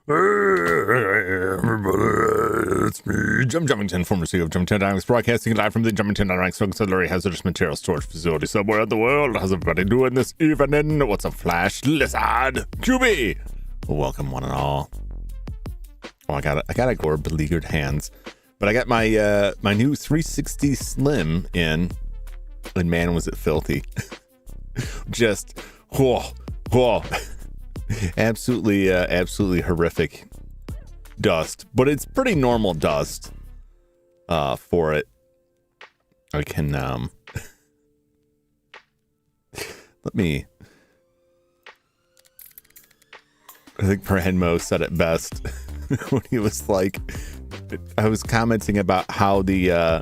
Hey, everybody, it's me, Jum Jumington, former CEO of Jumington Dynamics, broadcasting live from the Jumington Dynamics Auxiliary Hazardous Material Storage Facility somewhere in the world. How's everybody doing this evening? What's up, Flash Lizard? QB! Welcome, one and all. Oh, I got a gore beleaguered hands, but I got my my new 360 Slim in, and man, was it filthy! Just whoa. Absolutely horrific dust, but it's pretty normal dust for it. I can let me, I think Perhenmo said it best when he was like, I was commenting about how the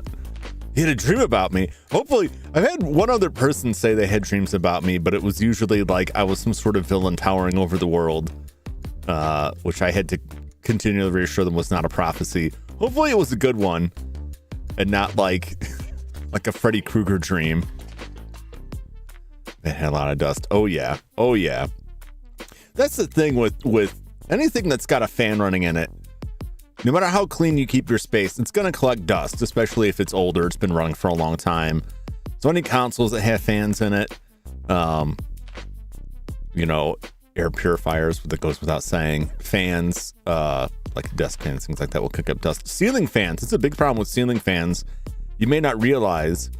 he had a dream about me. Hopefully, I've had one other person say they had dreams about me, but it was usually like I was some sort of villain towering over the world, which I had to continually reassure them was not a prophecy. Hopefully it was a good one and not like a Freddy Krueger dream. It had a lot of dust. Oh yeah. That's the thing with anything that's got a fan running in it. No matter how clean you keep your space, it's going to collect dust, especially if it's older. It's been running for a long time. So any consoles that have fans in it, you know, air purifiers, that goes without saying, fans, like desk fans, things like that will kick up dust. Ceiling fans, it's a big problem with ceiling fans. You may not realize,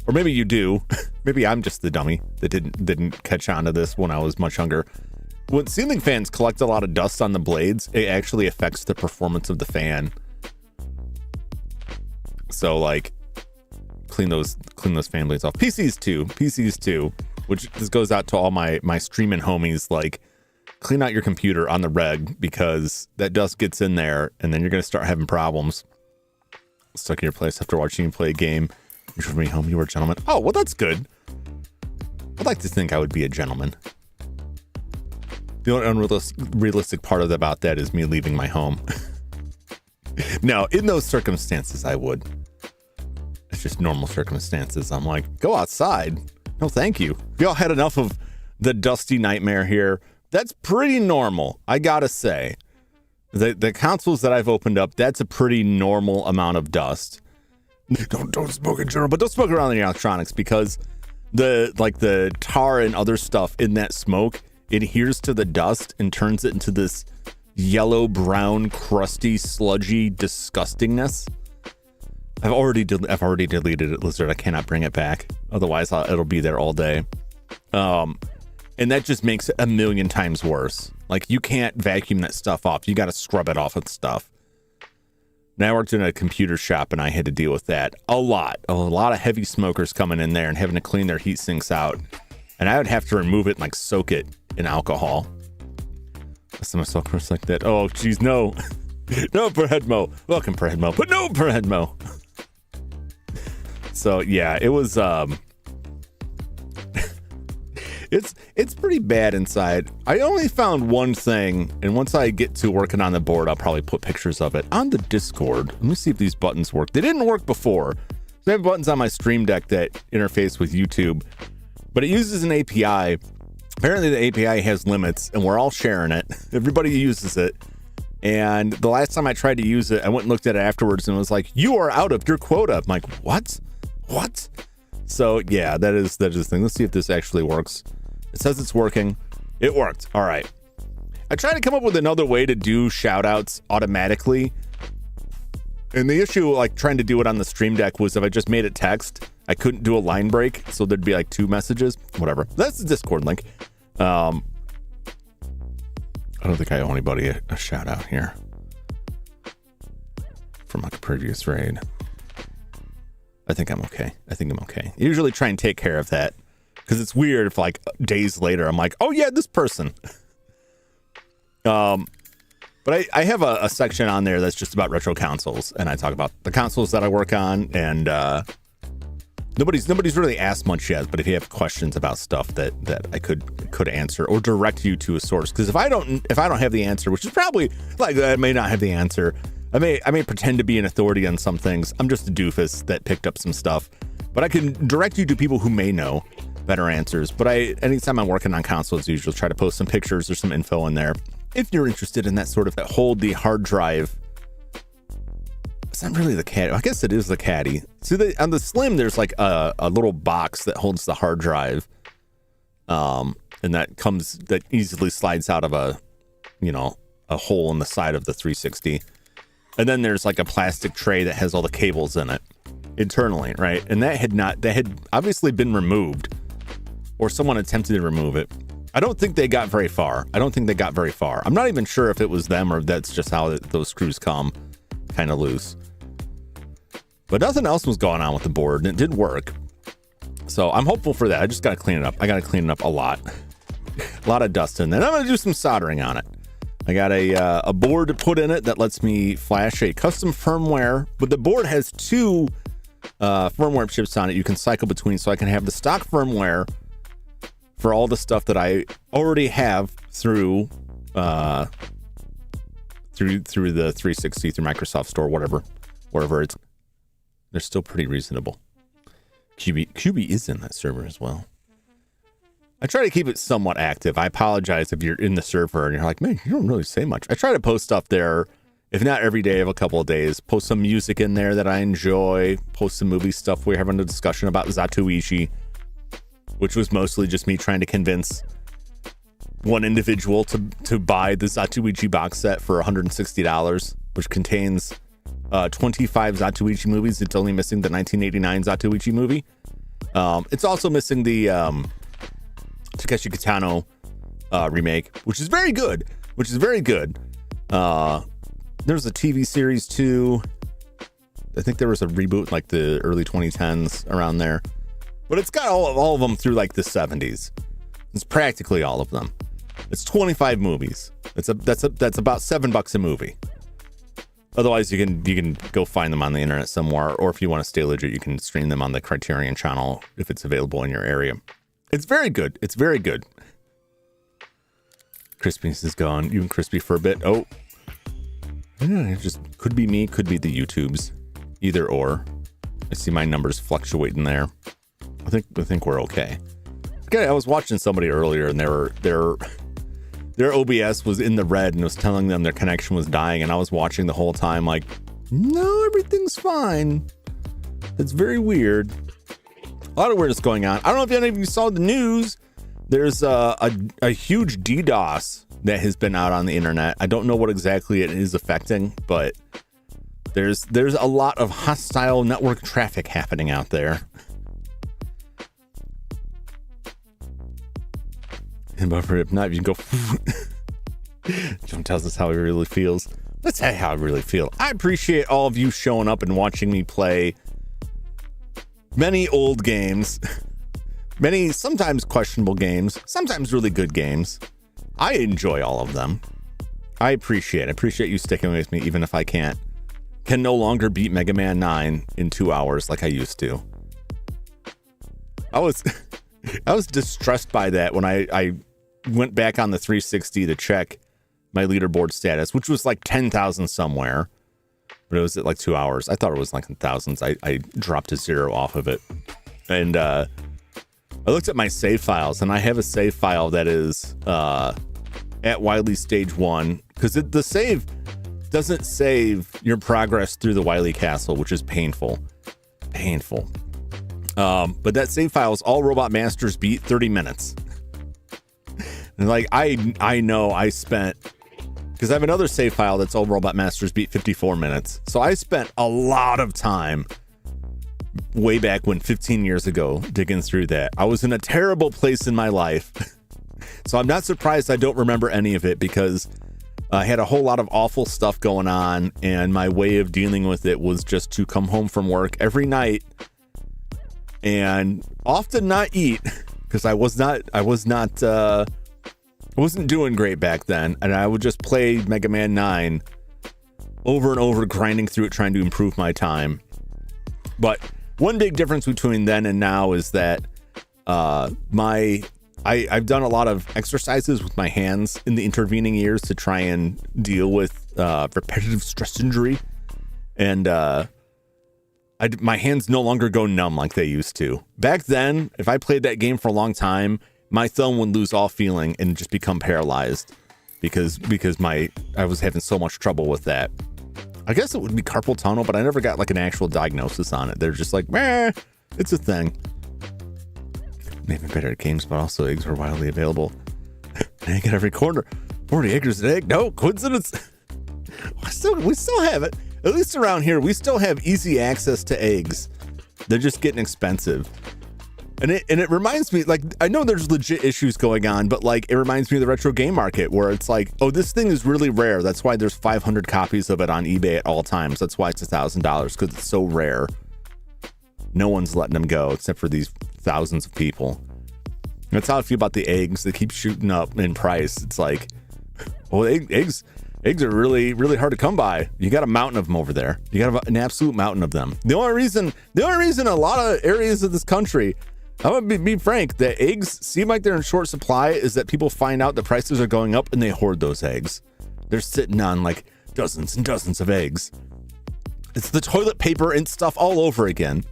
or maybe you do. Maybe I'm just the dummy that didn't catch on to this when I was much younger. When ceiling fans collect a lot of dust on the blades, it actually affects the performance of the fan. So like clean those fan blades off. PCs too, which this goes out to all my streaming homies, like clean out your computer on the reg, because that dust gets in there and then you're going to start having problems. Stuck in your place after watching you play a game. You drove me home, you were a gentleman. Oh, well, that's good. I'd like to think I would be a gentleman. The only unrealistic part about that is me leaving my home. Now, in those circumstances, I would. It's just normal circumstances. I'm like, go outside. No, thank you. We all had enough of the dusty nightmare here. That's pretty normal, I gotta say. The consoles that I've opened up, that's a pretty normal amount of dust. Don't smoke in general, but don't smoke around the electronics, because the tar and other stuff in that smoke adheres to the dust and turns it into this yellow, brown, crusty, sludgy disgustingness. I've already deleted it, Lizard. I cannot bring it back. Otherwise, it'll be there all day. And that just makes it a million times worse. Like, you can't vacuum that stuff off. You got to scrub it off with stuff. Now I worked in a computer shop and I had to deal with that a lot of heavy smokers coming in there and having to clean their heat sinks out. And I would have to remove it and like soak it in alcohol. Listen to myself for a like that. Oh, geez, no. No, Perhedmo. Welcome, Perhedmo. But no, Perhedmo. So, yeah, it was... It's pretty bad inside. I only found one thing, and once I get to working on the board, I'll probably put pictures of it on the Discord. Let me see if these buttons work. They didn't work before. So I have buttons on my Stream Deck that interface with YouTube, but it uses an API. Apparently the API has limits, and we're all sharing it. Everybody uses it. And the last time I tried to use it, I went and looked at it afterwards, and it was like, you are out of your quota. I'm like, what? What? So yeah, that is the thing. Let's see if this actually works. It says it's working. It worked. All right. I tried to come up with another way to do shout outs automatically. And the issue, like trying to do it on the Stream Deck, was if I just made it text, I couldn't do a line break. So there'd be like 2 messages, whatever. That's the Discord link. I don't think I owe anybody a shout out here from like a previous raid. I think I'm okay. I usually try and take care of that. Because it's weird if like days later I'm like, oh yeah, this person. But I have a section on there that's just about retro consoles, and I talk about the consoles that I work on, and nobody's really asked much yet. But if you have questions about stuff that I could answer or direct you to a source, because if I don't have the answer, which is probably like I may not have the answer, I may pretend to be an authority on some things. I'm just a doofus that picked up some stuff, but I can direct you to people who may know better answers. But anytime I'm working on consoles, I usually try to post some pictures or some info in there if you're interested in that sort of that hold the hard drive. It's not really the caddy. I guess it is the caddy. See, on the Slim, there's like a little box that holds the hard drive, and that easily slides out of a hole in the side of the 360. And then there's like a plastic tray that has all the cables in it internally, right? And that had obviously been removed, or someone attempted to remove it. I don't think they got very far. I'm not even sure if it was them or that's just how those screws come kind of loose. But nothing else was going on with the board, and it did work. So I'm hopeful for that. I just got to clean it up. I got to clean it up a lot. A lot of dust in there. And I'm going to do some soldering on it. I got a board to put in it that lets me flash a custom firmware, but the board has 2 firmware chips on it you can cycle between, so I can have the stock firmware for all the stuff that I already have through the 360, through Microsoft Store, wherever it's. They're still pretty reasonable. QB is in that server as well. I try to keep it somewhat active. I apologize if you're in the server and you're like, man, you don't really say much. I try to post stuff there, if not every day, of a couple of days. Post some music in there that I enjoy. Post some movie stuff. We're having a discussion about Zatoichi, which was mostly just me trying to convince one individual to buy the Zatoichi box set for $160, which contains 25 Zatoichi movies. It's only missing the 1989 Zatoichi movie. It's also missing the Takeshi Kitano remake, which is very good. There's a TV series too. I think there was a reboot in like the early 2010s around there, but it's got all of them through like the 70s. It's practically all of them. It's 25 movies. That's about $7 a movie. Otherwise, you can go find them on the internet somewhere, or if you want to stay legit, you can stream them on the Criterion channel if it's available in your area. It's very good. Crispiness is gone. You and Crispy for a bit. Oh, yeah, it just could be me, could be the YouTubes, either or. I see my numbers fluctuating there. I think we're okay. Okay, I was watching somebody earlier, and their OBS was in the red and was telling them their connection was dying, and I was watching the whole time like, no, everything's fine. It's very weird. A lot of weirdness going on. I don't know if any of you saw the news, There's a huge DDoS that has been out on the internet. I don't know what exactly it is affecting, but there's a lot of hostile network traffic happening out there. And if not, you can go. Jum tells us how he really feels. Let's say how I really feel. I appreciate all of you showing up and watching me play many old games. Many sometimes questionable games, sometimes really good games. I enjoy all of them. I appreciate you sticking with me, even if I can no longer beat Mega Man 9 in 2 hours like I used to. I was distressed by that when I went back on the 360 to check my leaderboard status, which was like 10,000 somewhere, but it was at like 2 hours. I thought it was like in thousands. I dropped a 0 off of it, and I looked at my save files, and I have a save file that is at Wily Stage 1, because the save doesn't save your progress through the Wily Castle, which is painful. But that save file is all Robot Masters beat 30 minutes. And like, I know I spent, because I have another save file that's all Robot Masters beat 54 minutes. So I spent a lot of time way back when 15 years ago digging through that. I was in a terrible place in my life. So I'm not surprised I don't remember any of it, because I had a whole lot of awful stuff going on, and my way of dealing with it was just to come home from work every night and often not eat, because I wasn't doing great back then, and I would just play Mega Man 9 over and over, grinding through it, trying to improve my time. But one big difference between then and now is that I've done a lot of exercises with my hands in the intervening years to try and deal with repetitive stress injury, and my hands no longer go numb like they used to. Back then, if I played that game for a long time, my thumb would lose all feeling and just become paralyzed because I was having so much trouble with that. I guess it would be carpal tunnel, but I never got like an actual diagnosis on it. They're just like, meh, it's a thing. Maybe better at games, but also eggs are widely available. Egg at every corner. 40 acres an egg. No coincidence. We still have it. At least around here, we still have easy access to eggs. They're just getting expensive. And it reminds me, like, I know there's legit issues going on, but like, it reminds me of the retro game market, where it's like, oh, this thing is really rare. That's why there's 500 copies of it on eBay at all times. That's why it's $1,000, because it's so rare. No one's letting them go except for these thousands of people. That's how I feel about the eggs. They keep shooting up in price. It's like, well, eggs are really, really hard to come by. You got a mountain of them over there. You got an absolute mountain of them. The only reason a lot of areas of this country, I'm gonna be frank, that eggs seem like they're in short supply is that people find out the prices are going up and they hoard those eggs. They're sitting on like dozens and dozens of eggs. It's the toilet paper and stuff all over again.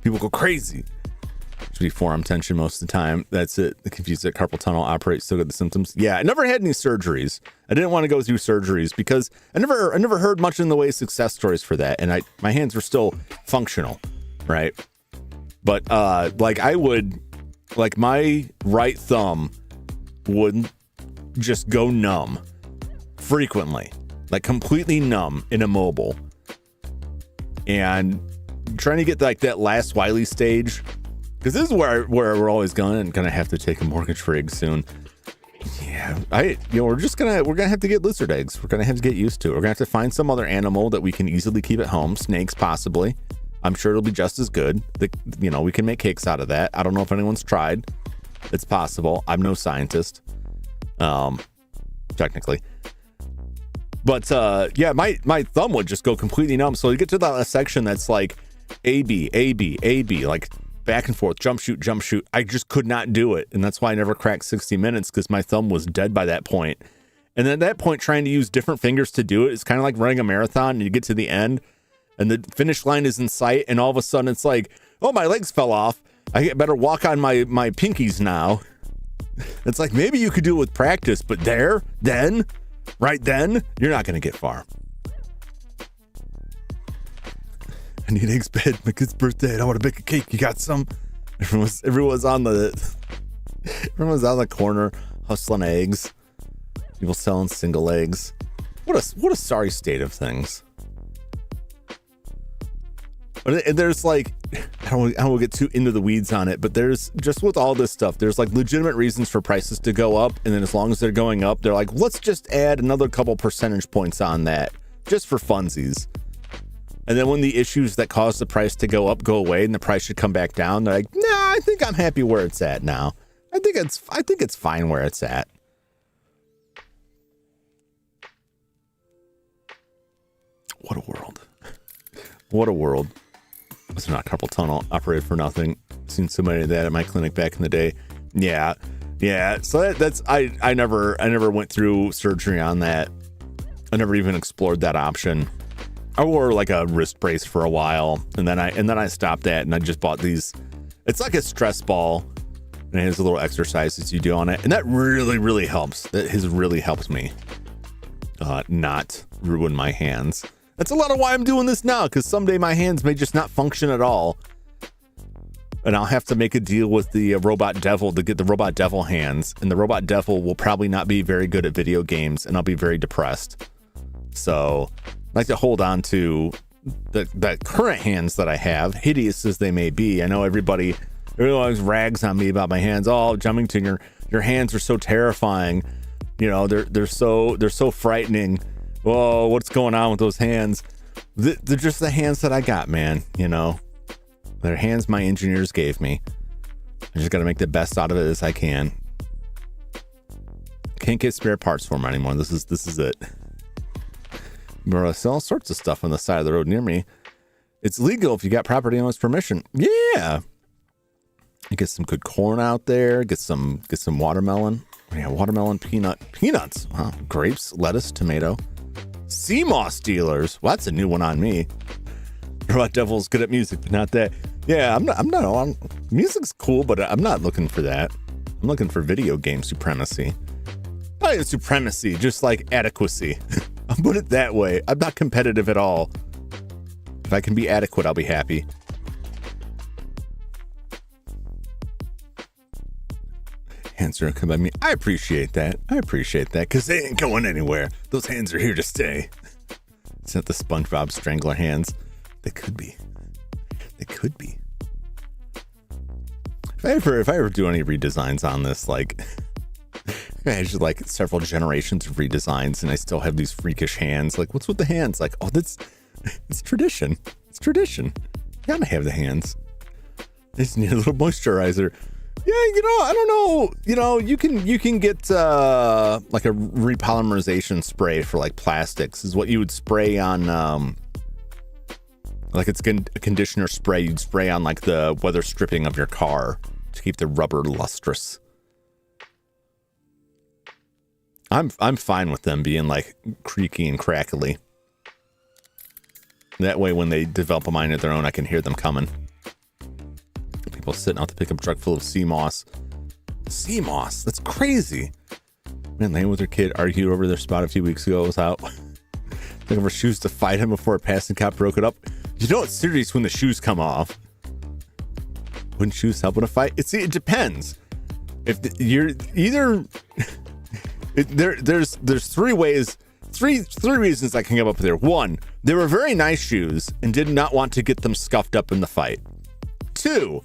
People go crazy. Should be forearm tension most of the time. That's it. The confused that carpal tunnel operates, still got the symptoms. Yeah, I never had any surgeries. I didn't want to go through surgeries because I never heard much in the way of success stories for that. And my hands were still functional, right? But my right thumb would just go numb frequently, like completely numb and immobile. And trying to get like that last Wily stage, because this is where we're always going, and gonna have to take a mortgage for eggs soon. Yeah, we're gonna have to get lizard eggs. We're gonna have to get used to it. We're gonna have to find some other animal that we can easily keep at home. Snakes, possibly. I'm sure it'll be just as good. We can make cakes out of that. I don't know if anyone's tried. It's possible. I'm no scientist, technically. But yeah, my thumb would just go completely numb. So you get to that section that's like A B, like back and forth, jump shoot. I just could not do it, and that's why I never cracked 60 minutes, because my thumb was dead by that point. And then at that point, trying to use different fingers to do it is kind of like running a marathon. And you get to the end, and the finish line is in sight, and all of a sudden it's like, oh, my legs fell off. I better walk on my pinkies now. It's like, maybe you could do it with practice, but right then, you're not going to get far. I need eggs bad. My kid's birthday. I want to bake a cake. You got some? Everyone's on the corner hustling eggs. People selling single eggs. What a sorry state of things. And there's like, I don't want to get too into the weeds on it, but there's just with all this stuff, there's like legitimate reasons for prices to go up. And then as long as they're going up, they're like, let's just add another couple percentage points on that just for funsies. And then when the issues that cause the price to go up go away and the price should come back down, they're like, nah, I think I'm happy where it's at now. I think it's fine where it's at. What a world. What a world. It's not a carpal tunnel operated for nothing. Seen so many of that at my clinic back in the day. Yeah. So that's I never went through surgery on that. I never even explored that option. I wore like a wrist brace for a while, and then I stopped that, and I just bought these. It's like a stress ball, and it has a little exercises you do on it, and that really helps. That has really helped me not ruin my hands. That's a lot of why I'm doing this now, because someday my hands may just not function at all. And I'll have to make a deal with the Robot Devil to get the Robot Devil hands. And the Robot Devil will probably not be very good at video games, and I'll be very depressed. So I like to hold on to the current hands that I have, hideous as they may be. I know everybody always rags on me about my hands. Oh, Jumington, your hands are so terrifying. You know, they're so frightening. Whoa, what's going on with those hands? They're just the hands that I got, man. You know, they're hands my engineers gave me. I just got to make the best out of it as I can. Can't get spare parts for them anymore. This is it. Bro, I sell all sorts of stuff on the side of the road near me. It's legal if you got property owner's permission. Yeah. You get some good corn out there. Get some watermelon. Yeah, watermelon, peanuts. Wow. Grapes, lettuce, tomato. Sea moss dealers. Well, that's a new one on me. Robot Devil's good at music, but not that. Yeah, I'm not. Music's cool, but I'm not looking for that. I'm looking for video game supremacy. Not even supremacy, just like adequacy. I'll put it that way. I'm not competitive at all. If I can be adequate, I'll be happy. Hands are coming by me. I appreciate that. Because they ain't going anywhere. Those hands are here to stay. It's not the SpongeBob Strangler hands. They could be. If I ever do any redesigns on this, like, I had like several generations of redesigns, and I still have these freakish hands. Like, what's with the hands? Like, oh, it's tradition. It's tradition. You gotta have the hands. They just need a little moisturizer. Yeah, I don't know. You can get like a repolymerization spray for like plastics is what you would spray on. Like it's a conditioner spray you'd spray on like the weather stripping of your car to keep the rubber lustrous. I'm fine with them being like creaky and crackly. That way, when they develop a mind of their own, I can hear them coming. People sitting out the pickup truck full of sea moss. Sea moss? That's crazy. Man, laying with her kid argued over their spot a few weeks ago. Was out looking for shoes to fight him before a passing cop broke it up. You know it's serious when the shoes come off. Wouldn't shoes help in a fight? It depends. If you're either there's three ways. Three reasons I can come up with there. One, they were very nice shoes and did not want to get them scuffed up in the fight. Two,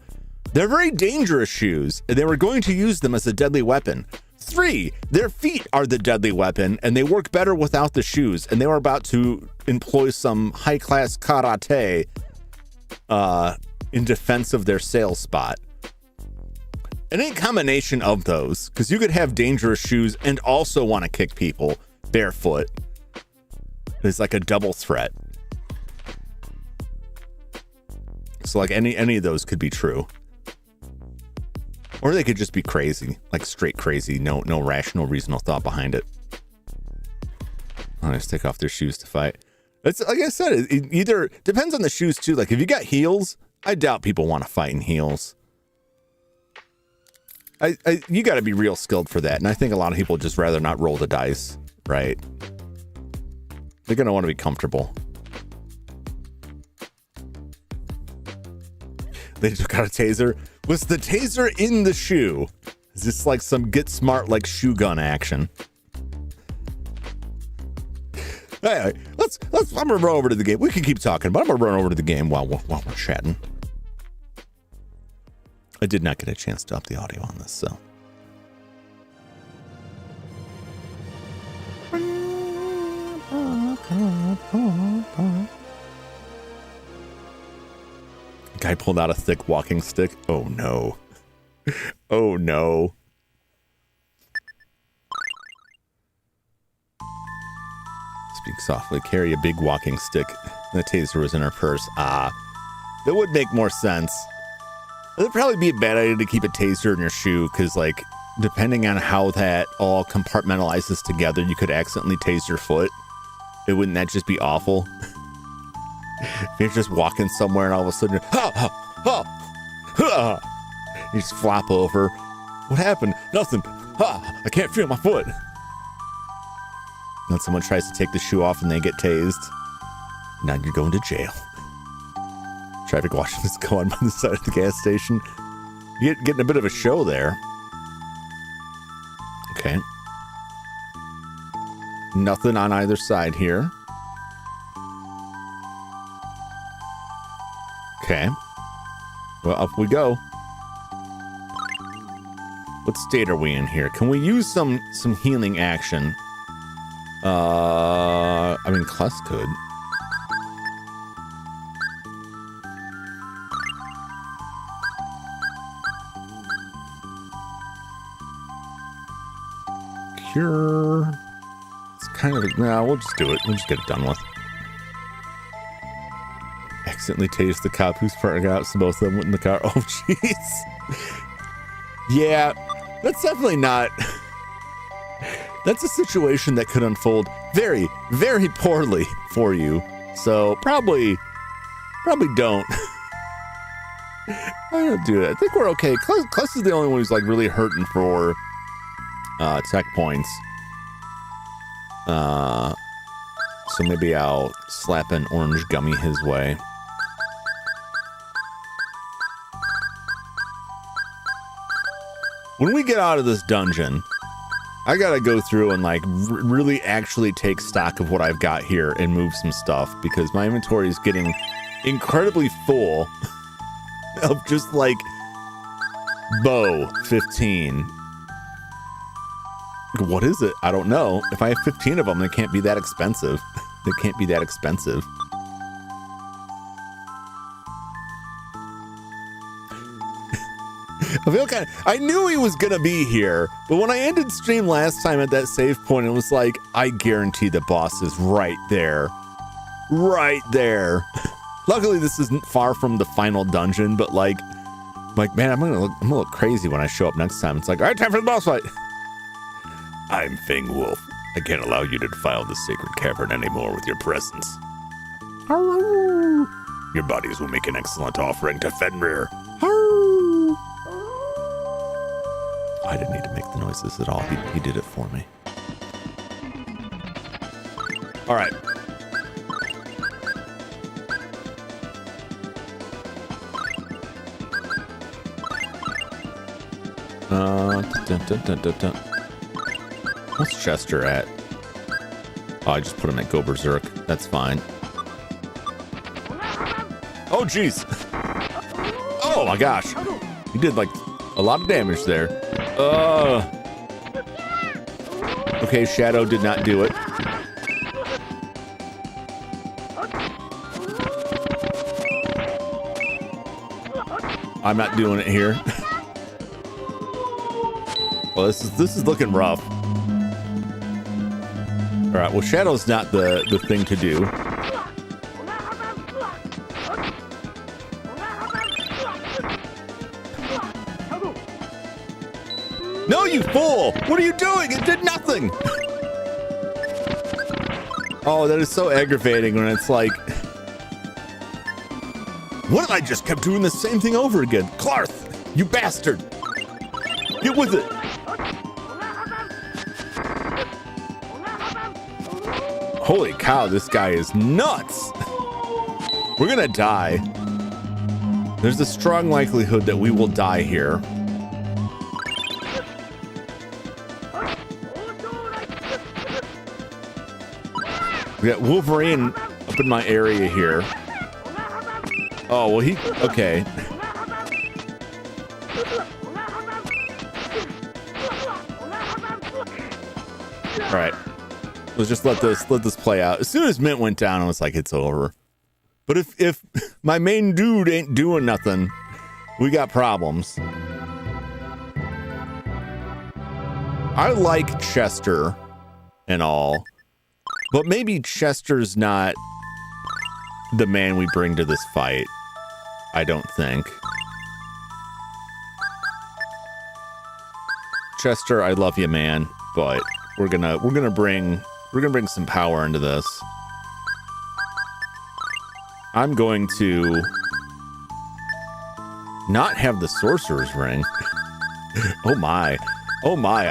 they're very dangerous shoes and they were going to use them as a deadly weapon. Three, their feet are the deadly weapon and they work better without the shoes, and they were about to employ some high-class karate in defense of their sales spot. Any combination of those, because you could have dangerous shoes and also want to kick people barefoot. It's like a double threat. So like any of those could be true. Or they could just be crazy, like straight crazy, no rational, reasonable thought behind it. I'll just take off their shoes to fight. It's like I said, it either depends on the shoes too. Like if you got heels, I doubt people want to fight in heels. You got to be real skilled for that, and I think a lot of people just rather not roll the dice, right? They're gonna want to be comfortable. They took out a taser. Was the taser in the shoe? Is this like some get smart like shoe gun action? Anyway, let's. I'm gonna run over to the game. We can keep talking, but I'm gonna run over to the game while we're chatting. I did not get a chance to up the audio on this, so. Guy pulled out a thick walking stick. Oh no. Oh no. Speak softly. Carry a big walking stick. And the taser was in her purse. Ah. That would make more sense. It'd probably be a bad idea to keep a taser in your shoe, because, like, depending on how that all compartmentalizes together, you could accidentally tase your foot. Wouldn't that just be awful? If you're just walking somewhere and all of a sudden you just flop over. What happened? Nothing. I can't feel my foot. Then someone tries to take the shoe off and they get tased. Now you're going to jail. Traffic watching this go on by the side of the gas station. You're getting a bit of a show there. Okay. Nothing on either side here. Okay. Well, up we go. What state are we in here? Can we use some healing action? I mean, Kless could. Cure. It's kind of no. We'll just do it. We'll just get it done with. Accidentally tased the cop whose partner got out, so both of them went in the car. Oh, jeez. Yeah, that's definitely not. That's a situation that could unfold very, very poorly for you. So probably don't. I don't do it. I think we're okay. Kless is the only one who's like really hurting for tech points. So maybe I'll slap an orange gummy his way. When we get out of this dungeon, I gotta go through and like really actually take stock of what I've got here and move some stuff, because my inventory is getting incredibly full of just like bow 15. What is it? I don't know. If I have 15 of them, they can't be that expensive. They can't be that expensive. I feel kind of, I knew he was gonna be here, but when I ended stream last time at that save point, it was like, I guarantee the boss is right there. Right there. Luckily, this isn't far from the final dungeon, but like, man, I'm gonna look crazy when I show up next time. It's like, all right, time for the boss fight. I'm Fang Wolf. I can't allow you to defile the sacred cavern anymore with your presence. Your bodies will make an excellent offering to Fenrir. I didn't need to make the noises at all. He did it for me. All right. What's Chester at? Oh, I just put him at Go Berserk. That's fine. Oh, jeez. Oh, my gosh. He did, like, a lot of damage there. Okay, Shadow did not do it. I'm not doing it here. Well, this is looking rough. All right, well, Shadow's not the thing to do. No, you fool! What are you doing? It did nothing! Oh, that is so aggravating when it's like... What if I just kept doing the same thing over again? Clarth, you bastard! Get with it! Holy cow, this guy is nuts! We're gonna die. There's a strong likelihood that we will die here. We got Wolverine up in my area here. Oh, well, he... Okay. All right. Let's just let this play out. As soon as Mint went down, I was like, it's over. But if my main dude ain't doing nothing, we got problems. I like Chester and all, but maybe Chester's not the man we bring to this fight. I don't think. Chester, I love you, man, but we're gonna bring some power into this. I'm going to not have the sorcerer's ring. Oh my,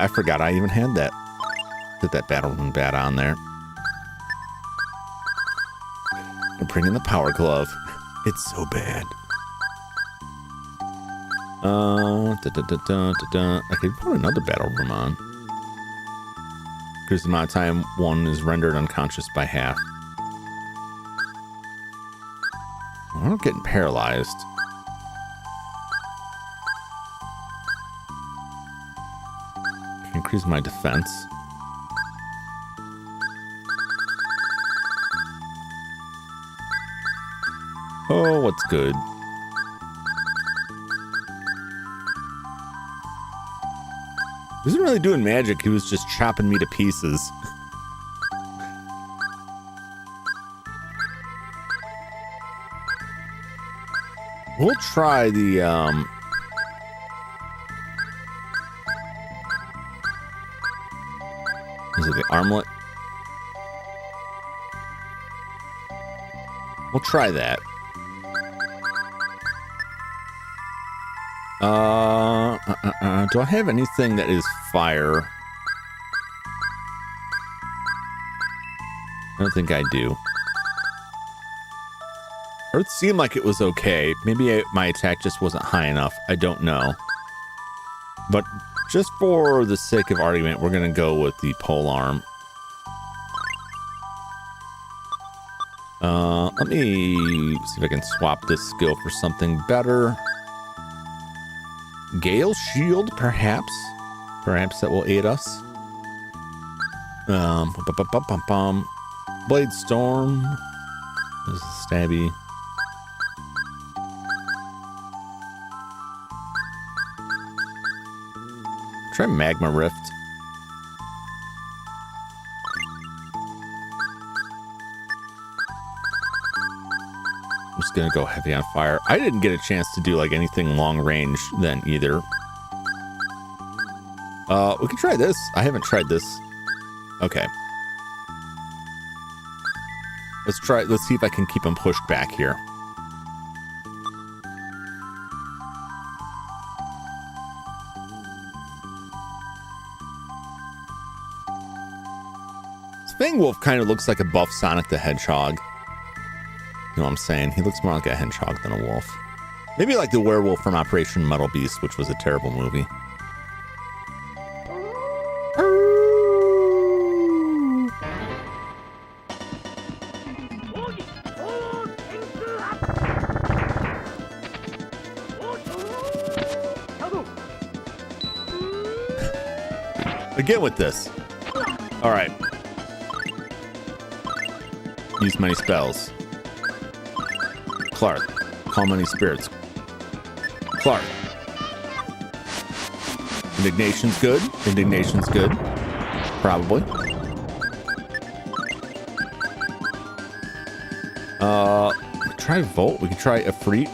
I forgot I even had that. Put that battle bat on there. I'm bringing the power glove. It's so bad. I could put another battle room on. Because the amount of time one is rendered unconscious by half. I'm not getting paralyzed. Increase my defense. Oh, what's good? He wasn't really doing magic, he was just chopping me to pieces. We'll try the, is it the armlet? We'll try that. Do I have anything that is fire? I don't think I do. Earth seemed like it was okay. Maybe my attack just wasn't high enough. I don't know. But just for the sake of argument, we're going to go with the pole arm. Let me see if I can swap this skill for something better. Gale Shield, perhaps? Perhaps that will aid us. Blade Storm. This is stabby. Try Magma Rift. I'm just gonna go heavy on fire. I didn't get a chance to do like anything long range then either. We can try this. I haven't tried this. Okay. Let's see if I can keep him pushed back here. Fangwolf kind of looks like a buff Sonic the Hedgehog. You know what I'm saying? He looks more like a hedgehog than a wolf. Maybe like the werewolf from Operation Metal Beast, which was a terrible movie. Again with this. All right. Use many spells. Clark. Call many spirits. Clark. Indignation's good. Indignation's good. Probably. Try Volt. We can try Ifrit.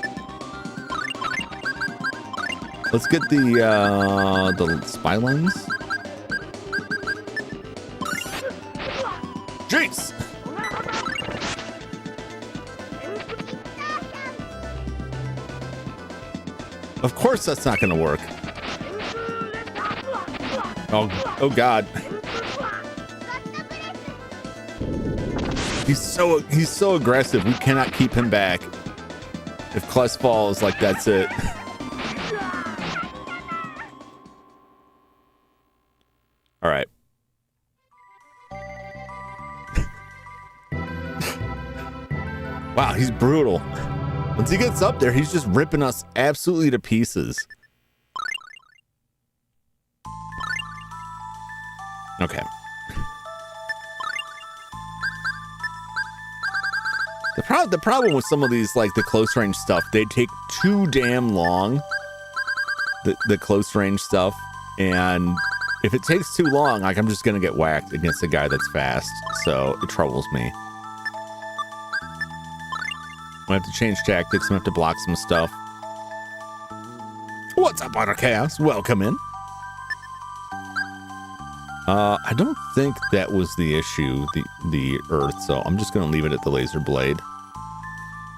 Let's get the spy lens. Jeez! Of course that's not going to work. Oh God. He's so aggressive. We cannot keep him back. If Kless falls, like, that's it. All right. Wow, he's brutal. Once he gets up there, he's just ripping us absolutely to pieces. Okay. The problem with some of these, like the close range stuff, they take too damn long. The close range stuff, and if it takes too long, like I'm just gonna get whacked against a guy that's fast, so it troubles me. I have to change tactics. I have to block some stuff. What's up, Otter Chaos? Welcome in. I don't think that was the issue, the Earth, so I'm just gonna leave it at the laser blade.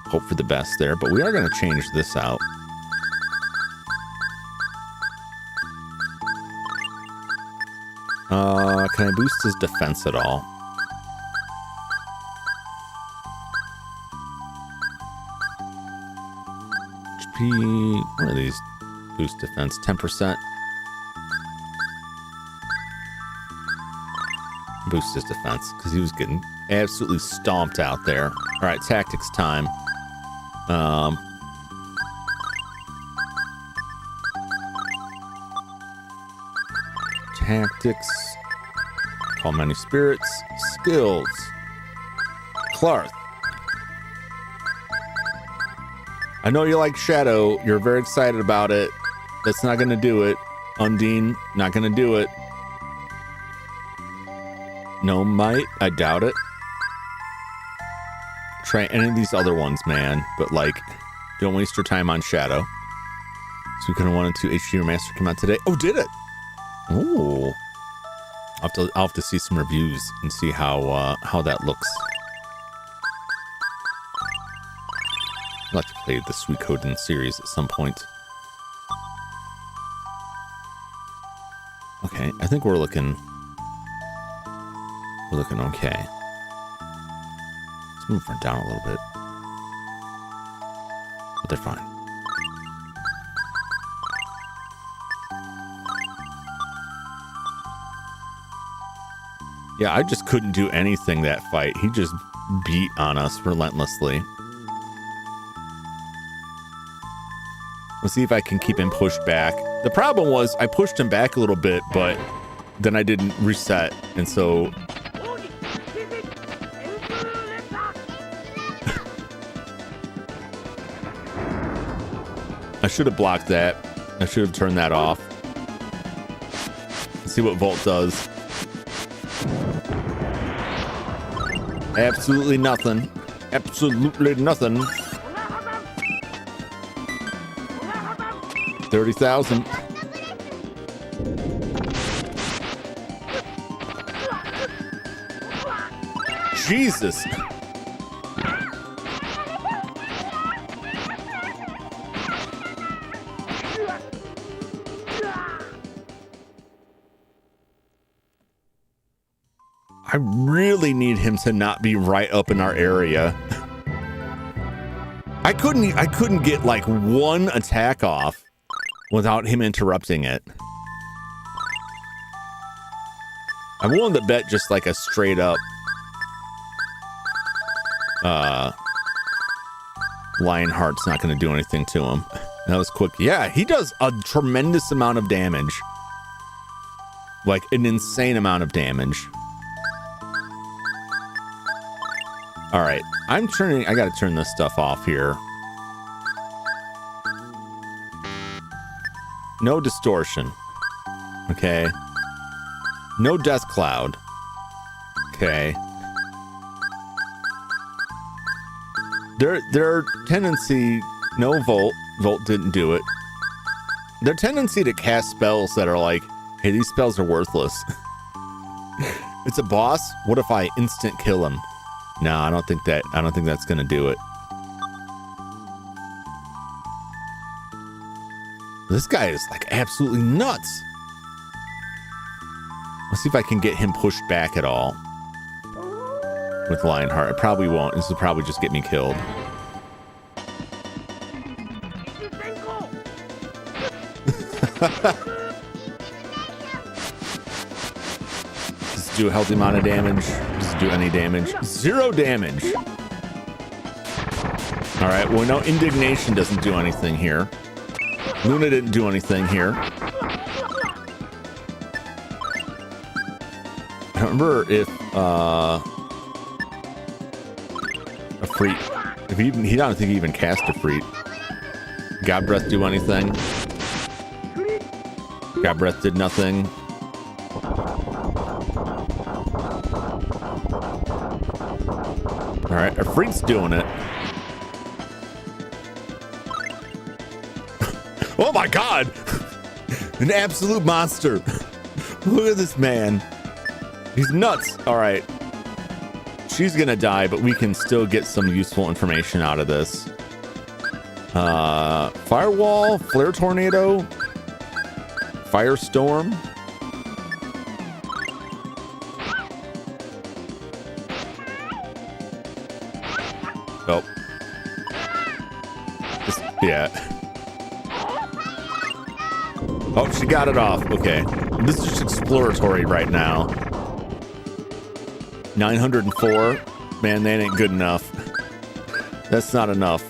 Hope for the best there, but we are gonna change this out. Can I boost his defense at all? HP, what are these? Boost defense, 10%. Boost his defense, because he was getting absolutely stomped out there. All right, tactics time. Tactics. Call many spirits. Skills. Clarth. I know you like Shadow. You're very excited about it. That's not going to do it. Undine, not going to do it. No might. I doubt it. Try any of these other ones, man. But, like, don't waste your time on Shadow. Suikoden 1 and 2 HD Remaster came out today. Oh, did it? Oh. I'll have to see some reviews and see how that looks. I'll have to play the Suikoden series at some point. Okay, I think we're looking okay. Let's move her down a little bit. But they're fine. Yeah, I just couldn't do anything that fight. He just beat on us relentlessly. Let's see if I can keep him pushed back. The problem was I pushed him back a little bit, but then I didn't reset, and so I should have blocked that. I should have turned that off. Let's see what Volt does. Absolutely nothing. Absolutely nothing. 30,000. Jesus. I really need him to not be right up in our area. I couldn't get like one attack off without him interrupting it. I'm willing to bet just like a straight up Lionheart's not going to do anything to him. That was quick. Yeah, he does a tremendous amount of damage. Like an insane amount of damage. All right, I got to turn this stuff off here. No distortion. Okay. No death cloud. Okay. Their tendency, no Volt. Volt didn't do it. Their tendency to cast spells that are like, hey, these spells are worthless. It's a boss. What if I instant kill him? No, I don't think that's gonna do it. This guy is like absolutely nuts. Let's see if I can get him pushed back at all. With Lionheart. It probably won't. This will probably just get me killed. Does it do a healthy amount of damage? Does it do any damage? 0 damage. All right, well, no, indignation doesn't do anything here. Luna didn't do anything here. I don't remember if a freak, if he don't think he even cast a freak. God Breath do anything? God Breath did nothing. All right, a freak's doing it. Oh my God! An absolute monster. Look at this man. He's nuts. All right. She's gonna die, but we can still get some useful information out of this. Firewall, Flare Tornado, Firestorm. Oh. Yeah. Oh, she got it off. Okay. This is just exploratory right now. 904. Man, that ain't good enough. That's not enough.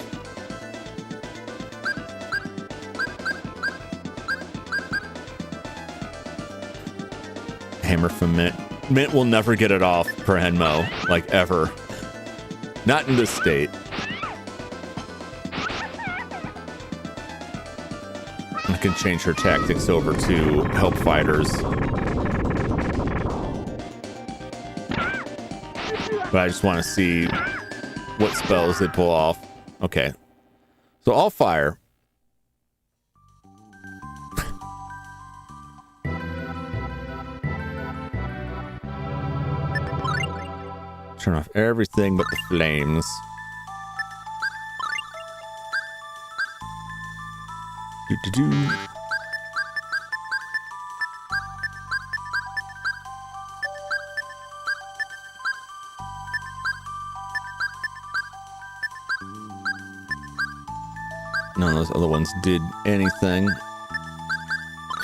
Hammer from Mint. Mint will never get it off per Henmo. Like, ever. Not in this state. I can change her tactics over to help fighters. But I just want to see what spells they pull off. Okay. So I'll fire. Turn off everything but the flames. Do-do-do. None of those other ones did anything.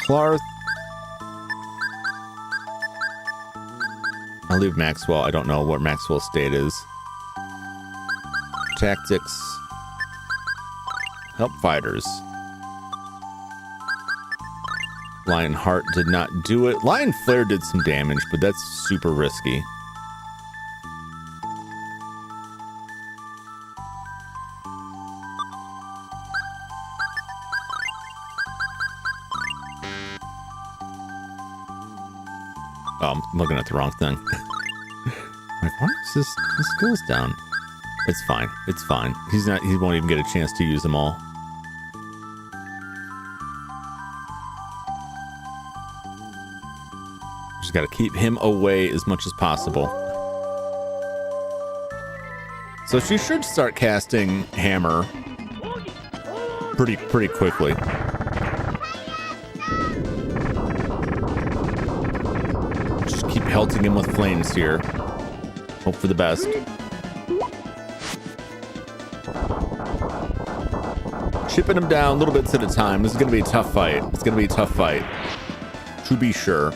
Clarth. I'll leave Maxwell. I don't know what Maxwell's state is. Tactics. Help fighters. Lionheart did not do it. Lion Flare did some damage, but that's super risky. Oh, I'm looking at the wrong thing. Like, why is his skills down? It's fine. It's fine. He won't even get a chance to use them all. Just got to keep him away as much as possible. So she should start casting Hammer pretty quickly. Just keep pelting him with flames here. Hope for the best. Chipping him down little bits at a time. This is going to be a tough fight. It's going to be a tough fight. To be sure.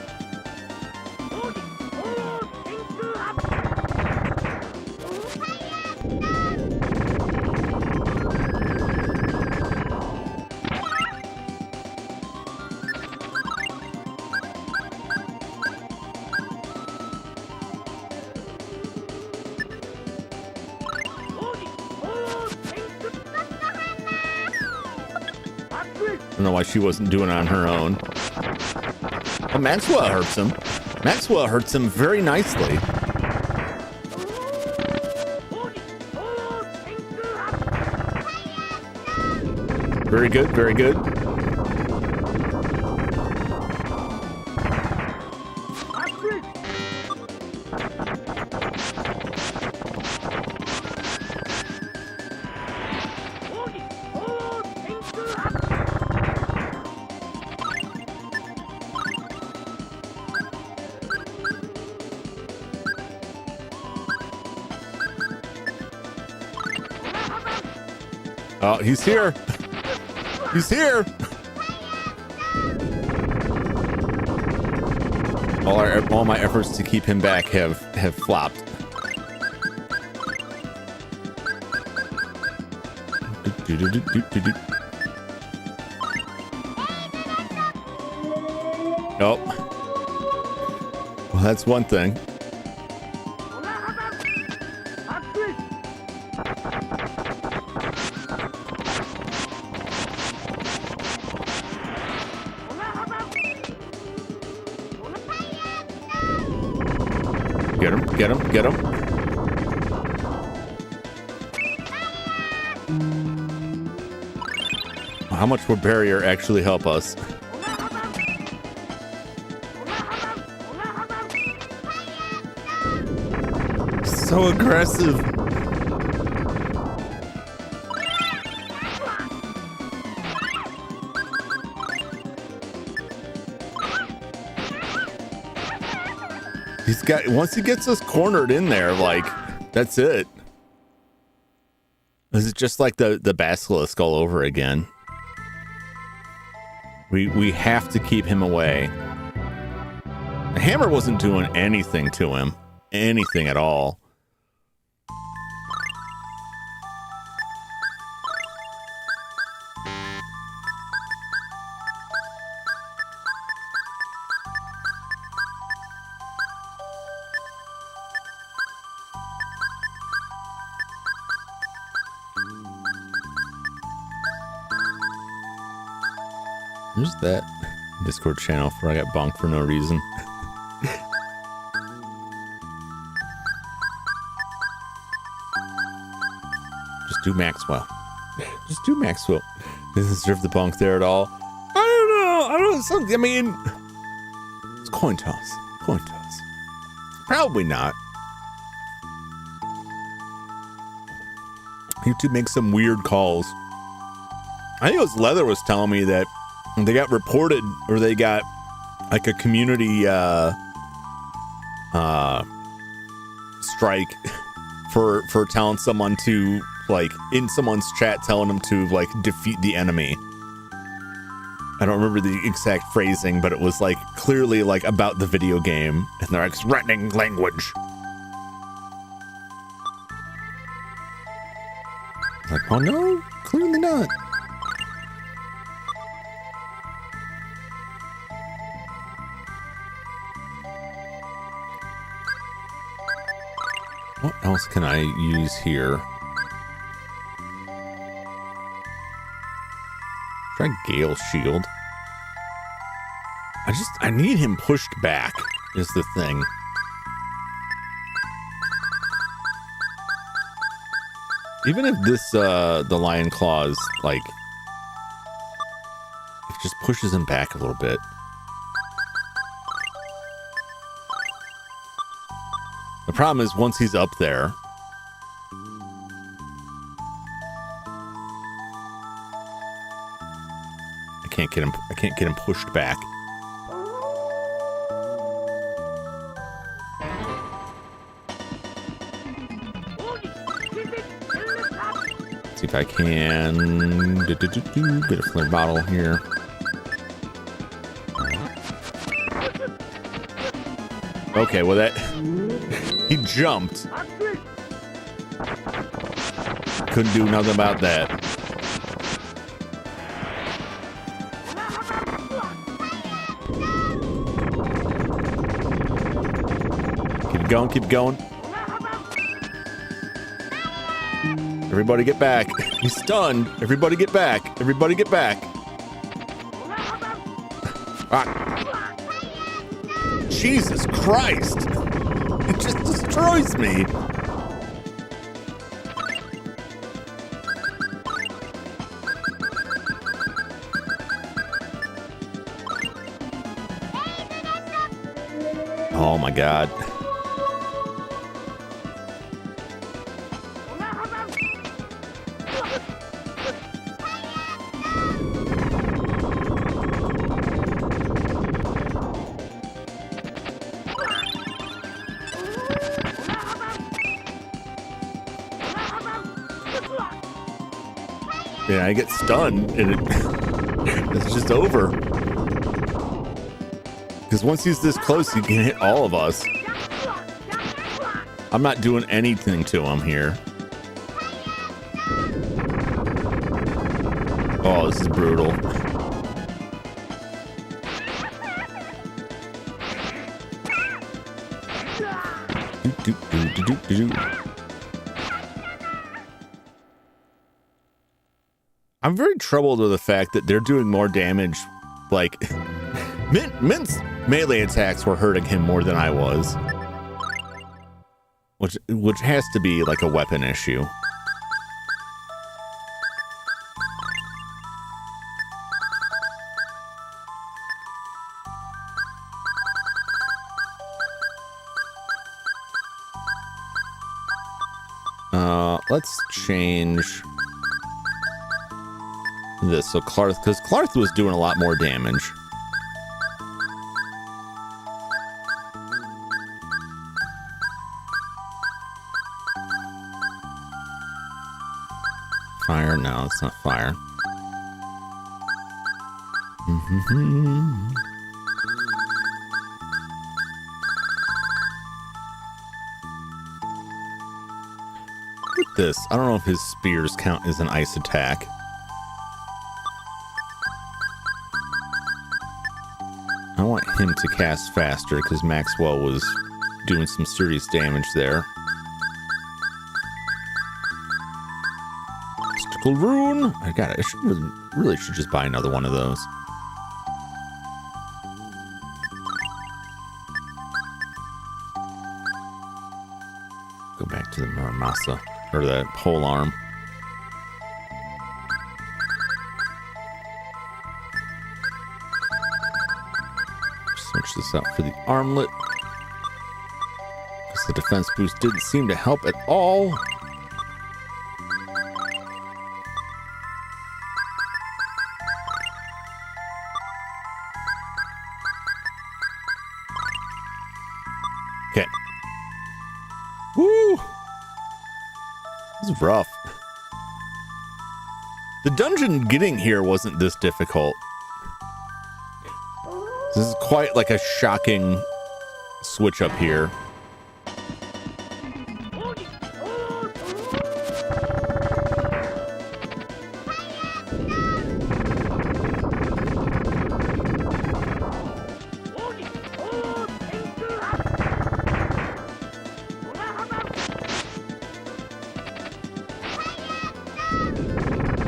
I don't know why she wasn't doing it on her own. Oh, Maxwell hurts him. Maxwell hurts him very nicely. Very good, very good. Oh, he's here. He's here. all my efforts to keep him back have flopped. Nope. Well, that's one thing. Get him, get him, get him. How much will barrier actually help us? So aggressive. He's got, once he gets us cornered in there, like, that's it. This is just like the basilisk all over again. We have to keep him away. The hammer wasn't doing anything to him. Anything at all. There's that Discord channel where I got bonked for no reason. Just do Maxwell. Just do Maxwell. Doesn't deserve the bonk there at all. I don't know. I mean, it's coin toss. Coin toss. Probably not. YouTube makes some weird calls. I think it was Leather was telling me that they got reported, or they got like a community strike for telling someone to, like, in someone's chat telling them to, like, defeat the enemy. I don't remember the exact phrasing, but it was like clearly like about the video game, and they're like threatening language. Like, oh no, clearly not. What else can I use here? Try Gale Shield. I need him pushed back, is the thing. Even if this, the Lion Claws, like, it just pushes him back a little bit. The problem is once he's up there, I can't get him pushed back. See if I can bit of flare bottle here. Okay, well that he jumped. Couldn't do nothing about that. Keep going, keep going. Everybody get back. He's stunned. Everybody get back. Everybody get back. Ah. Jesus Christ. It just destroys me. Oh my God. Yeah, I get stunned and it's just over. Because once he's this close, he can hit all of us. I'm not doing anything to him here. Oh, this is brutal. I'm very troubled with the fact that they're doing more damage. Like, Mint's melee attacks were hurting him more than I was. Which has to be like a weapon issue. Let's change this. So Clarth, because Clarth was doing a lot more damage. Fire? No, it's not fire. Look at this. I don't know if his spears count as an ice attack. I want him to cast faster because Maxwell was doing some serious damage there. Mystical Rune. I got it. I really should just buy another one of those. Go back to the Muramasa, or the pole arm. Switch this out for the armlet. Because the defense boost didn't seem to help at all. Okay. Woo! This is rough. The dungeon getting here wasn't this difficult. This is quite like a shocking switch up here.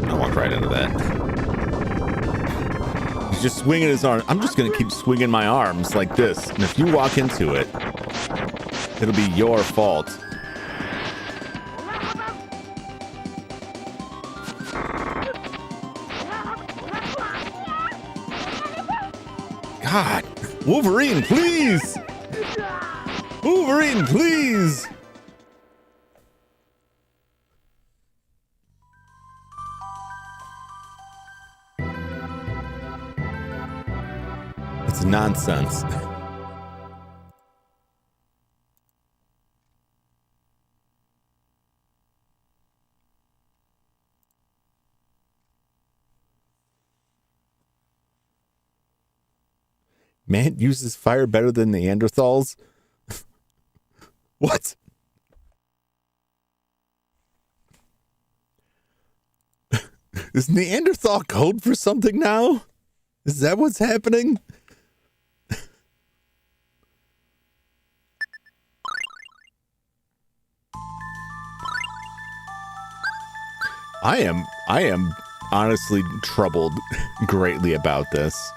I walked right into that. Just swinging his arm. I'm just gonna keep swinging my arms like this, and if you walk into it, it'll be your fault. God, Wolverine, please! Wolverine, please! It's nonsense. Man uses fire better than Neanderthals? What? Is Neanderthal code for something now? Is that what's happening? I am honestly troubled greatly about this.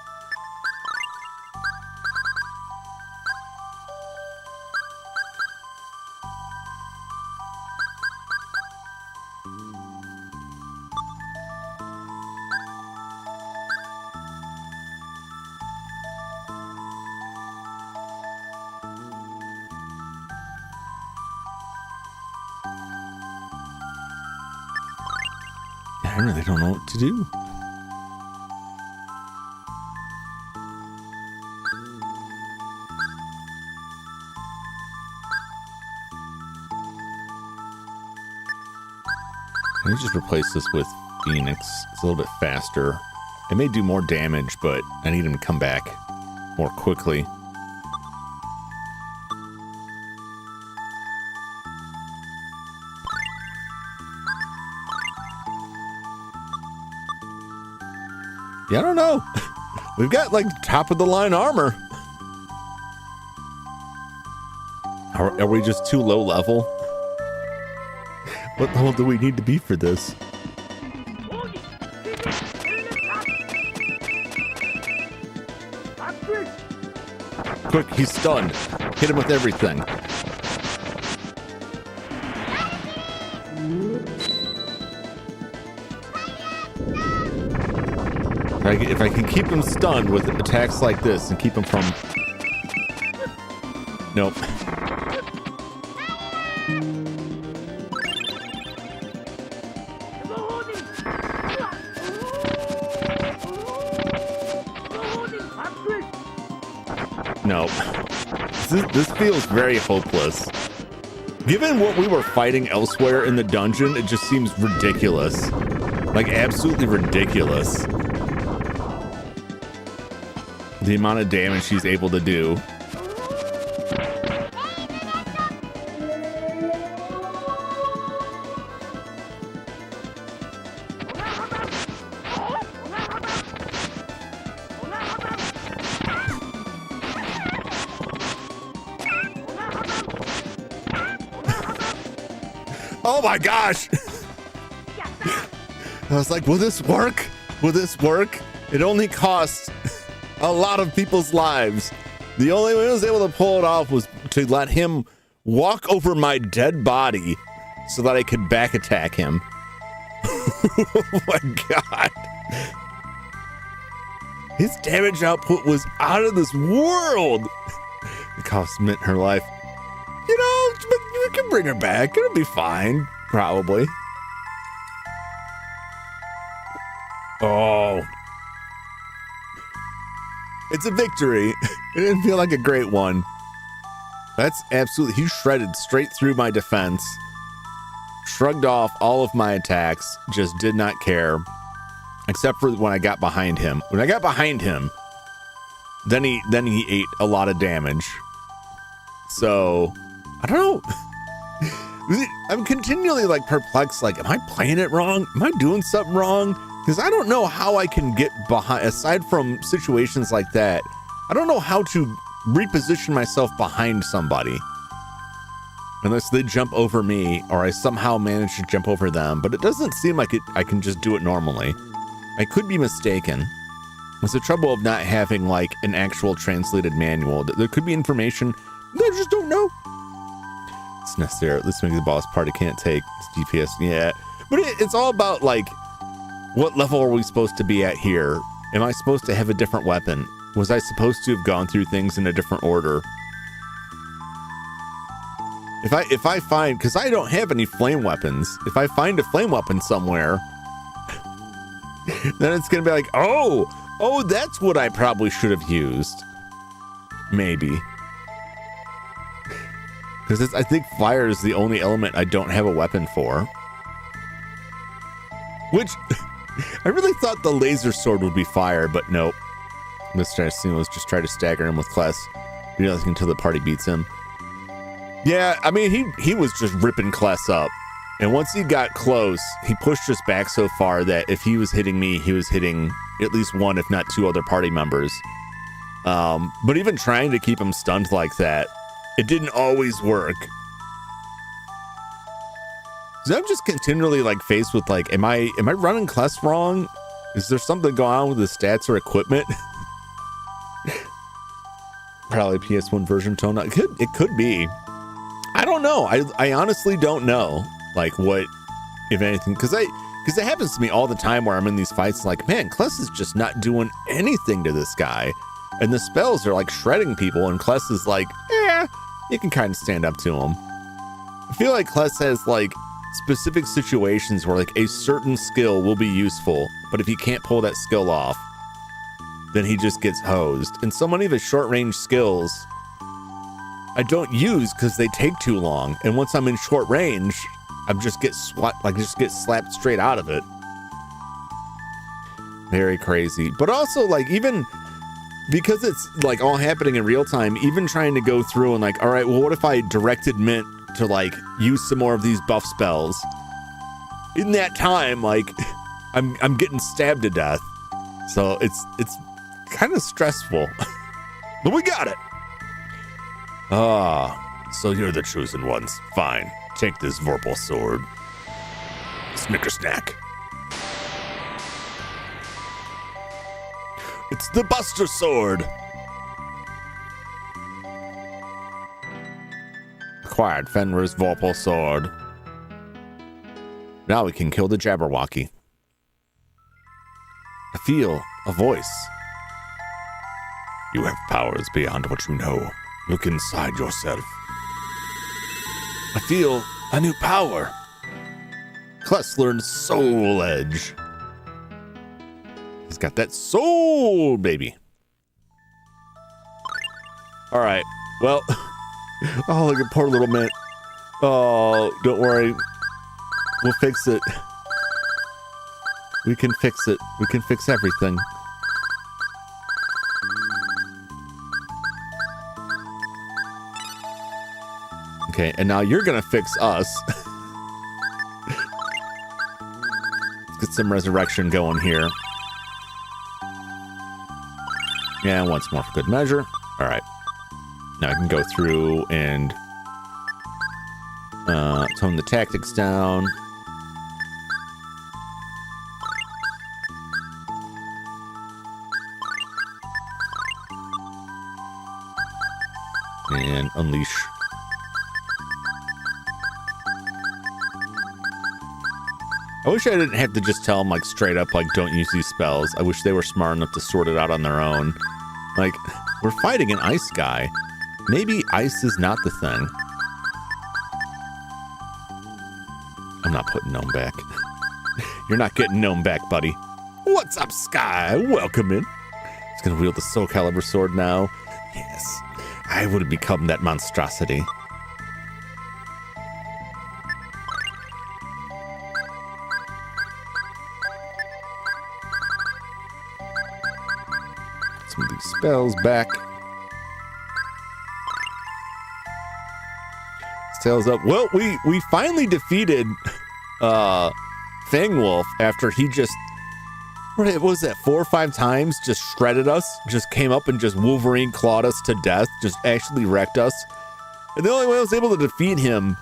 I really don't know what to do. Let me just replace this with Phoenix. It's a little bit faster. It may do more damage, but I need him to come back more quickly. Yeah, I don't know. We've got like top of the line armor. Are we just too low level? What level do we need to be for this? Quick, he's stunned. Hit him with everything. If I can keep him stunned with attacks like this and keep him from... Nope. Nope. This feels very hopeless. Given what we were fighting elsewhere in the dungeon, it just seems ridiculous. Like, absolutely ridiculous. The amount of damage she's able to do. Oh my gosh! I was like, will this work? Will this work? It only costs a lot of people's lives. The only way I was able to pull it off was to let him walk over my dead body so that I could back attack him. Oh my god. His damage output was out of this world. It cost Mint her life. You know, but we can bring her back. It'll be fine, probably. Oh. It's a victory. It didn't feel like a great one. That's absolutely... He shredded straight through my defense. Shrugged off all of my attacks. Just did not care. Except for when I got behind him. When I got behind him, then he ate a lot of damage. So, I don't know. I'm continually like perplexed. Like, am I playing it wrong? Am I doing something wrong? Because I don't know how I can get behind, aside from situations like that, I don't know how to reposition myself behind somebody. Unless they jump over me, or I somehow manage to jump over them. But it doesn't seem like I can just do it normally. I could be mistaken. It's the trouble of not having like an actual translated manual. There could be information that I just don't know. It's necessary. Let's make the boss party can't take DPS. Yeah. But it's all about like, what level are we supposed to be at here? Am I supposed to have a different weapon? Was I supposed to have gone through things in a different order? If I find, because I don't have any flame weapons, if I find a flame weapon somewhere, then it's gonna be like, oh, that's what I probably should have used. Maybe. Because I think fire is the only element I don't have a weapon for. Which... I really thought the laser sword would be fire, but nope. Mr. Asino just try to stagger him with Kless. Do nothing until the party beats him. Yeah, I mean, he was just ripping Kless up. And once he got close, he pushed us back so far that if he was hitting me, he was hitting at least one, if not two other party members. But even trying to keep him stunned like that, it didn't always work. I'm just continually like faced with like, am I running Kless wrong? Is there something going on with the stats or equipment? Probably PS1 version tone. It could be. I don't know. I honestly don't know. Like what, if anything, because it happens to me all the time where I'm in these fights. Like, man, Kless is just not doing anything to this guy, and the spells are like shredding people, and Kless is like, you can kind of stand up to him. I feel like Kless has like specific situations where like a certain skill will be useful, but if he can't pull that skill off, then he just gets hosed. And so many of his short range skills I don't use because they take too long, and once I'm in short range, I just get slapped straight out of it. Very crazy. But also like, even because it's like all happening in real time, even trying to go through and like, all right, well, what if I directed Mint to like use some more of these buff spells? In that time, like I'm getting stabbed to death. So it's kind of stressful. But we got it. So you're the chosen ones. Fine. Take this Vorpal sword. Snicker snack. It's the Buster Sword. Acquired Fenrir's Vorpal Sword. Now we can kill the Jabberwocky. I feel a voice. You have powers beyond what you know. Look inside yourself. I feel a new power. Kless learned Soul Edge. He's got that soul, baby. All right. Well, oh, look at poor little Mint. Oh, don't worry. We'll fix it. We can fix it. We can fix everything. Okay, and now you're gonna fix us. Let's get some resurrection going here. Yeah, once more for good measure. All right. Now I can go through and tone the tactics down. And unleash. I wish I didn't have to just tell them, like, straight up, like, don't use these spells. I wish they were smart enough to sort it out on their own. Like, we're fighting an ice guy. Maybe ice is not the thing. I'm not putting Gnome back. You're not getting Gnome back, buddy. What's up, Sky? Welcome in. He's gonna wield the Soul Calibur sword now. Yes, I would have become that monstrosity. Some of these spells back. Tails up. Well, we finally defeated Fangwolf after he just, what was that, 4 or 5 times just shredded us, just came up and just Wolverine clawed us to death, just actually wrecked us. And the only way I was able to defeat him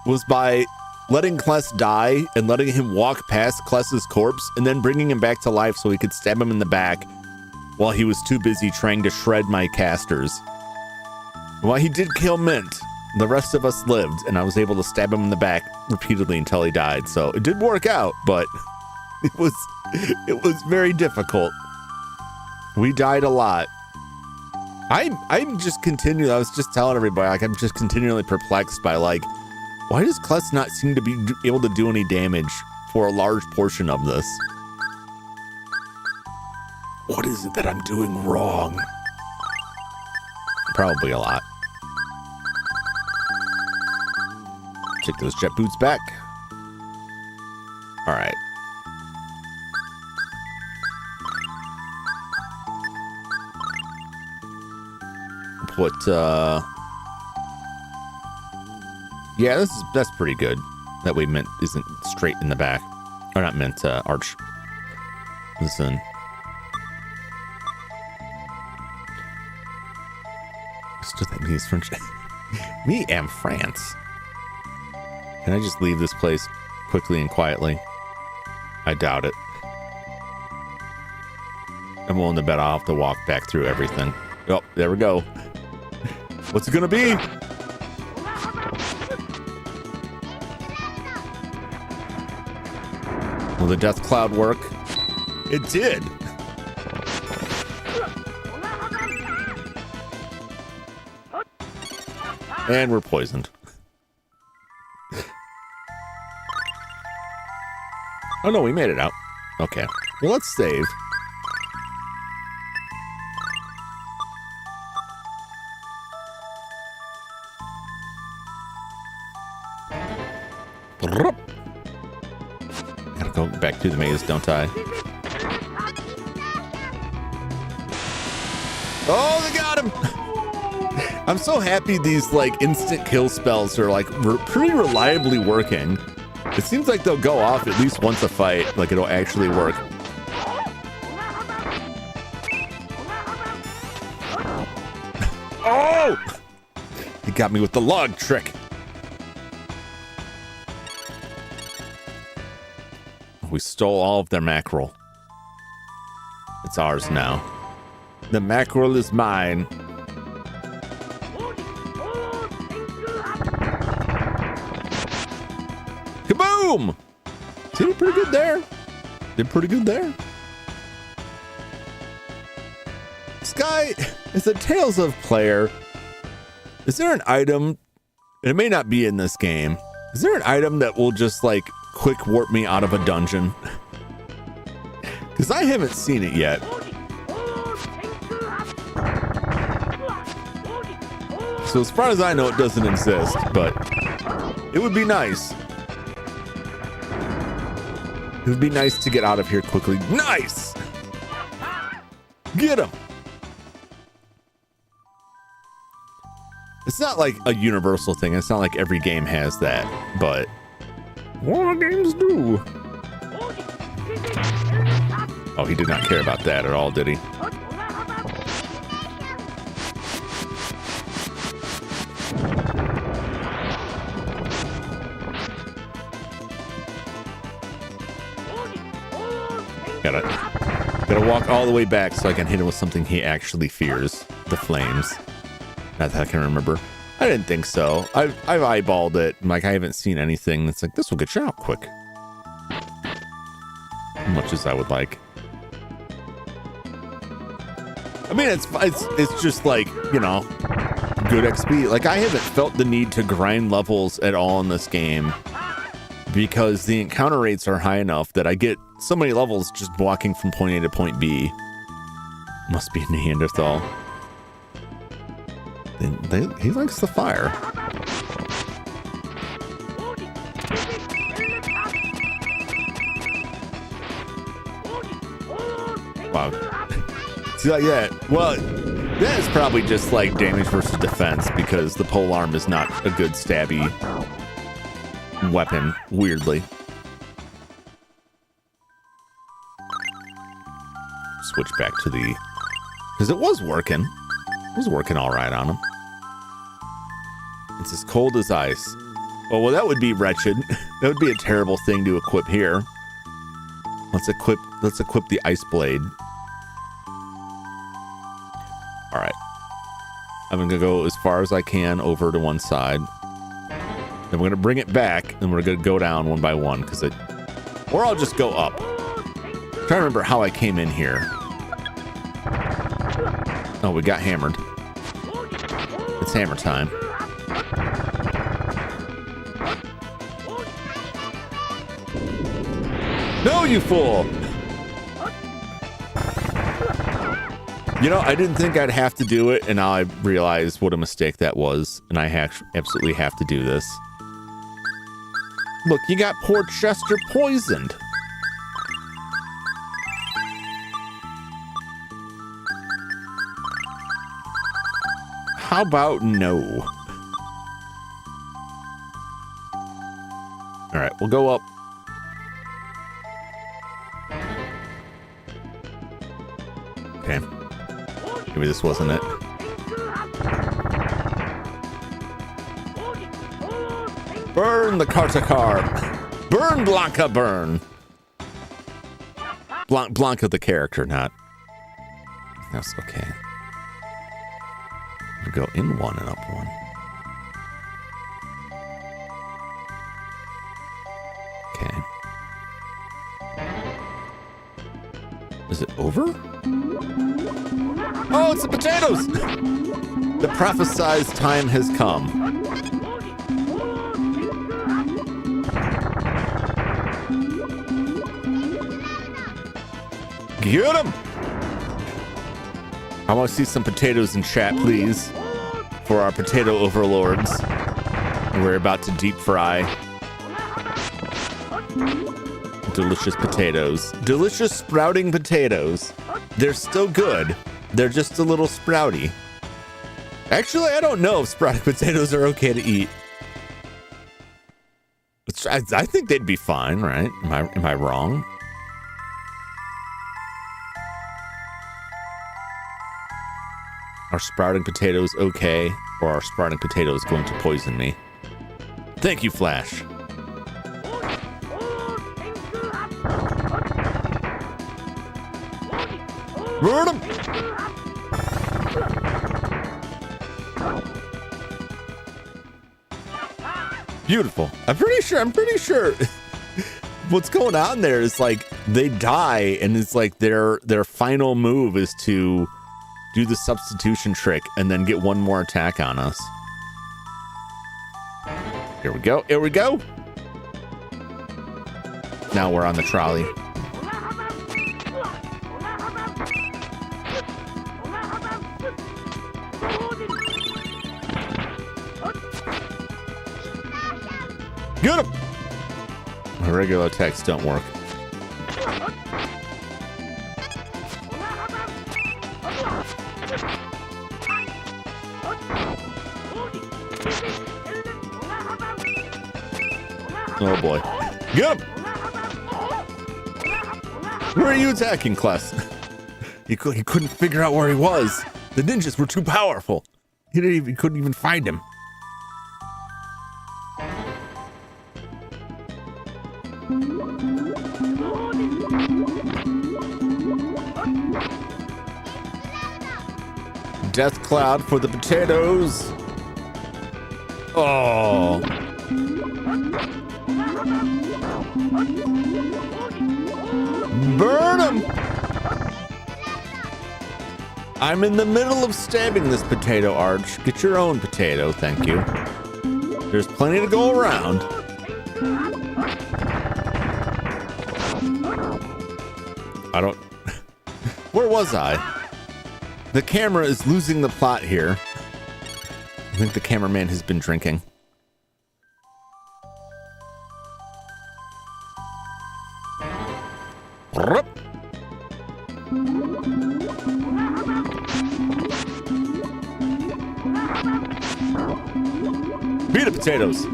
was by letting Kless die and letting him walk past Kless's corpse and then bringing him back to life so we could stab him in the back while he was too busy trying to shred my casters. While he did kill Mint, the rest of us lived, and I was able to stab him in the back repeatedly until he died. So it did work out, but it was very difficult. We died a lot. I'm just continuing. I was just telling everybody, like, I'm just continually perplexed by, like, why does Kless not seem to be able to do any damage for a large portion of this? What is it that I'm doing wrong? Probably a lot. Take those jet boots back. All right. Put yeah, that's pretty good. That way Mint isn't straight in the back. Or not Mint, Arch. Listen. Still that means French. Me and France. Can I just leave this place quickly and quietly? I doubt it. I'm willing to bet I'll have to walk back through everything. Oh, there we go. What's it gonna be? Will the death cloud work? It did. And we're poisoned. Oh no, we made it out. Okay. Well, let's save. Gotta go back through the maze, don't I? Oh, they got him! I'm so happy these, like, instant kill spells are, like, pretty reliably working. It seems like they'll go off at least once a fight, like it'll actually work. got me with the log trick. We stole all of their mackerel. It's ours now. The mackerel is mine. Kaboom! See, pretty good there. Did pretty good there. Sky is a Tales of player. Is there an item, and it may not be in this game, is there an item that will just like quick warp me out of a dungeon? Because I haven't seen it yet. So as far as I know, it doesn't exist, but it would be nice. It would be nice to get out of here quickly. Nice! Get him! It's not like a universal thing. It's not like every game has that, but more games do. Oh, he did not care about that at all, did he? Gotta walk all the way back so I can hit him with something he actually fears. The flames. Not that I can remember. I didn't think so. I've eyeballed it. Like, I haven't seen anything that's like, this will get you out quick. As much as I would like. I mean, it's just like, you know, good XP. Like, I haven't felt the need to grind levels at all in this game because the encounter rates are high enough that I get so many levels just walking from point A to point B. Must be a Neanderthal. He likes the fire. Wow. See, like that. Well, that is probably just like damage versus defense because the polearm is not a good stabby weapon, weirdly. Switch back to the... Because it was working. It was working all right on him. It's as cold as ice. Oh, well, that would be wretched. That would be a terrible thing to equip here. Let's equip the ice blade. All right. I'm going to go as far as I can over to one side. Then we're going to bring it back, and we're going to go down one by one, because it... Or I'll just go up. I'm trying to remember how I came in here. Oh, we got hammered. It's hammer time. No, you fool! You know, I didn't think I'd have to do it, and now I realized what a mistake that was, and I absolutely have to do this. Look, you got poor Chester poisoned. How about no? All right, we'll go up. Okay. Maybe this wasn't it. Burn the Kartakar. Burn Blanca, burn. Blanca the character, not. That's okay. We go in one and up one. Okay. Is it over? Oh, it's the potatoes! The prophesized time has come. Get him! I want to see some potatoes in chat, please, for our potato overlords. We're about to deep fry delicious potatoes. Delicious sprouting potatoes. They're still good. They're just a little sprouty. Actually, I don't know if sprouting potatoes are okay to eat. I think they'd be fine, right? Am I wrong? Are sprouting potatoes okay, or are sprouting potatoes going to poison me? Thank you, Flash. Burn him! Beautiful. I'm pretty sure what's going on there is like they die and it's like their final move is to do the substitution trick and then get one more attack on us. Here we go. Here we go. Now we're on the trolley. Get him! My regular attacks don't work. Oh boy. Get him! Where are you attacking, Kless? He couldn't figure out where he was. The ninjas were too powerful. He couldn't even find him. Death cloud for the potatoes. Oh. Burn them. I'm in the middle of stabbing this potato, Arch. Get your own potato, thank you. There's plenty to go around. I don't... Where was I? The camera is losing the plot here. I think the cameraman has been drinking. Beat the potatoes.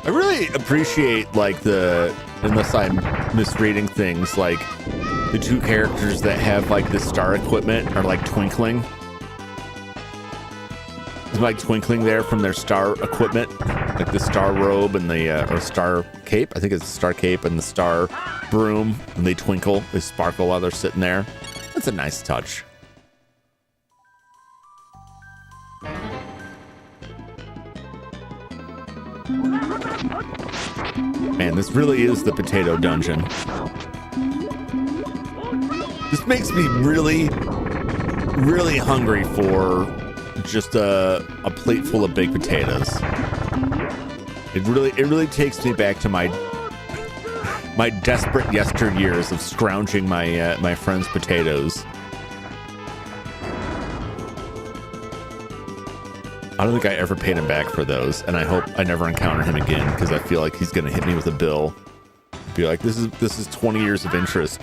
I really appreciate like unless I'm misreading things, like the two characters that have like the star equipment are like twinkling. There's like twinkling there from their star equipment, like the star robe and the or star cape. I think it's the star cape and the star broom, and they twinkle, they sparkle while they're sitting there. That's a nice touch. Man, this really is the potato dungeon. This makes me really, really hungry for just a plate full of baked potatoes. It really takes me back to my desperate yesteryears of scrounging my friend's potatoes. I don't think I ever paid him back for those, and I hope I never encounter him again, because I feel like he's gonna hit me with a bill. Be like, this is 20 years of interest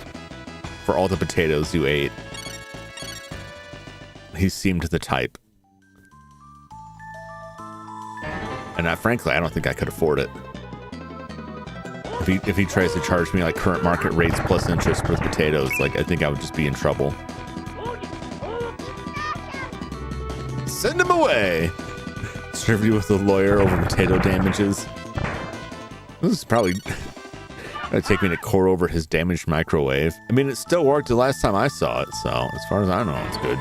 for all the potatoes you ate. He seemed the type. And frankly, I don't think I could afford it. If he tries to charge me like current market rates plus interest for potatoes, like I think I would just be in trouble. Send him away. Serve you with a lawyer over potato damages. This is probably gonna take me to court over his damaged microwave. I mean, it still worked the last time I saw it, so as far as I know, it's good.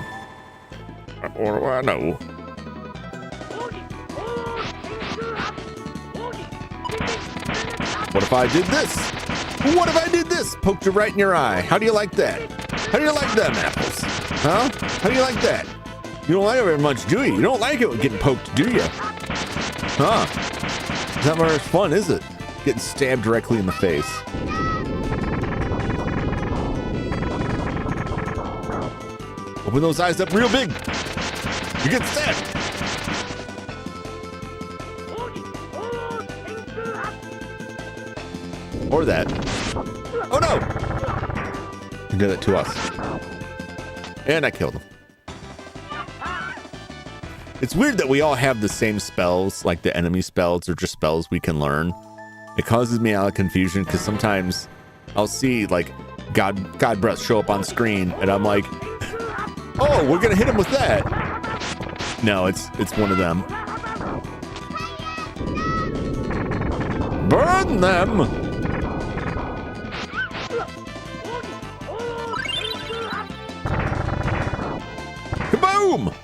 What do I know? What if I did this? What if I did this? Poked you right in your eye. How do you like that? How do you like them apples? Huh? How do you like that? You don't like it very much, do you? You don't like it getting poked, do you? Huh? It's not very fun, is it? Getting stabbed directly in the face. Open those eyes up real big. You get stabbed. Or that. Oh no! He did it to us. And I killed him. It's weird that we all have the same spells, like the enemy spells are just spells we can learn. It causes me a lot of confusion because sometimes I'll see like God breath show up on screen, and I'm like, oh, we're gonna hit him with that. No, it's one of them. Burn them! Kaboom!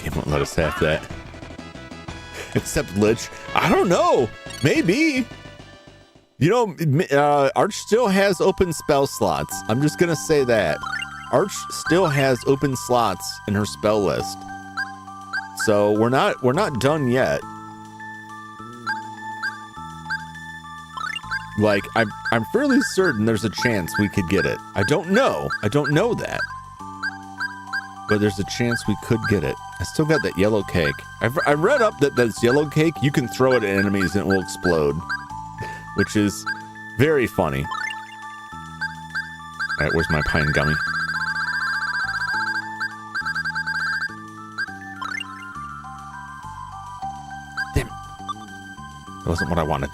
Game won't let us have that. Except Lich. I don't know. Maybe. You know, Arch still has open spell slots. I'm just gonna say that. Arch still has open slots in her spell list. So we're not done yet. Like, I'm fairly certain there's a chance we could get it. I don't know that. But there's a chance we could get it. I still got that yellow cake. I read up that this yellow cake, you can throw it at enemies and it will explode. Which is very funny. Alright, where's my pine gummy? Damn it. That wasn't what I wanted.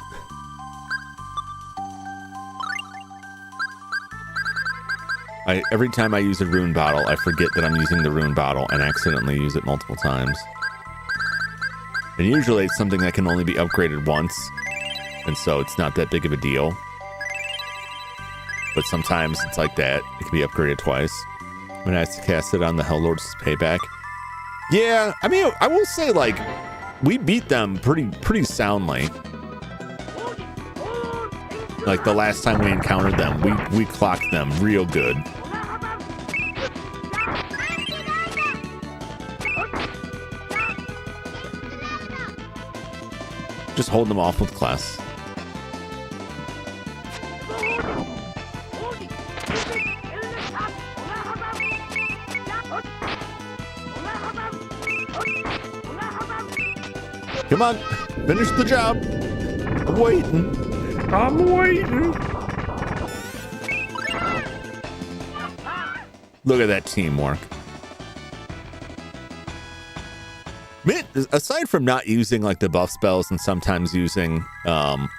Every time I use a rune bottle, I forget that I'm using the rune bottle and accidentally use it multiple times. And usually it's something that can only be upgraded once, and so it's not that big of a deal. But sometimes it's like that. It can be upgraded twice. When I cast it on the Hellord's Payback. Yeah, I mean, I will say, like, we beat them pretty soundly. Like the last time we encountered them, we clocked them real good. Just hold them off with class. Come on, finish the job. I'm waiting. Look at that teamwork. Aside from not using like the buff spells and sometimes using the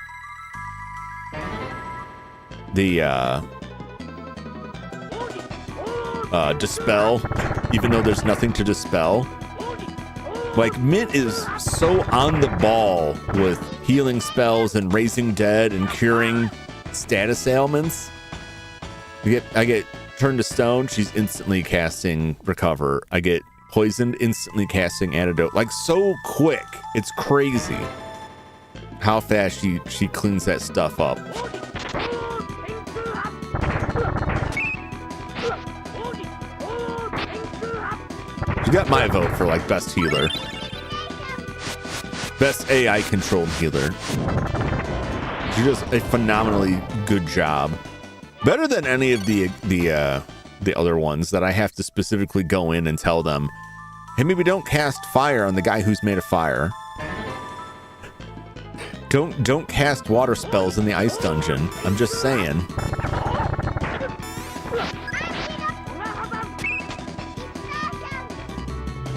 dispel, even though there's nothing to dispel, like Mint is so on the ball with healing spells and raising dead and curing status ailments. I get turned to stone, she's instantly casting recover. I get poisoned, instantly casting antidote. Like, so quick. It's crazy how fast she cleans that stuff up. You got my vote for like best healer. Best AI controlled healer. She does a phenomenally good job. Better than any of the other ones that I have to specifically go in and tell them, hey, maybe don't cast fire on the guy who's made of fire. Don't cast water spells in the ice dungeon. I'm just saying.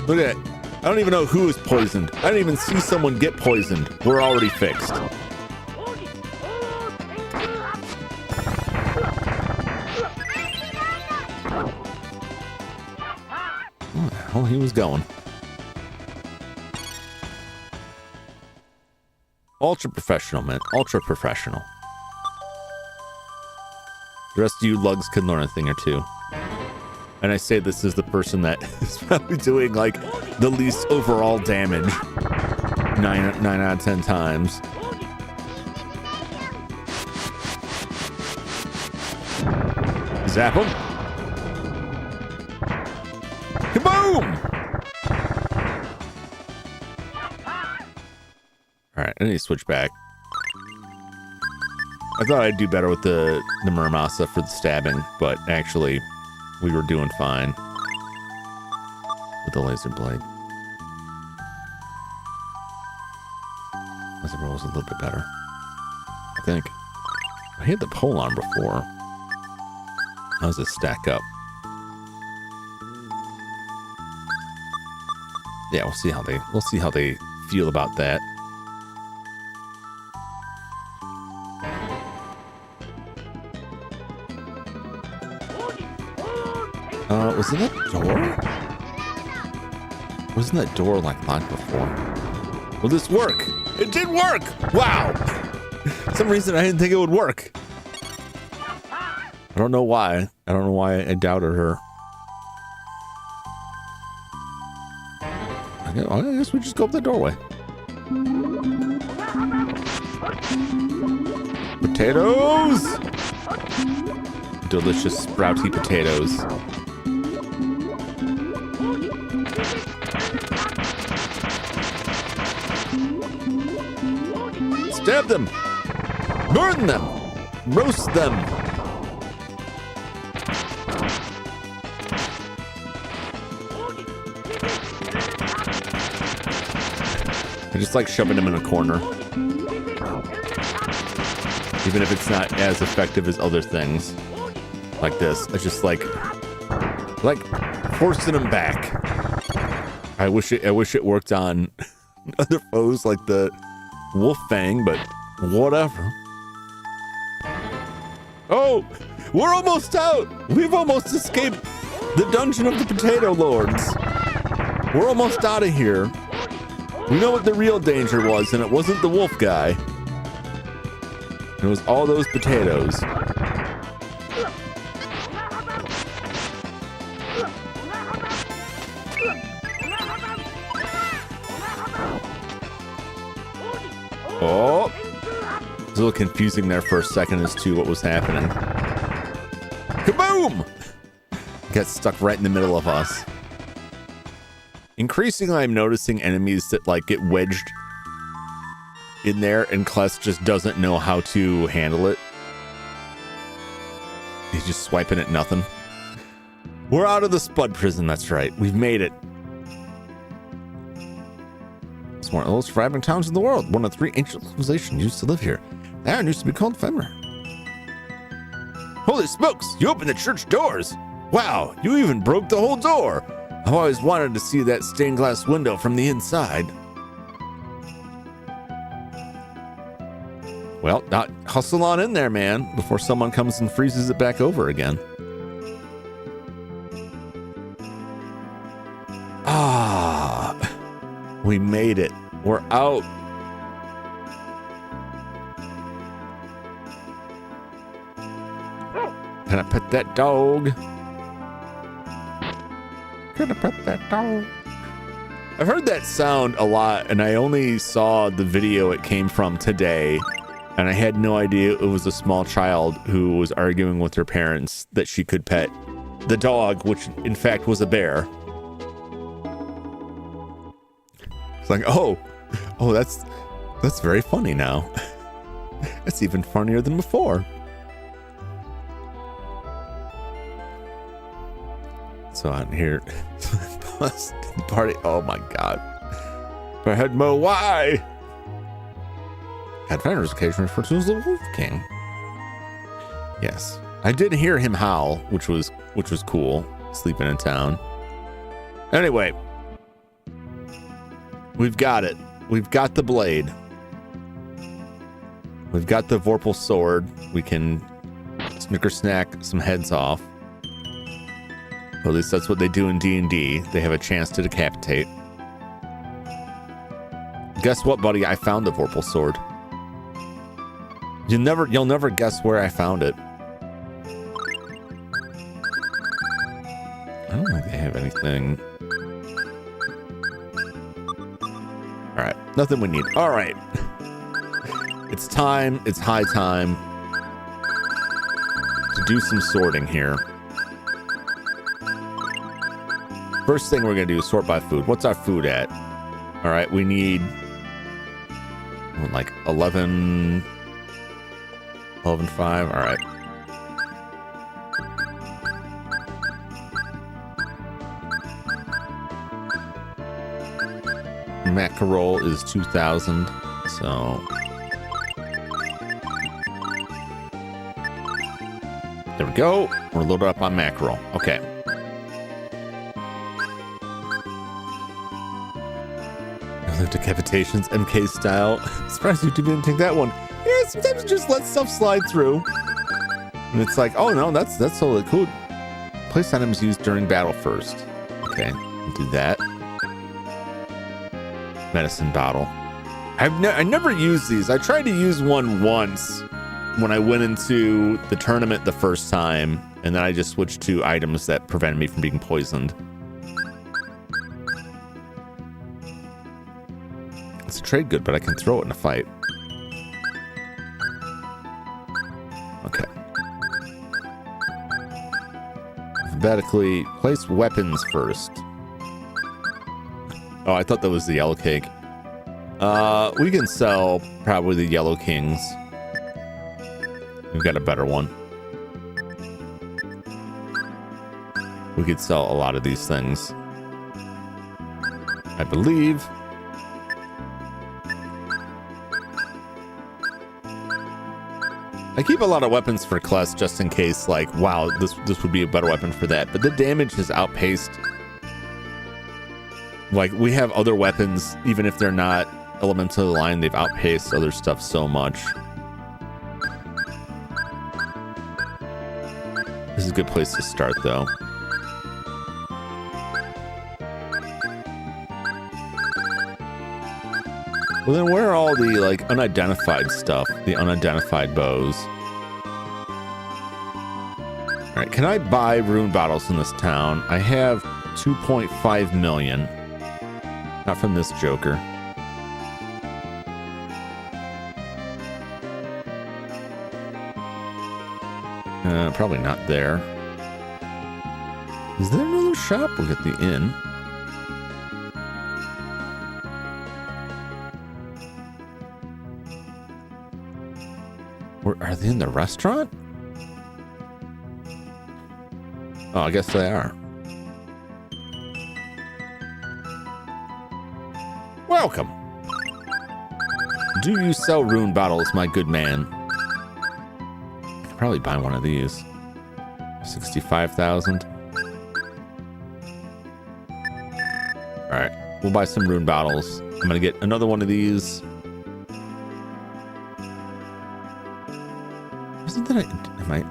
Look at it. I don't even know who is poisoned. I didn't even see someone get poisoned. We're already fixed. Where the hell he was going? Ultra professional, man. Ultra professional. The rest of you lugs can learn a thing or two. And I say this is the person that is probably doing like the least overall damage 9 out of 10 times. Zap him. Kaboom! Alright, I need to switch back. I thought I'd do better with the Muramasa for the stabbing, but actually we were doing fine with the laser blade. Laser blade was a little bit better, I think. I hit the pole arm before. How does it stack up? Yeah, we'll see how they feel about that. Was it that door? Wasn't that door like locked before? Will this work? It did work! Wow! For some reason I didn't think it would work. I don't know why. I don't know why I doubted her. I guess we just go up the doorway. Potatoes! Delicious sprouty potatoes. Stab them! Burn them! Roast them! I just like shoving them in a corner. Even if it's not as effective as other things. Like this. I just like forcing them back. I wish it worked on other foes like the Wolf Fang, but whatever. Oh, we're almost out. We've almost escaped the dungeon of the Potato Lords. We're almost out of here. We know what the real danger was, and it wasn't the wolf guy. It was all those potatoes. Oh, it was a little confusing there for a second as to what was happening. Kaboom! Got stuck right in the middle of us. Increasingly, I'm noticing enemies that like get wedged in there, and Kless just doesn't know how to handle it. He's just swiping at nothing. We're out of the Spud prison. That's right. We've made it. It's one of the most thriving towns in the world. One of 3 ancient civilizations used to live here. The island used to be called Fenrir. Holy smokes! You opened the church doors! Wow, you even broke the whole door! I've always wanted to see that stained glass window from the inside. Well, hustle on in there, man, before someone comes and freezes it back over again. Ah, we made it. We're out. Can I pet that dog? Can I pet that dog? I've heard that sound a lot, and I only saw the video it came from today, and I had no idea it was a small child who was arguing with her parents that she could pet the dog, which in fact was a bear. It's like, oh, that's very funny now. That's even funnier than before. So on here, party. Oh my god! If I had Mo, why? Had Fenrir's occasion referred to as the Wolf King. Yes, I did hear him howl, which was cool. Sleeping in town. Anyway, we've got it. We've got the blade. We've got the Vorpal sword. We can snicker snack some heads off. Well, at least that's what they do in D&D. They have a chance to decapitate. Guess what, buddy? I found the Vorpal sword. You'll never guess where I found it. I don't think they have anything. All right, nothing we need. All right, it's time. It's high time to do some sorting here. First thing we're gonna do is sort by food. What's our food at? All right, we need like 11.5. All right. Mackerel is 2,000. So there we go. We're loaded up on mackerel. Okay. Decapitations, MK style. Surprised you didn't take that one. Yeah, sometimes you just let stuff slide through. And it's like, oh no, that's totally cool. Place items used during battle first. Okay, we'll do that. Medicine bottle. I never used these. I tried to use one once when I went into the tournament the first time, and then I just switched to items that prevented me from being poisoned. It's a trade good, but I can throw it in a fight. Okay. Alphabetically, place weapons first. Oh, I thought that was the yellow cake. We can sell probably the yellow kings. We've got a better one. We could sell a lot of these things, I believe. I keep a lot of weapons for Kless just in case, like, wow, this would be a better weapon for that. But the damage has outpaced. Like, we have other weapons, even if they're not elemental of the line, they've outpaced other stuff so much. This is a good place to start, though. Well, then where are all the, like, unidentified stuff? The unidentified bows. All right, can I buy rune bottles in this town? I have 2.5 million. Not from this joker. Probably not there. Is there another shop? We'll get the inn. Where are they, in the restaurant? Oh, I guess they are. Welcome. Do you sell rune bottles, my good man? I could probably buy one of these. 65,000. All right, we'll buy some rune bottles. I'm gonna get another one of these. Isn't that am I?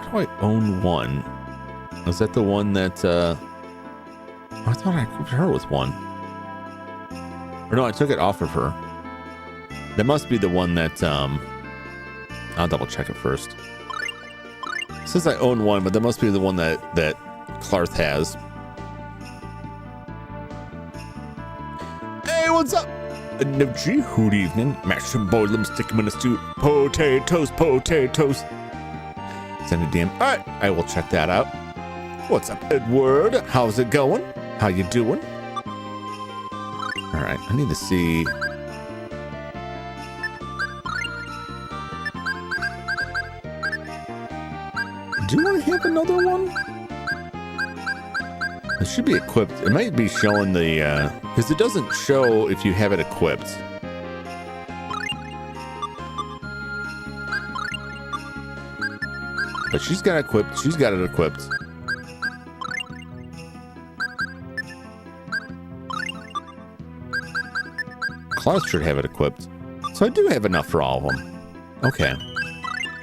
How do I own one? Is that the one that? I thought I equipped her with one. Or no, I took it off of her. That must be the one that. I'll double check it first. It says I own one, but that must be the one that Clarth has. Hey, what's up? Gee, good evening. Mash some boiled stick them in a stew. Potatoes. Send a DM. All right, I will check that out. What's up, Edward? How's it going? How you doing? All right, I need to see. Do I have another one? It should be equipped. It might be showing the, because it doesn't show if you have it equipped. But she's got it equipped. She's got it equipped. Klaus should have it equipped. So I do have enough for all of them. Okay.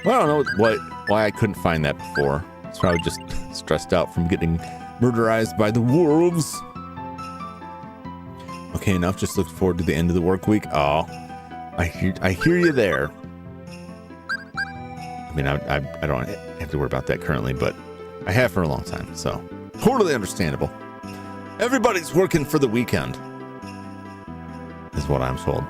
Well, I don't know why I couldn't find that before. It's probably just stressed out from getting murderized by the wolves. Okay, enough. Just look forward to the end of the work week. Oh, I hear you there. I mean, I don't have to worry about that currently, but I have for a long time, so totally understandable. Everybody's working for the weekend, is what I'm told.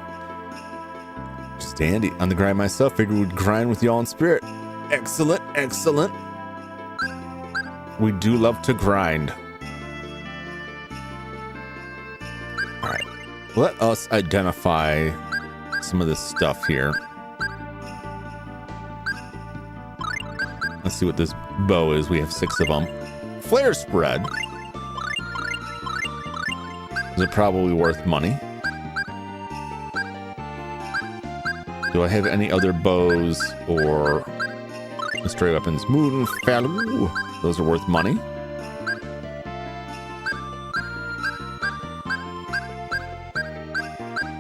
Just dandy. On the grind myself. Figured we'd grind with y'all in spirit. Excellent, excellent. We do love to grind. All right. Let us identify some of this stuff here. Let's see what this bow is. We have 6 of them. Flare spread. Is it probably worth money? Do I have any other bows or stray weapons? Moon Fallow. Those are worth money.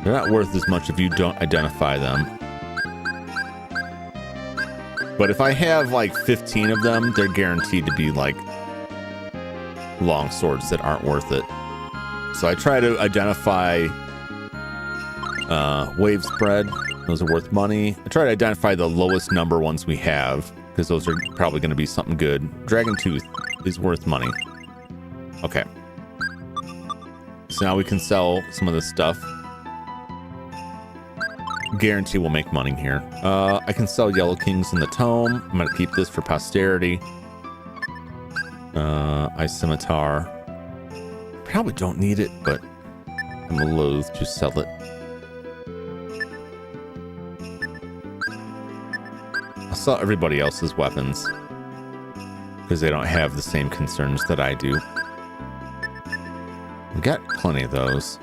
They're not worth as much if you don't identify them. But if I have like 15 of them, they're guaranteed to be like long swords that aren't worth it. So I try to identify wave spread. Those are worth money. I try to identify the lowest number ones we have, because those are probably going to be something good. Dragon Tooth is worth money. Okay. So now we can sell some of this stuff. Guarantee we'll make money here. I can sell Yellow Kings in the Tome. I'm going to keep this for posterity. Ice Scimitar. Probably don't need it, but I'm loath to sell it. I'll sell everybody else's weapons because they don't have the same concerns that I do. We got plenty of those.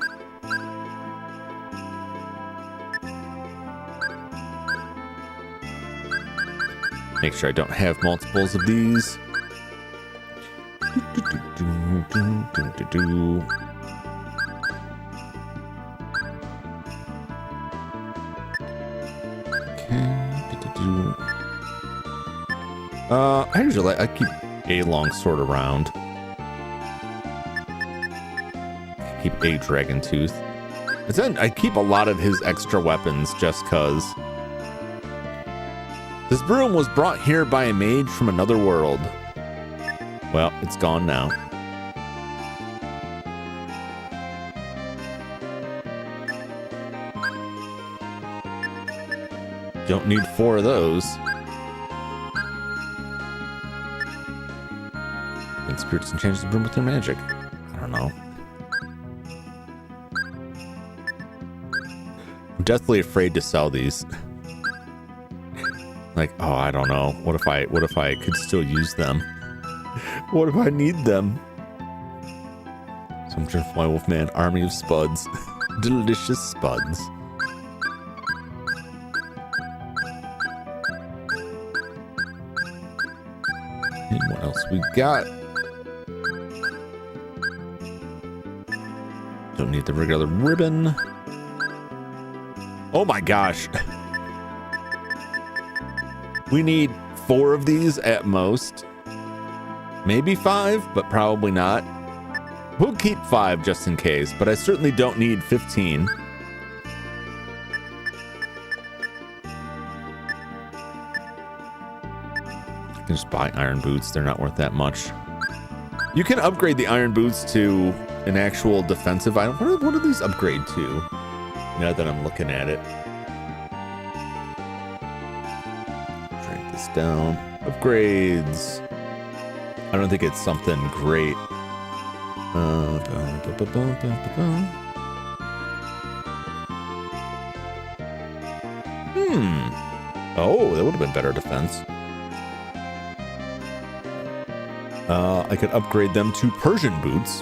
Make sure I don't have multiples of these. I keep a longsword around. Keep a dragon tooth. I keep a lot of his extra weapons just cause. This broom was brought here by a mage from another world. Well, it's gone now. Don't need 4 of those. And spirits can change the broom with their magic. I don't know. I'm deathly afraid to sell these. Like, oh, I don't know. What if I could still use them? What if I need them? Some Fly Wolfman, army of spuds. Delicious spuds. And what else we got? Don't need the regular ribbon. Oh my gosh. We need 4 of these at most. Maybe 5, but probably not. We'll keep 5 just in case, but I certainly don't need 15. I can just buy iron boots. They're not worth that much. You can upgrade the iron boots to an actual defensive item. What do these upgrade to? Now that I'm looking at it. Drink this down. Upgrades. I don't think it's something great. Oh, that would have been better defense. I could upgrade them to Persian boots.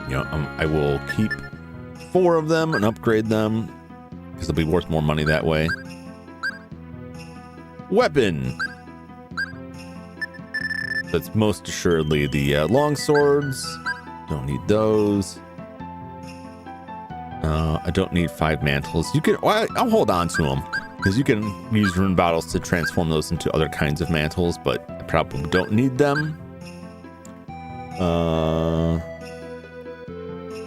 You know, I will keep 4 of them and upgrade them because they'll be worth more money that way. Weapon. That's most assuredly the long swords. Don't need those. I don't need 5 mantles. You can. Well, I'll hold on to them because you can use rune bottles to transform those into other kinds of mantles, but I probably don't need them.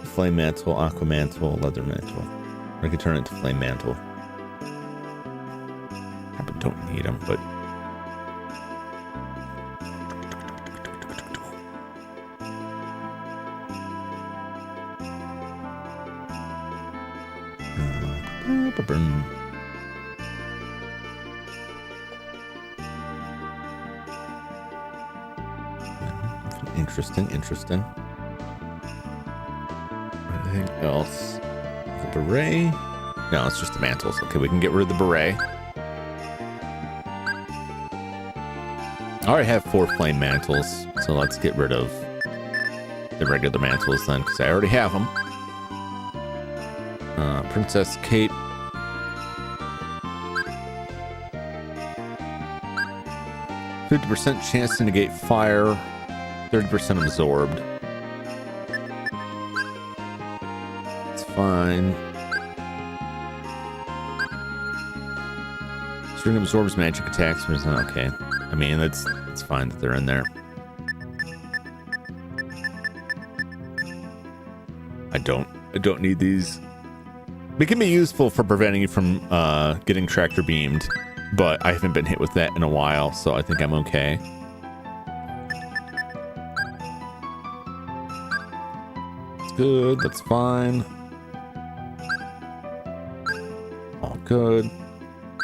Flame mantle, aqua mantle, leather mantle. I can turn it into flame mantle. Probably don't need them, but. Interesting. Anything else? The beret? No, it's just the mantles. Okay, we can get rid of the beret. I already have 4 flame mantles, so let's get rid of the regular mantles then, because I already have them. Princess cape. %50 chance to negate fire. 30% absorbed. It's fine. String absorbs magic attacks. Okay. I mean, it's fine that they're in there. I don't need these. They can be useful for preventing you from getting tractor beamed, but I haven't been hit with that in a while, so I think I'm okay. It's good. That's fine. All good.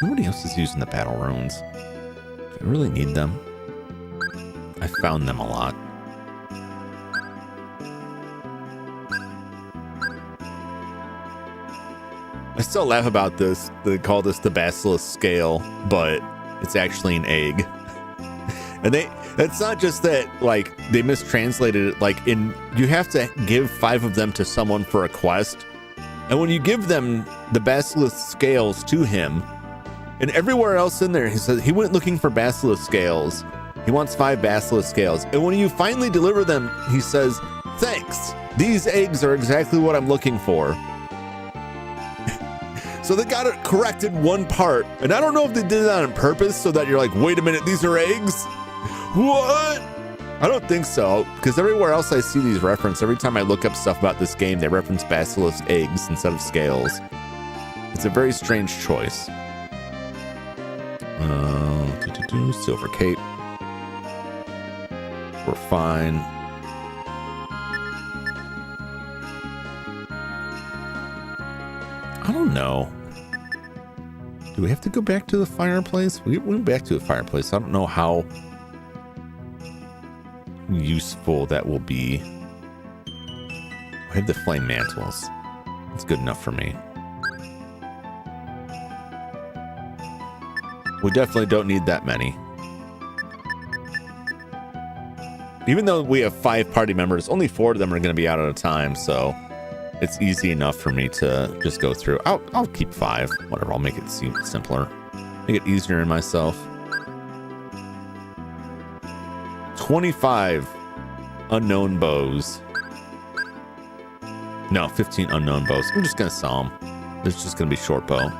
Nobody else is using the battle runes. I really need them. I found them a lot. I still laugh about this. They call this the basilisk scale, but it's actually an egg. And it's not just that, like, they mistranslated it. Like, you have to give 5 of them to someone for a quest. And when you give them the basilisk scales to him, and everywhere else in there, he says he went looking for basilisk scales. He wants 5 basilisk scales. And when you finally deliver them, he says, thanks. These eggs are exactly what I'm looking for. So they got it corrected one part. And I don't know if they did that on purpose so that you're like, wait a minute, these are eggs? What? I don't think so. Because everywhere else I see these referenced, every time I look up stuff about this game, they reference basilisk eggs instead of scales. It's a very strange choice. Silver cape. We're fine. I don't know. Do we have to go back to the fireplace? We went back to the fireplace. I don't know how useful that will be. I have the flame mantles. That's good enough for me. We definitely don't need that many. Even though we have 5 party members, only 4 of them are going to be out at a time, so it's easy enough for me to just go through. I'll keep 5. Whatever, I'll make it seem simpler. Make it easier on myself. 25 unknown bows. No, 15 unknown bows. I'm just going to sell them. There's just going to be short bow.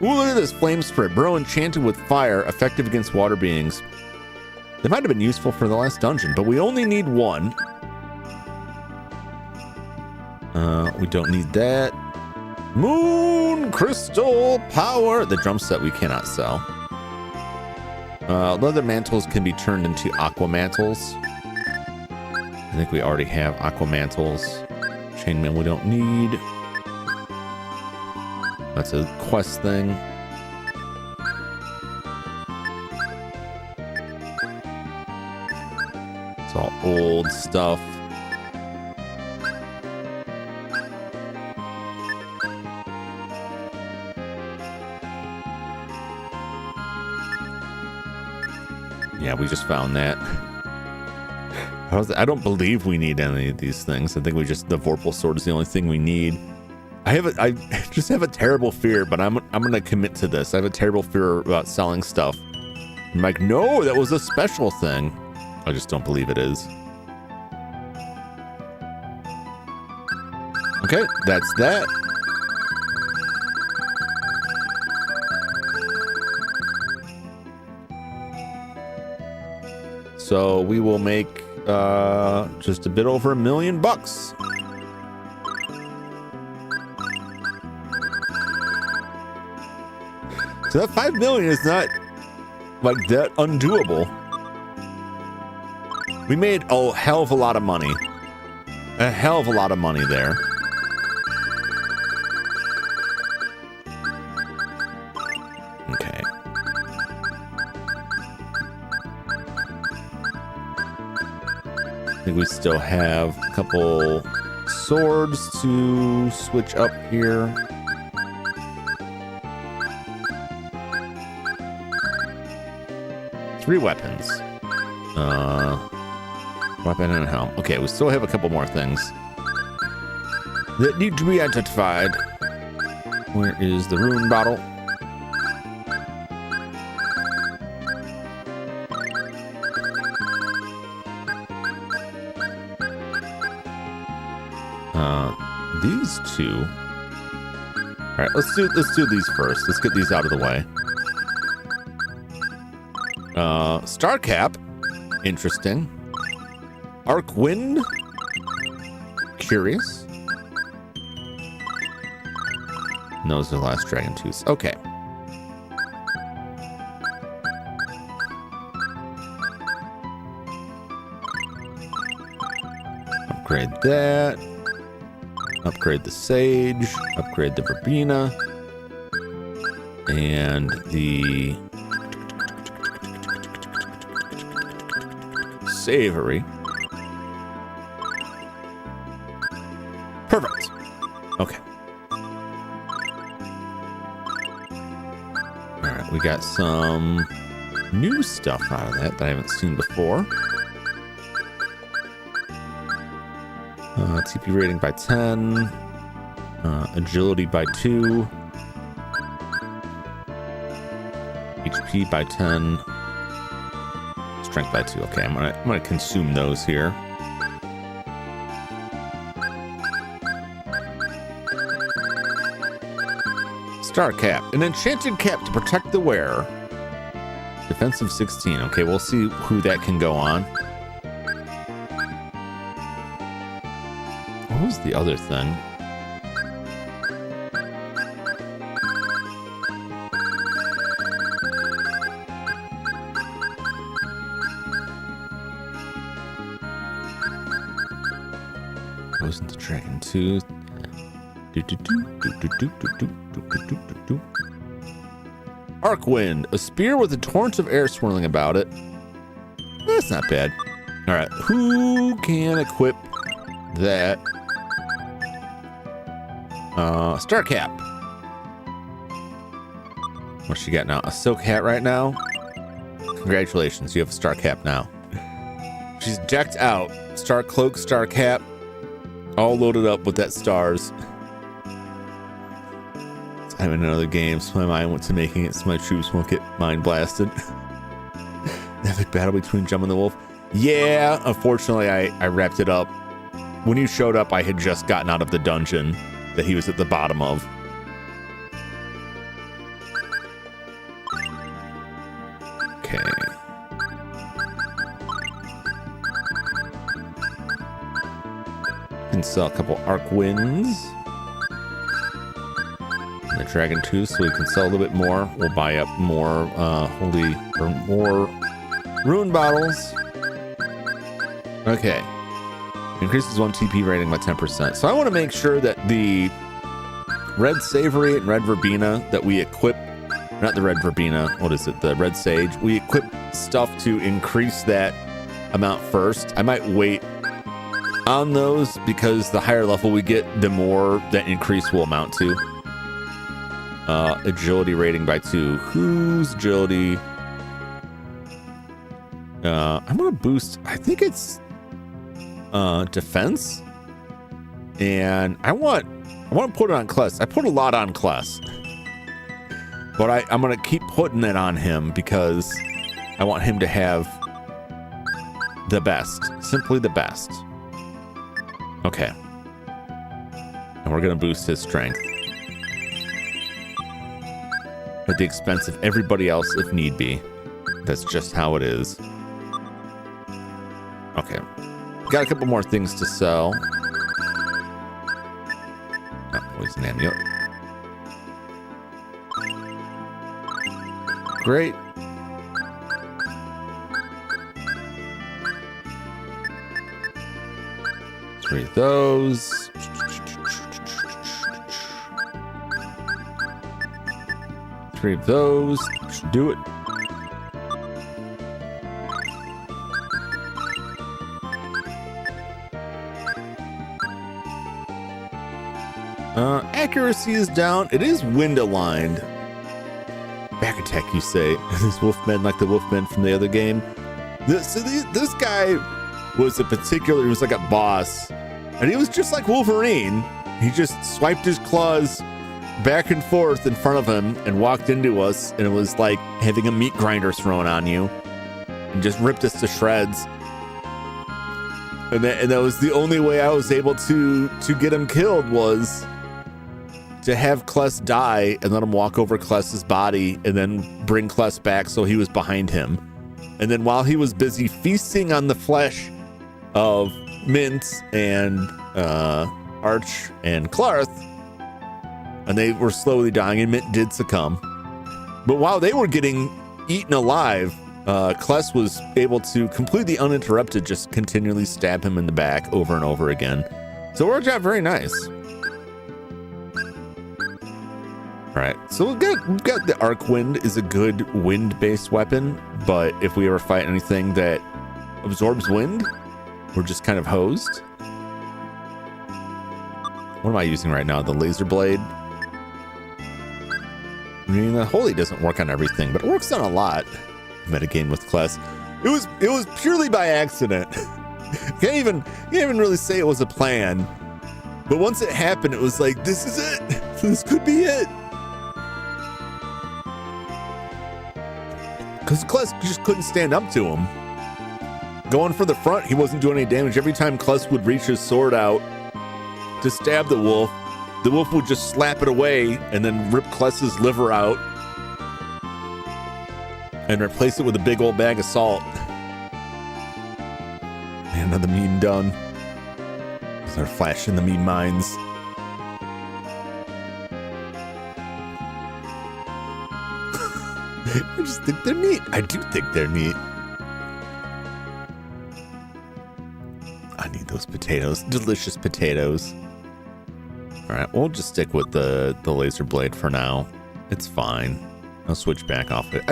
Ooh, look at this flame spirit. Bro enchanted with fire, effective against water beings. They might have been useful for the last dungeon, but we only need 1. We don't need that. Moon crystal power. The drum set we cannot sell. Leather mantles can be turned into aqua mantles. I think we already have aqua mantles. Chainmail we don't need. That's a quest thing. It's all old stuff. Yeah, we just found that. I don't believe we need any of these things. I think the Vorpal sword is the only thing we need. I just have a terrible fear, but I'm gonna commit to this. I have a terrible fear about selling stuff. I'm like, no, that was a special thing. I just don't believe it is. Okay, that's that. So we will make just a bit over $1 million. So that 5 million is not like that undoable. We made a hell of a lot of money. A hell of a lot of money there. Okay. I think we still have a couple swords to switch up here. Three weapons. Weapon and helm. Okay, we still have a couple more things that need to be identified. Where is the rune bottle? these two. All right, let's do these first. Let's get these out of the way. Starcap, interesting. Arcwind, curious. And those are the last Dragon Tooths. Okay. Upgrade that. Upgrade the Sage. Upgrade the Verbena. And the Savory. Perfect. Okay. All right, we got some new stuff out of that I haven't seen before. TP rating by 10. Agility by 2. HP by 10. Strength by 2. Okay, I'm gonna consume those here. Star Cap, an enchanted cap to protect the wearer. Defensive 16. Okay, we'll see who that can go on. What was the other thing? Wasn't the Dragon Tooth? Arcwind, a spear with a torrent of air swirling about it. That's not bad. All right, who can equip that? Starcap. What's she got now? A silk hat right now? Congratulations, you have a Starcap now. She's decked out. Star cloak, Starcap, all loaded up with that stars. I'm in another game, so my mind went to making it so my troops won't get mind blasted. Epic battle between Jum and the Wolf. Yeah, unfortunately, I wrapped it up. When you showed up, I had just gotten out of the dungeon that he was at the bottom of. Okay. Can sell a couple Arcwinds. The Dragon Tooth, so we can sell a little bit more. We'll buy up more more rune bottles. Okay. Increases 1 TP rating by 10%. So I want to make sure that the Red Savory and Red Verbena that we equip, not the Red Verbena, what is it? The Red Sage. We equip stuff to increase that amount first. I might wait on those because the higher level we get, the more that increase will amount to. Agility rating by 2. Who's agility? I'm gonna boost. I think it's defense, and I want to put it on Kless. I put a lot on Kless, but I'm gonna keep putting it on him because I want him to have the best, simply the best. Okay, and we're gonna boost his strength at the expense of everybody else if need be. That's just how it is. Okay. Got a couple more things to sell. Poison amulet. Great. Three of those. Three of those. Should do it. Accuracy is down. It is wind aligned. Back attack, you say? These wolfmen like the wolfmen from the other game. This guy was he was like a boss, and he was just like Wolverine. He just swiped his claws back and forth in front of him and walked into us, and it was like having a meat grinder thrown on you and just ripped us to shreds. And that was the only way I was able to get him killed, was to have Kless die and let him walk over Kless's body and then bring Kless back so he was behind him. And then while he was busy feasting on the flesh of Mint and Arch and Clarth, and they were slowly dying, and Mint did succumb. But while they were getting eaten alive, Kless was able to completely uninterrupted just continually stab him in the back over and over again. So it worked out very nice. All right, so we've got the Arc Wind is a good wind-based weapon, but if we ever fight anything that absorbs wind, we're just kind of hosed. What am I using right now? The laser blade. I mean, the Holy doesn't work on everything, but it works on a lot. Metagame with Kless. It was purely by accident. Can't even really say it was a plan. But once it happened, it was like, this is it. This could be it. Because Kless just couldn't stand up to him. Going for the front, he wasn't doing any damage. Every time Kless would reach his sword out to stab the wolf would just slap it away and then rip Kless's liver out and replace it with a big old bag of salt. Man, another meme done. Start flashing the meme mines. I just think they're neat. I do think they're neat. I need those potatoes. Delicious potatoes. All right, we'll just stick with the laser blade for now. It's fine. I'll switch back off it.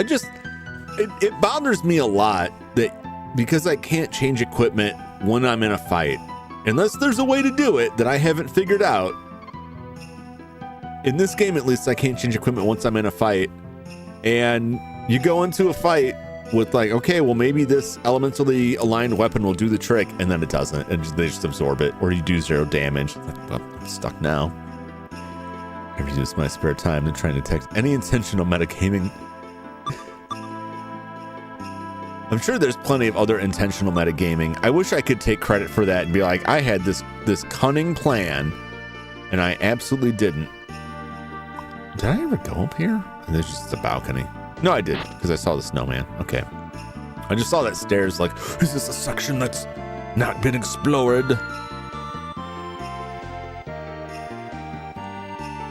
It bothers me a lot that because I can't change equipment when I'm in a fight, unless there's a way to do it that I haven't figured out. In this game, at least, I can't change equipment once I'm in a fight. And you go into a fight with like, okay, well, maybe this elementally aligned weapon will do the trick, and then it doesn't, and they just absorb it, or you do 0 damage. Like, well, I'm stuck now. I reduce my spare time to try and detect any intentional metagaming. I'm sure there's plenty of other intentional metagaming. I wish I could take credit for that and be like, I had this cunning plan, and I absolutely didn't. Did I ever go up here? There's just a balcony. No, I did, because I saw the snowman. Okay. I just saw that stairs, like, is this a section that's not been explored?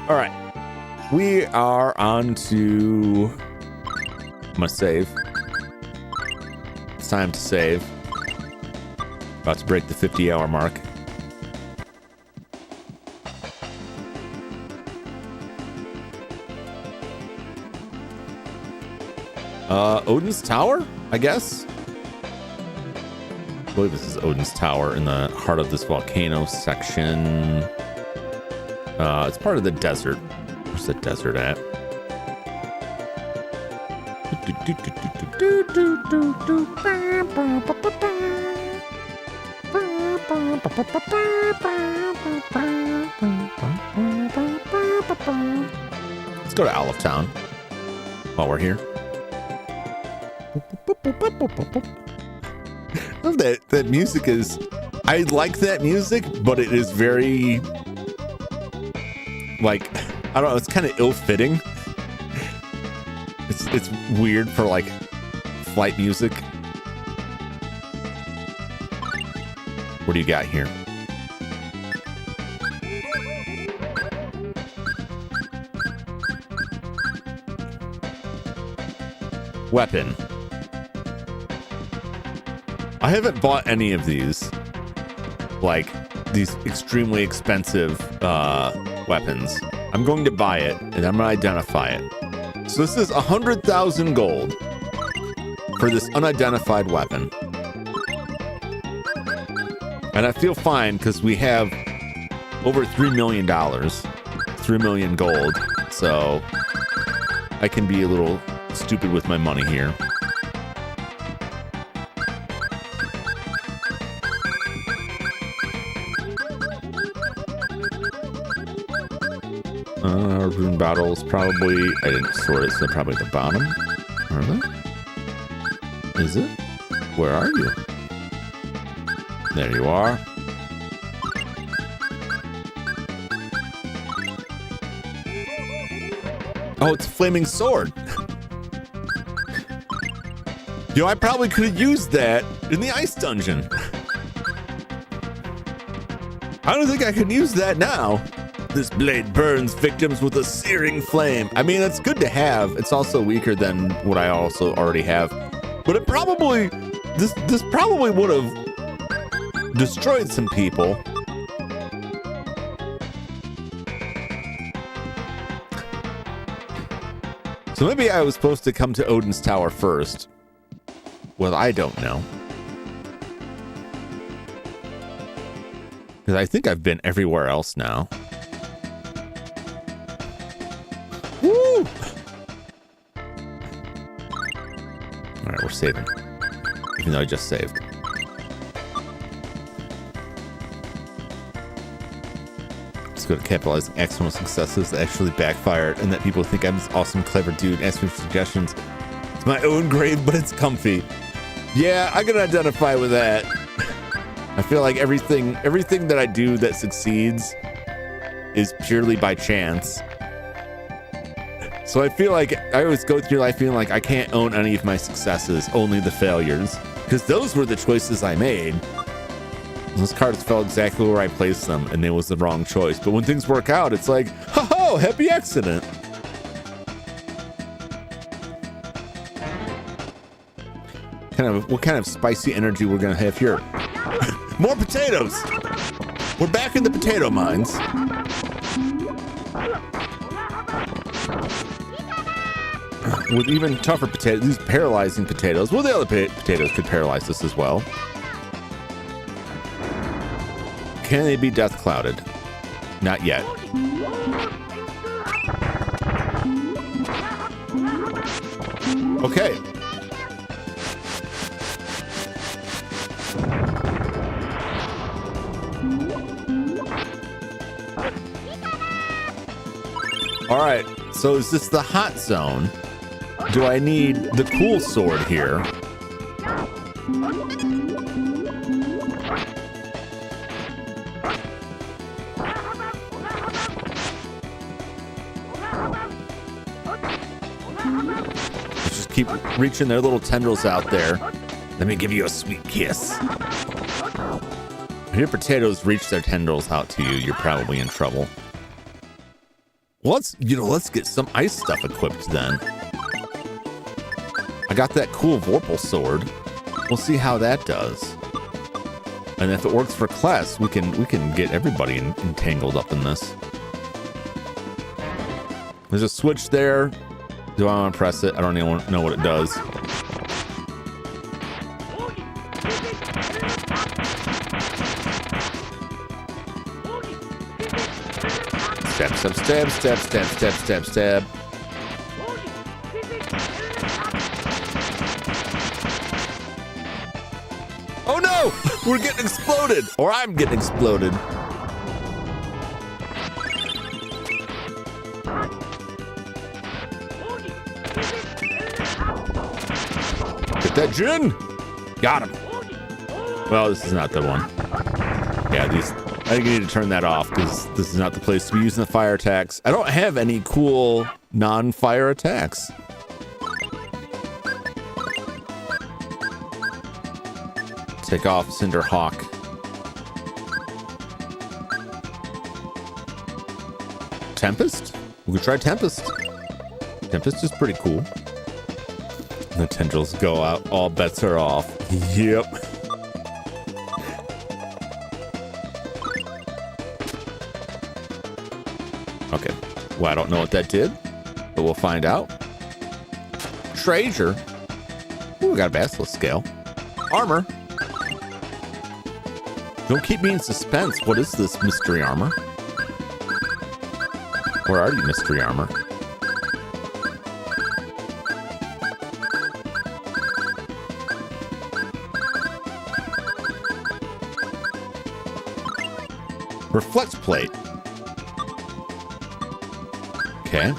All right. We are on to my save. It's time to save. About to break the 50-hour mark. Odin's Tower, I guess. I believe this is Odin's Tower in the heart of this volcano section. It's part of the desert. Where's the desert at? Let's go to Olive Town while we're here. That music is, I like that music, but it is very, like, I don't know, it's kind of ill-fitting. It's weird for like flight music. What do you got here? Weapon. I haven't bought any of these, like these extremely expensive weapons. I'm going to buy it and I'm going to identify it. So this is 100,000 gold for this unidentified weapon. And I feel fine because we have over $3 million, 3 million gold. So I can be a little stupid with my money here. Rune battles, probably. I didn't sort it, so probably the bottom. Are they? Is it? Where are you? There you are. Oh, it's a flaming sword. Yo, I probably could have used that in the ice dungeon. I don't think I can use that now. This blade burns victims with a searing flame. I mean, it's good to have. It's also weaker than what I also already have. But it probably, this probably would have destroyed some people. So maybe I was supposed to come to Odin's Tower first. Well, I don't know. Because I think I've been everywhere else now. Woo! Alright, we're saving. Even though I just saved. Let's go to capitalizing external successes that actually backfired and that people think I'm this awesome, clever dude. Ask me for suggestions. It's my own grave, but it's comfy. Yeah, I can identify with that. I feel like everything that I do that succeeds is purely by chance. So I feel like I always go through life feeling like I can't own any of my successes, only the failures. Because those were the choices I made. Those cards fell exactly where I placed them, and it was the wrong choice. But when things work out, it's like, ho-ho, happy accident. What kind of spicy energy we're gonna have here? More potatoes! We're back in the potato mines. With even tougher potatoes, these paralyzing potatoes. Well, the other potatoes could paralyze us as well. Can they be death clouded? Not yet. Okay. All right, so is this the hot zone? Do I need the cool sword here? Let's just keep reaching their little tendrils out there. Let me give you a sweet kiss. If your potatoes reach their tendrils out to you, you're probably in trouble. Well, let's get some ice stuff equipped then. I got that cool Vorpal sword. We'll see how that does. And if it works for Kless, we can get everybody entangled up in this. There's a switch there. Do I want to press it? I don't even know what it does. Stab, stab, stab, stab, stab, stab, stab, stab. Oh no! We're getting exploded! Or I'm getting exploded. Get that Jin! Got him. Well, this is not the one. Yeah, I think I need to turn that off because this is not the place to be using the fire attacks. I don't have any cool non-fire attacks. Take off Cinder Hawk. Tempest? We could try Tempest. Tempest is pretty cool. The tendrils go out. All bets are off. Yep. Okay. Well, I don't know what that did, but we'll find out. Treasure. Ooh, we got a basilisk scale. Armor. Don't keep me in suspense. What is this mystery armor? Where are you, mystery armor? Reflex plate. Okay.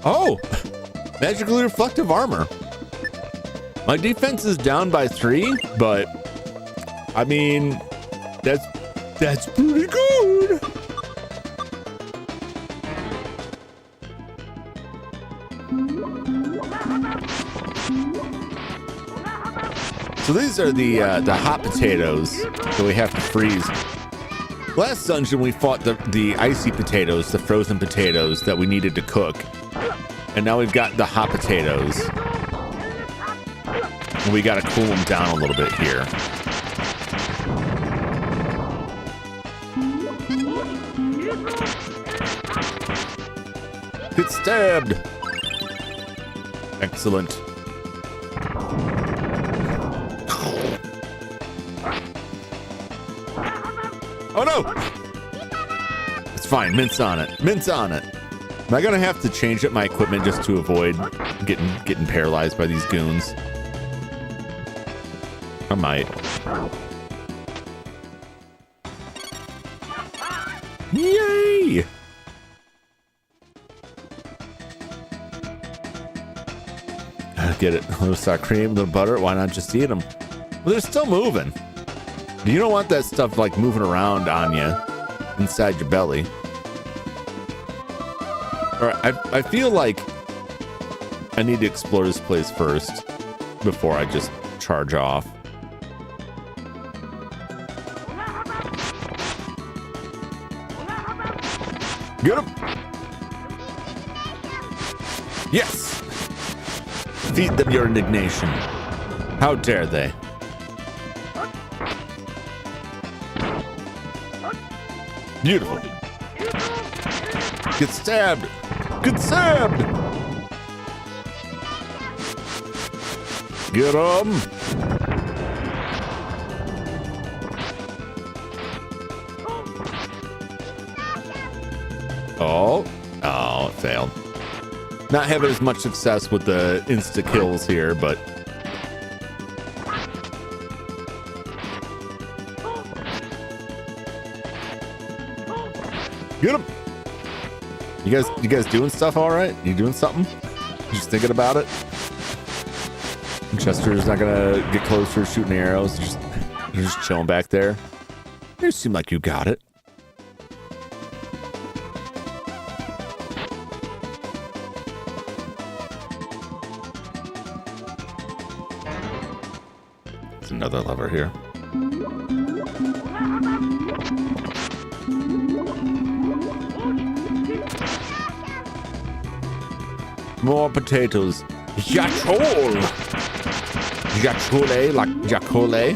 Oh! Magically reflective armor. My defense is down by 3, but I mean, that's pretty good. So these are the hot potatoes that we have to freeze. Last dungeon we fought the icy potatoes, the frozen potatoes that we needed to cook. And now we've got the hot potatoes. And we gotta cool them down a little bit here. Get stabbed! Excellent. Oh no! It's fine, mince on it. Mince on it. Am I gonna have to change up my equipment just to avoid getting paralyzed by these goons? I might. Yay! I get it. A little sour cream, a little butter. Why not just eat them? Well, they're still moving. You don't want that stuff like moving around on you inside your belly. All right, I feel like I need to explore this place first before I just charge off. Get him! Yes! Feed them your indignation. How dare they? Beautiful. Get stabbed! Get stabbed! Get him! Oh, it failed. Not having as much success with the insta kills here, but get him. You guys doing stuff all right? You doing something? Just thinking about it? Chester's not gonna get closer shooting arrows. You're just chilling back there. You seem like you got it. There's another lever here. More potatoes. Yachol! Yachole, like Yachole.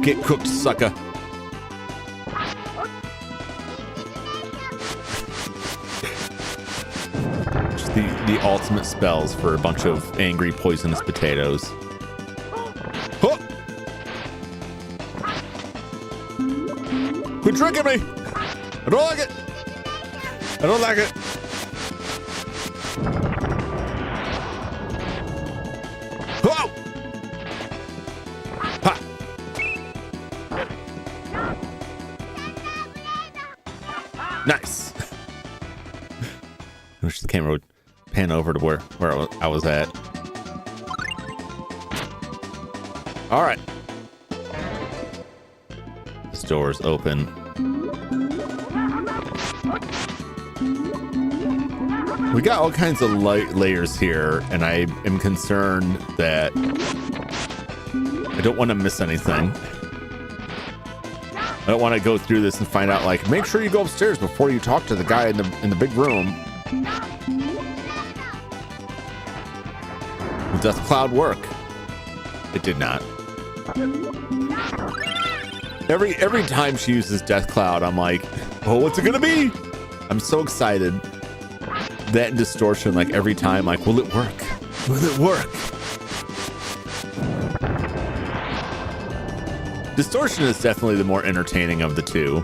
Get cooked, sucker. Just the ultimate spells for a bunch of angry, poisonous potatoes. Huh. Quit tricking me! I don't like it! I don't like it! Whoa! Ha! Nice! I wish the camera would pan over to where I was at. Alright. This door is open. We got all kinds of light layers here, and I am concerned that I don't want to miss anything. I don't want to go through this and find out, like, make sure you go upstairs before you talk to the guy in the big room. Does Cloud work? It did not. Every time she uses Death Cloud, I'm like, oh, what's it gonna be? I'm so excited. That and Distortion, like every time, like, will it work? Will it work? Distortion is definitely the more entertaining of the two.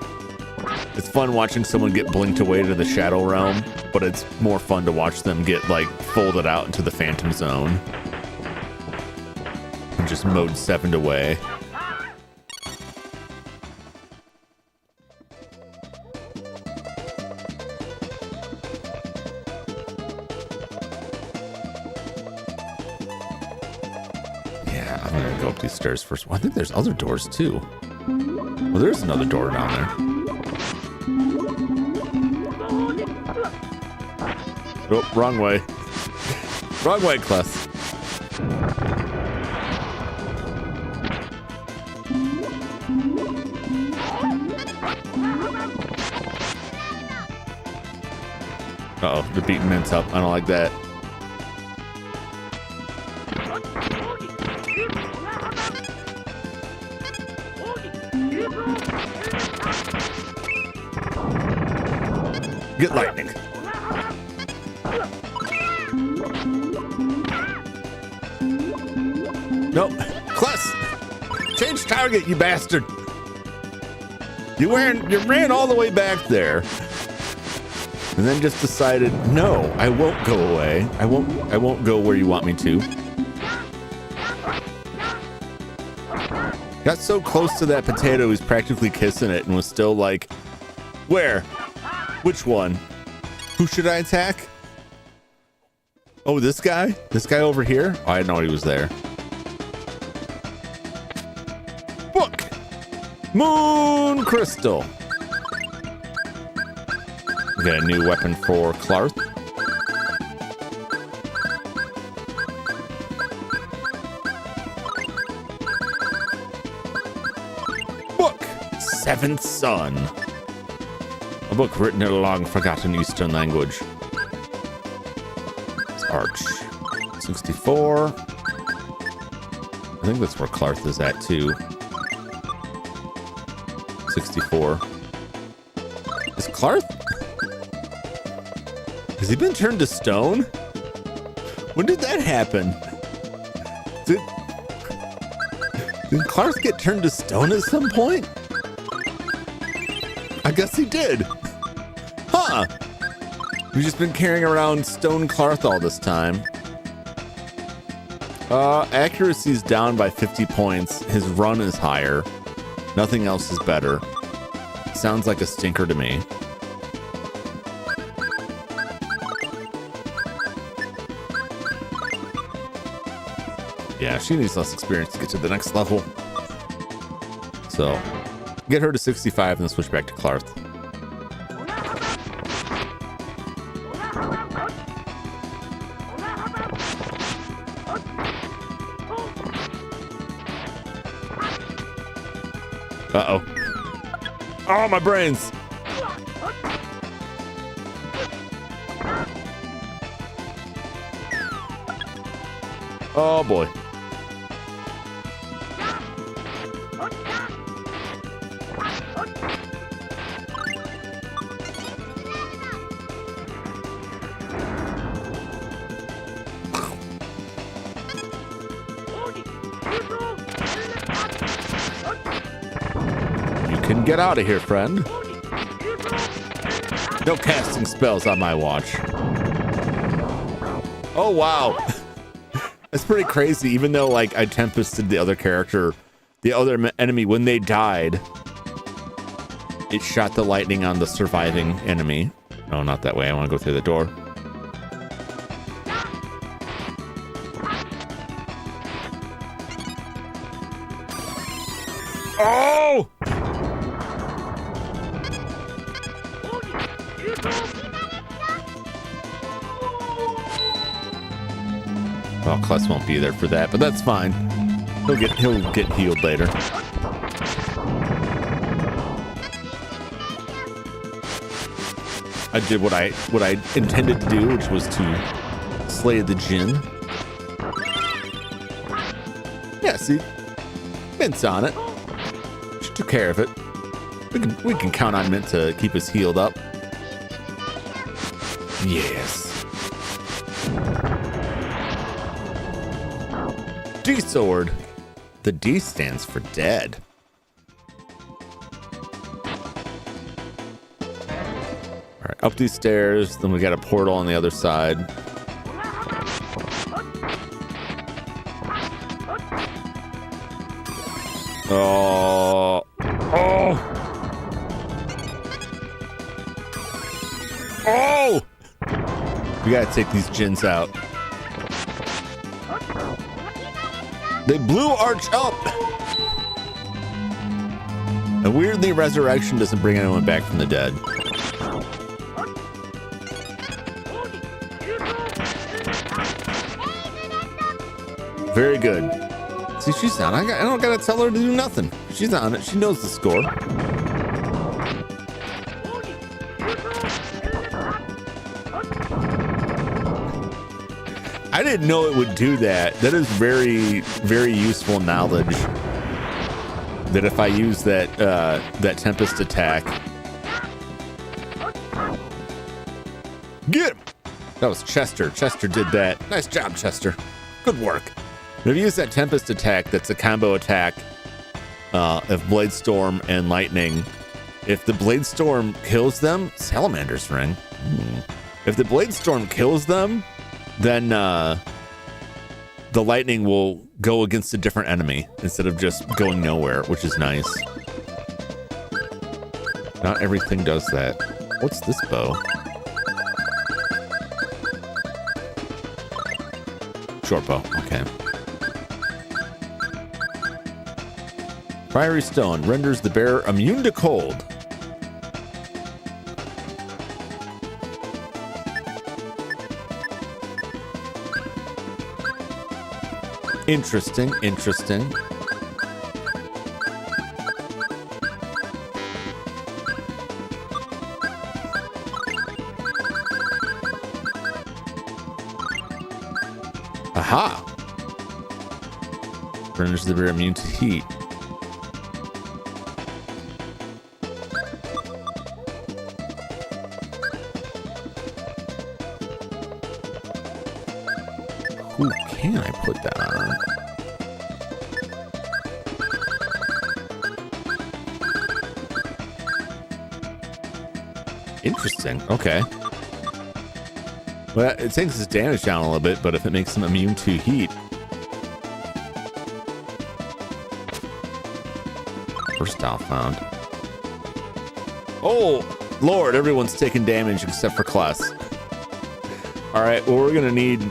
It's fun watching someone get blinked away to the Shadow Realm, but it's more fun to watch them get, like, folded out into the Phantom Zone. And just mode 7'd away. I'm gonna go up these stairs first. Well, I think there's other doors too. Well, there's another door down there. Oh, wrong way. Wrong way, Kless. Uh-oh, they're beating Mints up. I don't like that. Get lightning. Nope. Kless! Change target, you bastard! You ran all the way back there. And then just decided, no, I won't go away. I won't go where you want me to. Got so close to that potato, he's practically kissing it and was still like, where? Which one? Who should I attack? Oh, this guy? This guy over here? Oh, I didn't know he was there. Book! Moon Crystal. We got a new weapon for Clarth. Book! Seventh Son. A book written in a long forgotten Eastern language. It's Arch. 64. I think that's where Clarth is at too. 64. Is Clarth? Has he been turned to stone? When did that happen? Did Clarth get turned to stone at some point? I guess he did. Huh. We've just been carrying around stone Clarth all this time. Accuracy's down by 50 points. His run is higher. Nothing else is better. Sounds like a stinker to me. Yeah, she needs less experience to get to the next level. So, get her to 65 and then switch back to Clarth. Uh-oh. Oh, my brains! Oh, boy. Get out of here, friend. No casting spells on my watch. Oh, wow. That's pretty crazy. Even though, like, I tempested the other character, the other enemy, when they died, it shot the lightning on the surviving enemy. No, not that way. I want to go through the door. Oh! Well, Kless won't be there for that, but that's fine. He'll get healed later. I did what I intended to do, which was to slay the Jinn. Yeah, see, Mint's on it. She took care of it. We can count on Mint to keep us healed up. Yes. D-sword. The D stands for dead. All right, up these stairs. Then we got a portal on the other side. Oh. Oh. Oh. We gotta take these Jinns out. They blew Arch up. And weirdly, resurrection doesn't bring anyone back from the dead. Very good. See, she's on. I don't gotta tell her to do nothing. She's on it. She knows the score. I didn't know it would do that. That is very, very useful knowledge. That if I use that that Tempest attack, get him. That was Chester. Chester did that. Nice job, Chester. Good work. If you use that Tempest attack, that's a combo attack of Blade Storm and Lightning. If the Blade Storm kills them, Salamander's Ring. If the Blade Storm kills them, then the lightning will go against a different enemy instead of just going nowhere, which is nice. Not everything does that. What's this bow? Short bow, okay. Fiery Stone renders the bearer immune to cold. Interesting, interesting. Aha! Renders the bear immune to heat. Who can I put that on? Interesting. Okay. Well, it takes his damage down a little bit, but if it makes him immune to heat. Versatile found. Oh, Lord, everyone's taking damage except for Kless. All right, well, we're going to need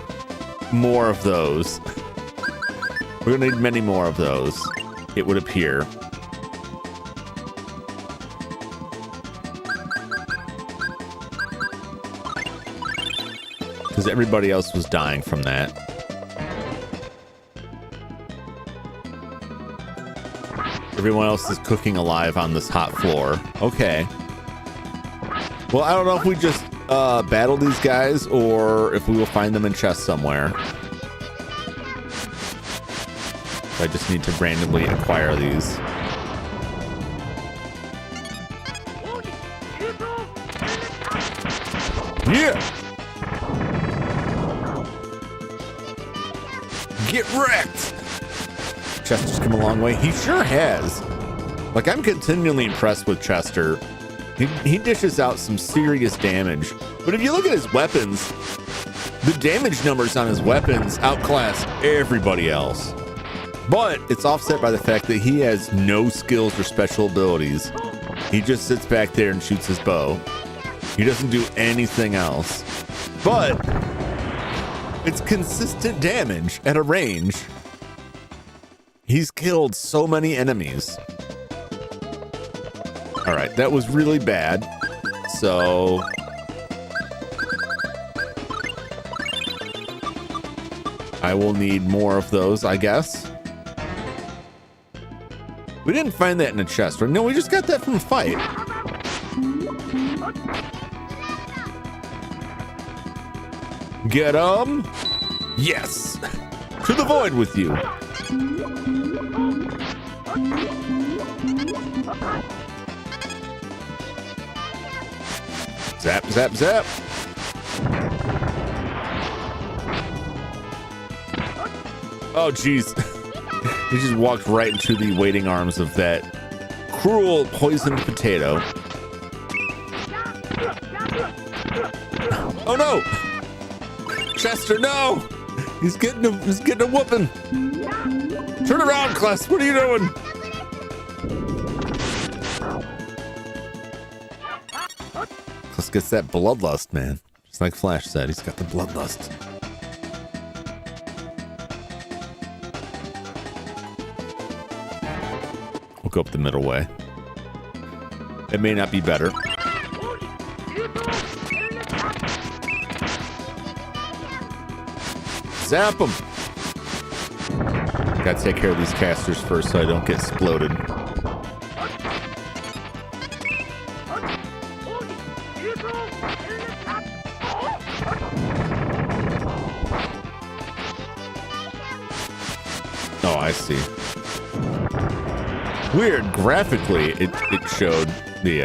more of those. We're going to need many more of those, it would appear. Because everybody else was dying from that. Everyone else is cooking alive on this hot floor. Okay. Well, I don't know if we just battle these guys or if we will find them in chests somewhere. I just need to randomly acquire these. Yeah! Get wrecked! Chester's come a long way. He sure has. Like, I'm continually impressed with Chester. He dishes out some serious damage. But if you look at his weapons, the damage numbers on his weapons outclass everybody else. But it's offset by the fact that he has no skills or special abilities. He just sits back there and shoots his bow. He doesn't do anything else. But it's consistent damage at a range. He's killed so many enemies. All right, that was really bad. So I will need more of those, I guess. We didn't find that in a chest, right? No, we just got that from a fight. Get 'em! Yes! To the void with you! Zap, zap, zap! Oh, jeez. He just walked right into the waiting arms of that cruel poisoned potato. Oh no! Chester, no! He's getting a whooping. Turn around, Kless. What are you doing? Kless gets that bloodlust, man. Just like Flash said, he's got the bloodlust. We'll go up the middle way. It may not be better. Zap them. Gotta take care of these casters first so I don't get exploded. Oh, I see. Weird. Graphically, it showed the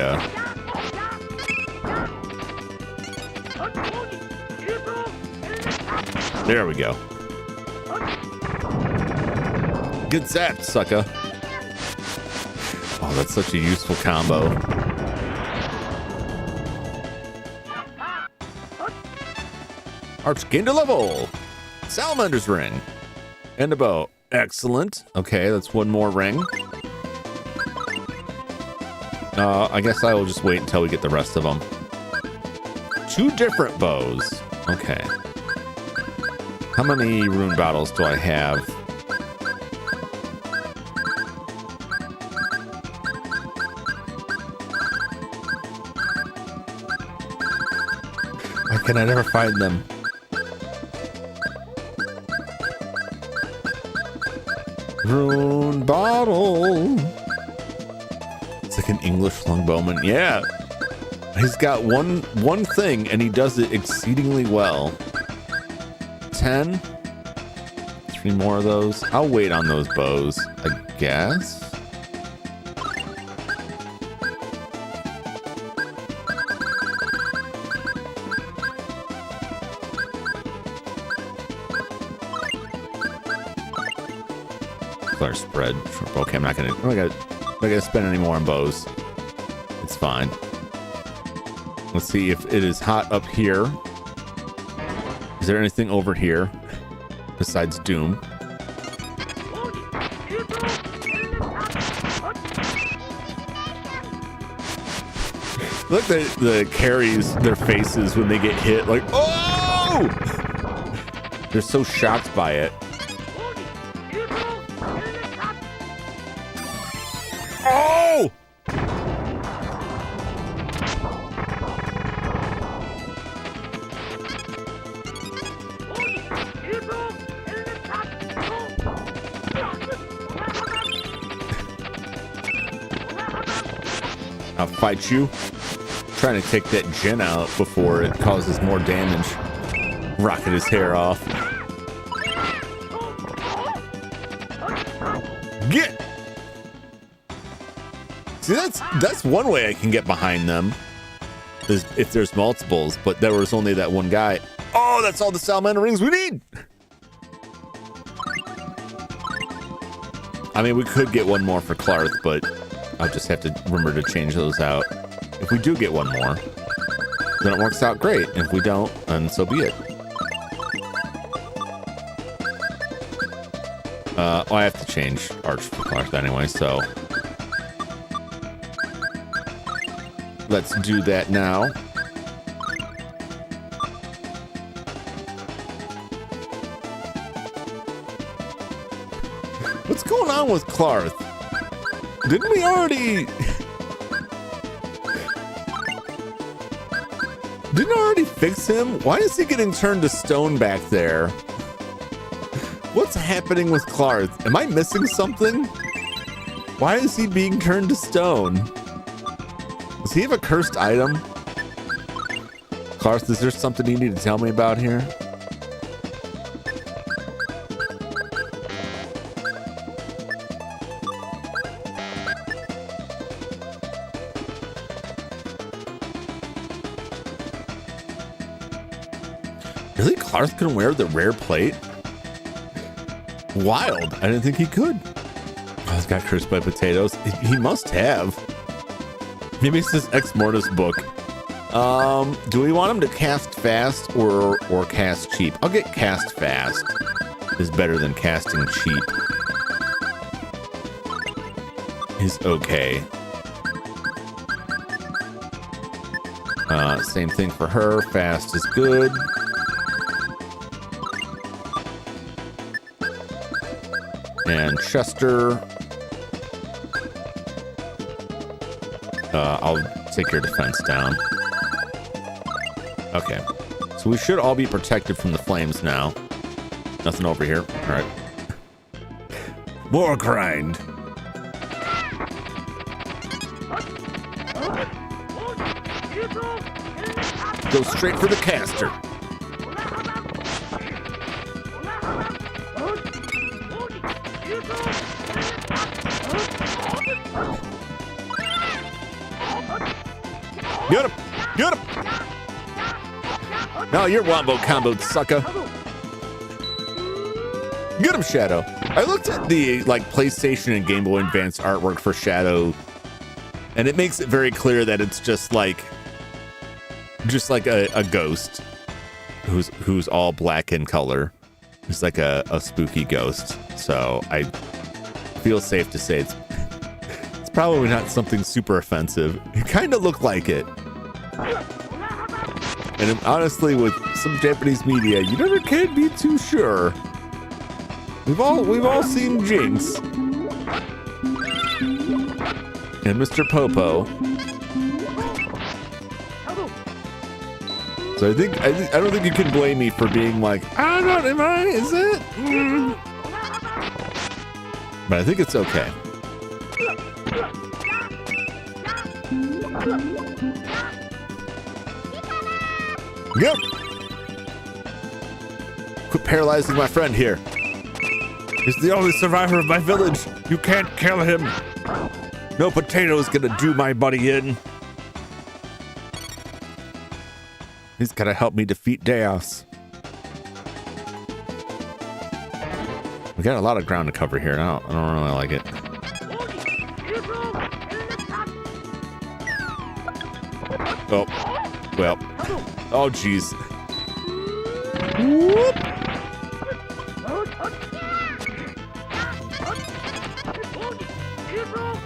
there we go. Good zap, sucker. Oh, that's such a useful combo. Arch gained a level. Salamander's ring. And a bow. Excellent. Okay, that's one more ring. I guess I will just wait until we get the rest of them. 2 different bows. Okay. How many rune bottles do I have? Why can I never find them? Rune bottle. It's like an English longbowman. Yeah. He's got one thing and he does it exceedingly well. 10. 3 more of those. I'll wait on those bows, I guess. Color spread. Okay, I'm not gonna spend any more on bows. It's fine. Let's see if it is hot up here. Is there anything over here besides Doom? Look, the carries their faces when they get hit, like, oh! They're so shocked by it. Oh! I'll fight you. Trying to take that Jin out before it causes more damage. Rocket his hair off. Get! See, that's one way I can get behind them. Is if there's multiples, but there was only that one guy. Oh, that's all the salamander rings we need! I mean, we could get one more for Clarth, but I'll just have to remember to change those out. If we do get one more, then it works out great. If we don't, then so be it. I have to change Arch for Clarth anyway, so let's do that now. What's going on with Clarth? Didn't we already... Didn't I already fix him? Why is he getting turned to stone back there? What's happening with Clarth? Am I missing something? Why is he being turned to stone? Does he have a cursed item? Clarth, is there something you need to tell me about here? Really? Clarth can wear the rare plate? Wild. I didn't think he could. Oh, he's got cursed by potatoes. He must have. Maybe it's this Ex Mortis book. Do we want him to cast fast or cast cheap? I'll get cast fast. Is better than casting cheap. He's okay. Same thing for her. Fast is good. And Chester. I'll take your defense down. Okay. So we should all be protected from the flames now. Nothing over here. All right. More grind. Go straight for the caster. Get him! Get him! No, you're wombo comboed, sucker. Get him, Shadow. I looked at the PlayStation and Game Boy Advance artwork for Shadow, and it makes it very clear that it's just like a ghost who's all black in color. It's like a spooky ghost. So I feel safe to say it's probably not something super offensive. It kind of looked like it. And honestly, with some Japanese media, you never can be too sure. We've all seen Jinx and Mr. Popo. So I don't think you can blame me for being like, I don't know, am I? Is it? But I think it's okay. Yep. Quit paralyzing my friend here. He's the only survivor of my village. You can't kill him. No potato's gonna do my buddy in. He's gotta help me defeat Deos. We got a lot of ground to cover here. I don't really like it. Oh, well. Oh, jeez. Whoop.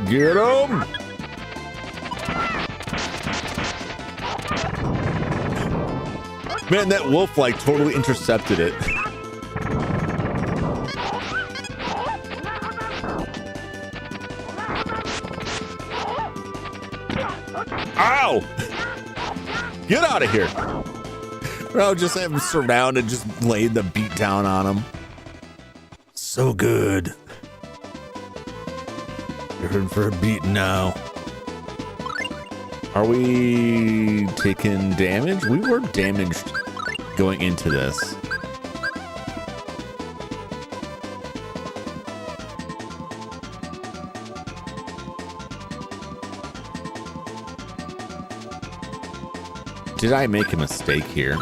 Get him! Man, that wolf totally intercepted it. Ow! Get out of here! I'll just have him surrounded, just laid the beat down on him. So good. You're in for a beat now. Are we taking damage? We were damaged going into this. Did I make a mistake here?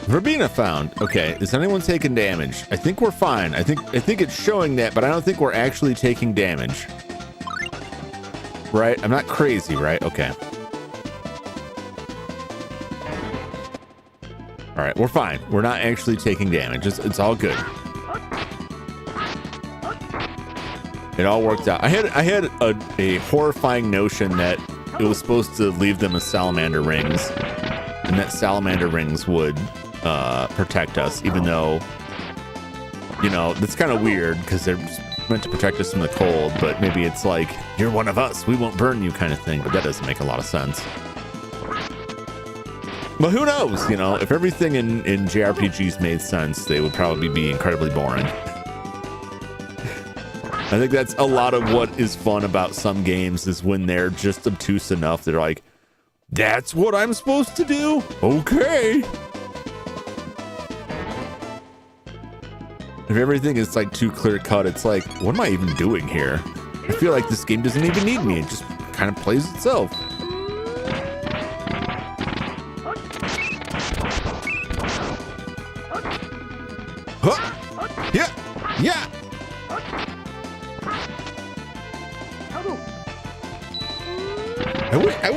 Verbena found. Okay, is anyone taking damage? I think we're fine. I think it's showing that, but I don't think we're actually taking damage. Right? I'm not crazy, right? Okay. All right, we're fine. We're not actually taking damage. It's all good. It all worked out. I had a horrifying notion that it was supposed to leave them as salamander rings, and that salamander rings would protect us, even though, you know, that's kind of weird because they're meant to protect us from the cold, but maybe it's like, you're one of us, we won't burn you kind of thing, but that doesn't make a lot of sense. But who knows, you know, if everything in JRPGs made sense, they would probably be incredibly boring. I think that's a lot of what is fun about some games, is when they're just obtuse enough, they're like, that's what I'm supposed to do? Okay. If everything is too clear cut, it's like, what am I even doing here? I feel like this game doesn't even need me. It just kind of plays itself. Huh. Yeah. Yeah. I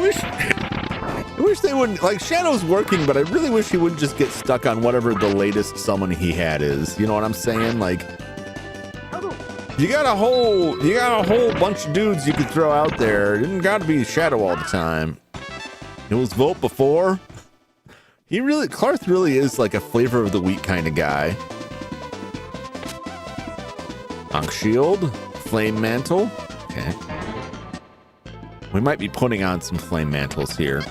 wish they wouldn't, Shadow's working, but I really wish he wouldn't just get stuck on whatever the latest summon he had is. You know what I'm saying? You got a whole bunch of dudes you could throw out there. It didn't got to be Shadow all the time. It was vote before. Clarth really is like a flavor of the week kind of guy. Monk Shield, Flame Mantle. Okay. We might be putting on some Flame Mantles here.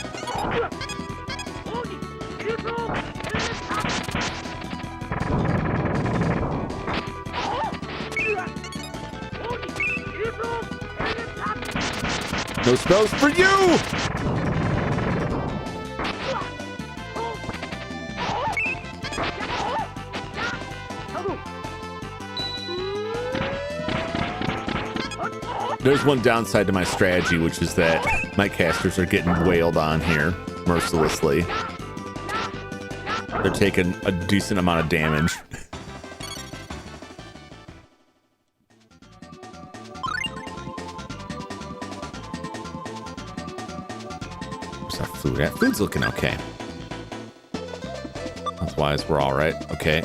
No spells for you! There's one downside to my strategy, which is that my casters are getting wailed on here mercilessly. They're taking a decent amount of damage. Where's our food at? Food's looking okay. Otherwise, we're all right. Okay.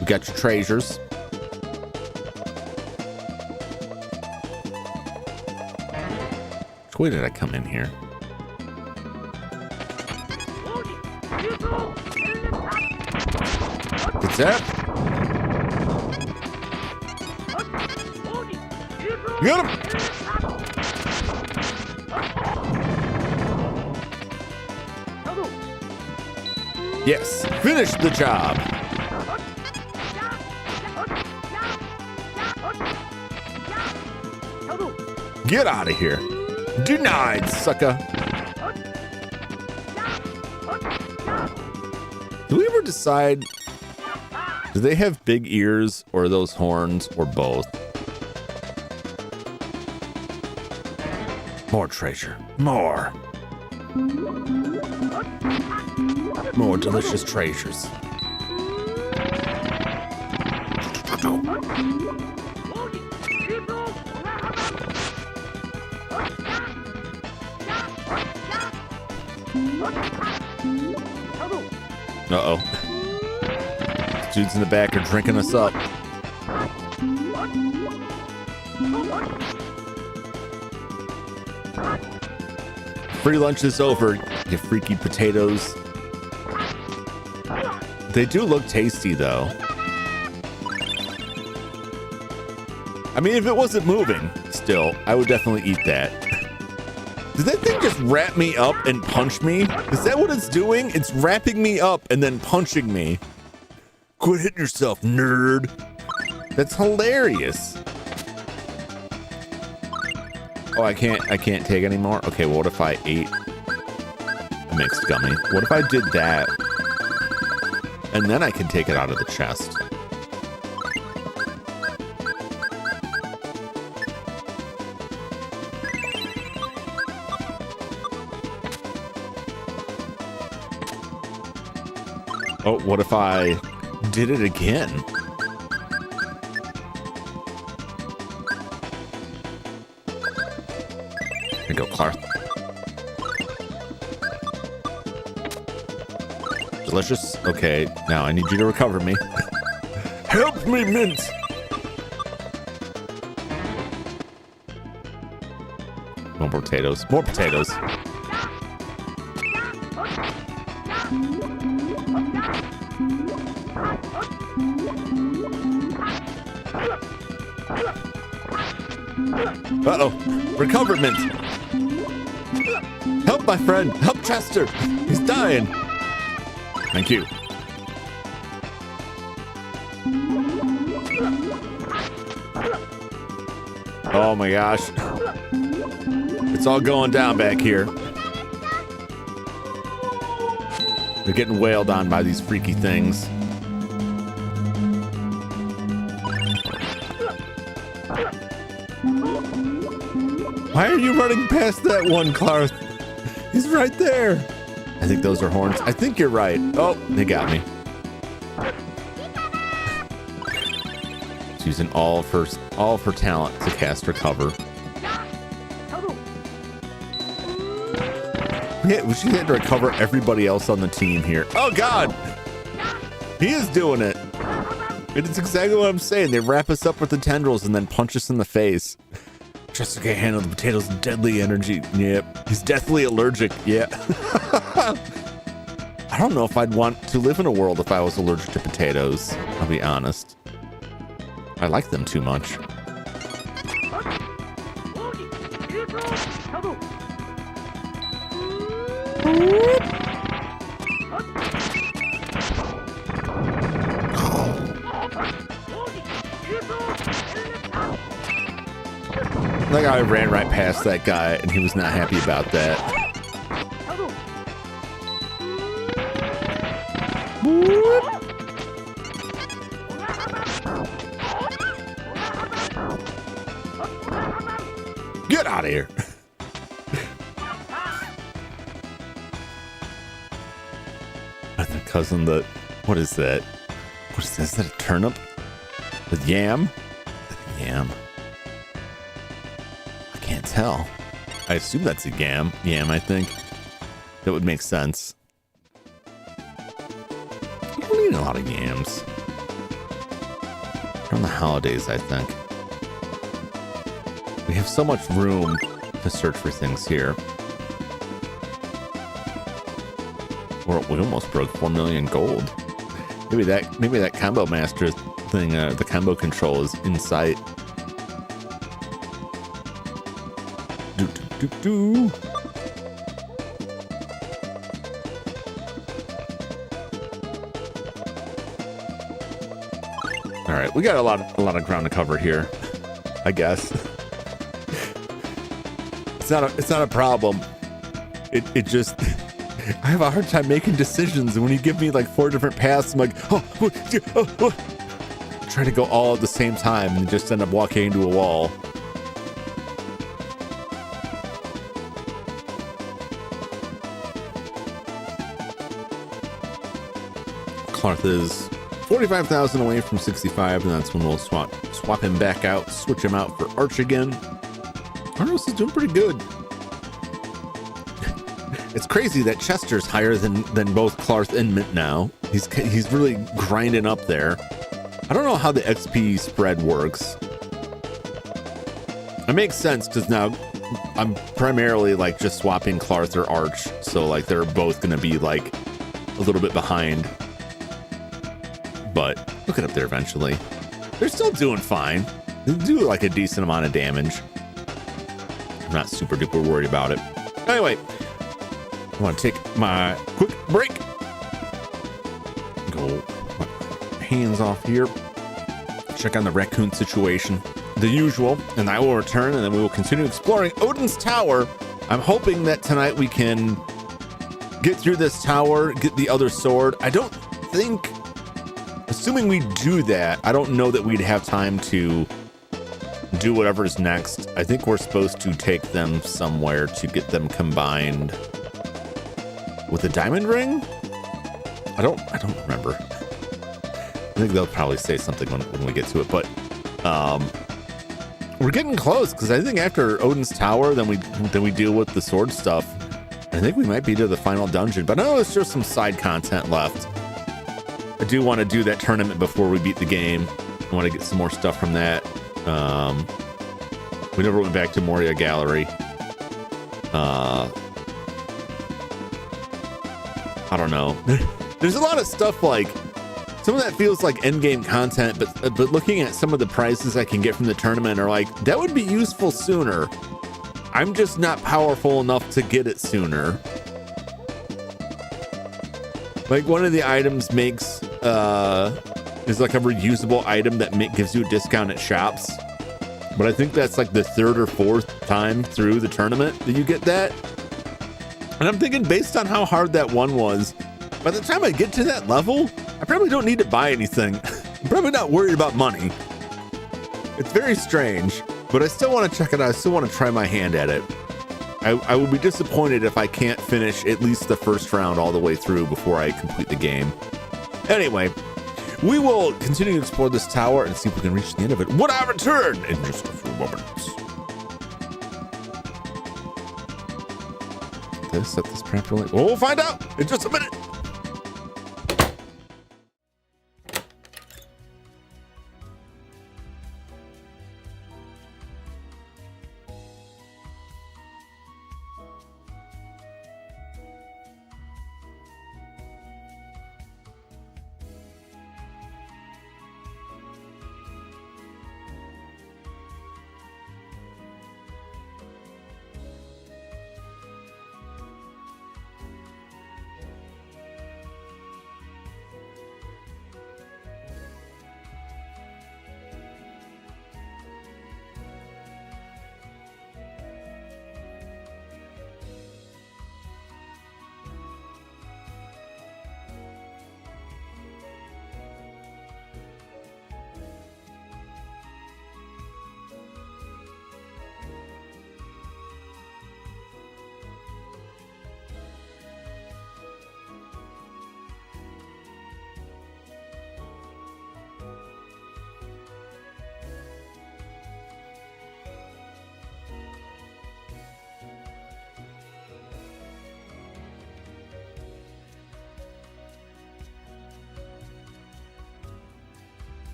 We got your treasures. Which way did I come in here? What's that? Got him! Yes, finish the job. Get out of here. Denied, sucker. Do we ever decide, do they have big ears or those horns or both? More treasure. More delicious treasures. Uh-oh. Dudes in the back are drinking us up. Free lunch is over, you freaky potatoes. They do look tasty, though. I mean, if it wasn't moving still, I would definitely eat that. Did that thing just wrap me up and punch me? Is that what it's doing? It's wrapping me up and then punching me. Quit hitting yourself, nerd. That's hilarious. Oh, I can't take anymore? Okay, well, what if I ate a mixed gummy? What if I did that? And then I can take it out of the chest. Oh, what if I did it again? Here you go, Clark. Delicious. Okay, now I need you to recover me. Help me, Mint! More potatoes. More potatoes. Uh-oh. Recover, Mint. Help my friend. Help Chester. He's dying. Thank you. Oh my gosh. It's all going down back here. They're getting wailed on by these freaky things. Why are you running past that one, Clarth? He's right there. I think those are horns. I think you're right. Oh, they got me. She's using all of her talent to cast Recover. Yeah, she had to recover everybody else on the team here. Oh God, he is doing it. It is exactly what I'm saying. They wrap us up with the tendrils and then punch us in the face. Chester can't handle the potatoes' deadly energy. Yep. He's deathly allergic. Yeah. I don't know if I'd want to live in a world if I was allergic to potatoes. I'll be honest. I like them too much. Like I ran right past that guy and he was not happy about that. Get out of here. I think cousin the what is that? What is this? Is that a turnip? With yam? Yam. I can't tell. I assume that's a yam. Yam, I think. That would make sense. You don't need a lot of yams. Around the holidays, I think. We have so much room to search for things here. We almost broke 4 million gold. Maybe that combo master thing, the combo control is in sight. All right, we got a lot of ground to cover here, I guess. It's not a problem. It just I have a hard time making decisions, and when you give me like 4 different paths, I'm like, try to go all at the same time and just end up walking into a wall. Clarth is 45,000 away from 65, and that's when we'll swap him back out, switch him out for Arch again. Arnos is doing pretty good. It's crazy that Chester's higher than both Clarth and Mint now. He's really grinding up there. I don't know how the XP spread works. It makes sense because now I'm primarily like just swapping Clarth or Arch, so like they're both gonna be like a little bit behind. But look it up there eventually. They're still doing fine. They do like a decent amount of damage. I'm not super duper worried about it. Anyway, I want to take my quick break. Go hands off here. Check on the raccoon situation. The usual. And I will return, and then we will continue exploring Odin's Tower. I'm hoping that tonight we can get through this tower, get the other sword. I don't think, assuming we do that, I don't know that we'd have time to do whatever's next. I think we're supposed to take them somewhere to get them combined with a diamond ring. I don't remember. I think they'll probably say something when we get to it, but we're getting close, because I think after Odin's Tower, then we deal with the sword stuff. I think we might be to the final dungeon, but I know there's just some side content left. I do want to do that tournament before we beat the game. I want to get some more stuff from that. We never went back to Moria Gallery. I don't know. There's a lot of stuff, like some of that feels like end game content, but looking at some of the prizes I can get from the tournament are like, that would be useful sooner. I'm just not powerful enough to get it sooner. Like one of the items makes is like a reusable item that gives you a discount at shops, but I think that's like the 3rd or 4th time through the tournament that you get that. And I'm thinking, based on how hard that one was, by the time I get to that level, I probably don't need to buy anything. I'm probably not worried about money. It's very strange, but I still want to check it out. I still want to try my hand at it. I will be disappointed if I can't finish at least the first round all the way through before I complete the game. Anyway, we will continue to explore this tower and see if we can reach the end of it when I return in just a few moments. Did I set this properly? Well, we'll find out in just a minute.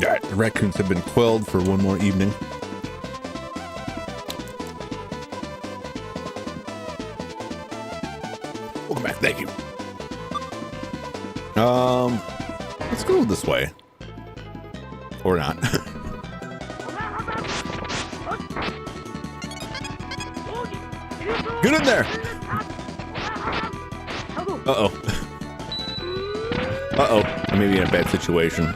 All right, the raccoons have been quelled for one more evening. Welcome back. Thank you. Let's go this way. Or not. Get in there. Uh-oh. Uh-oh. I may be in a bad situation.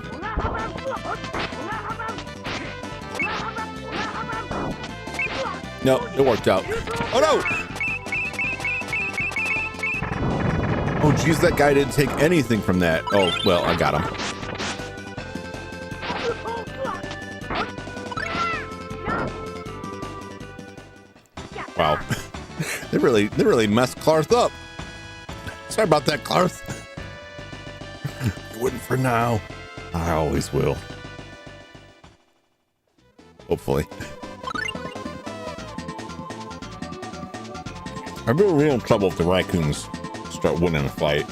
No, it worked out. Oh, no. Oh, geez, that guy didn't take anything from that. Oh, well, I got him. Wow. They really messed Clarth up. Sorry about that, Clarth. You wouldn't for now. I always will. Hopefully. I've been real in trouble if the raccoons start winning a fight.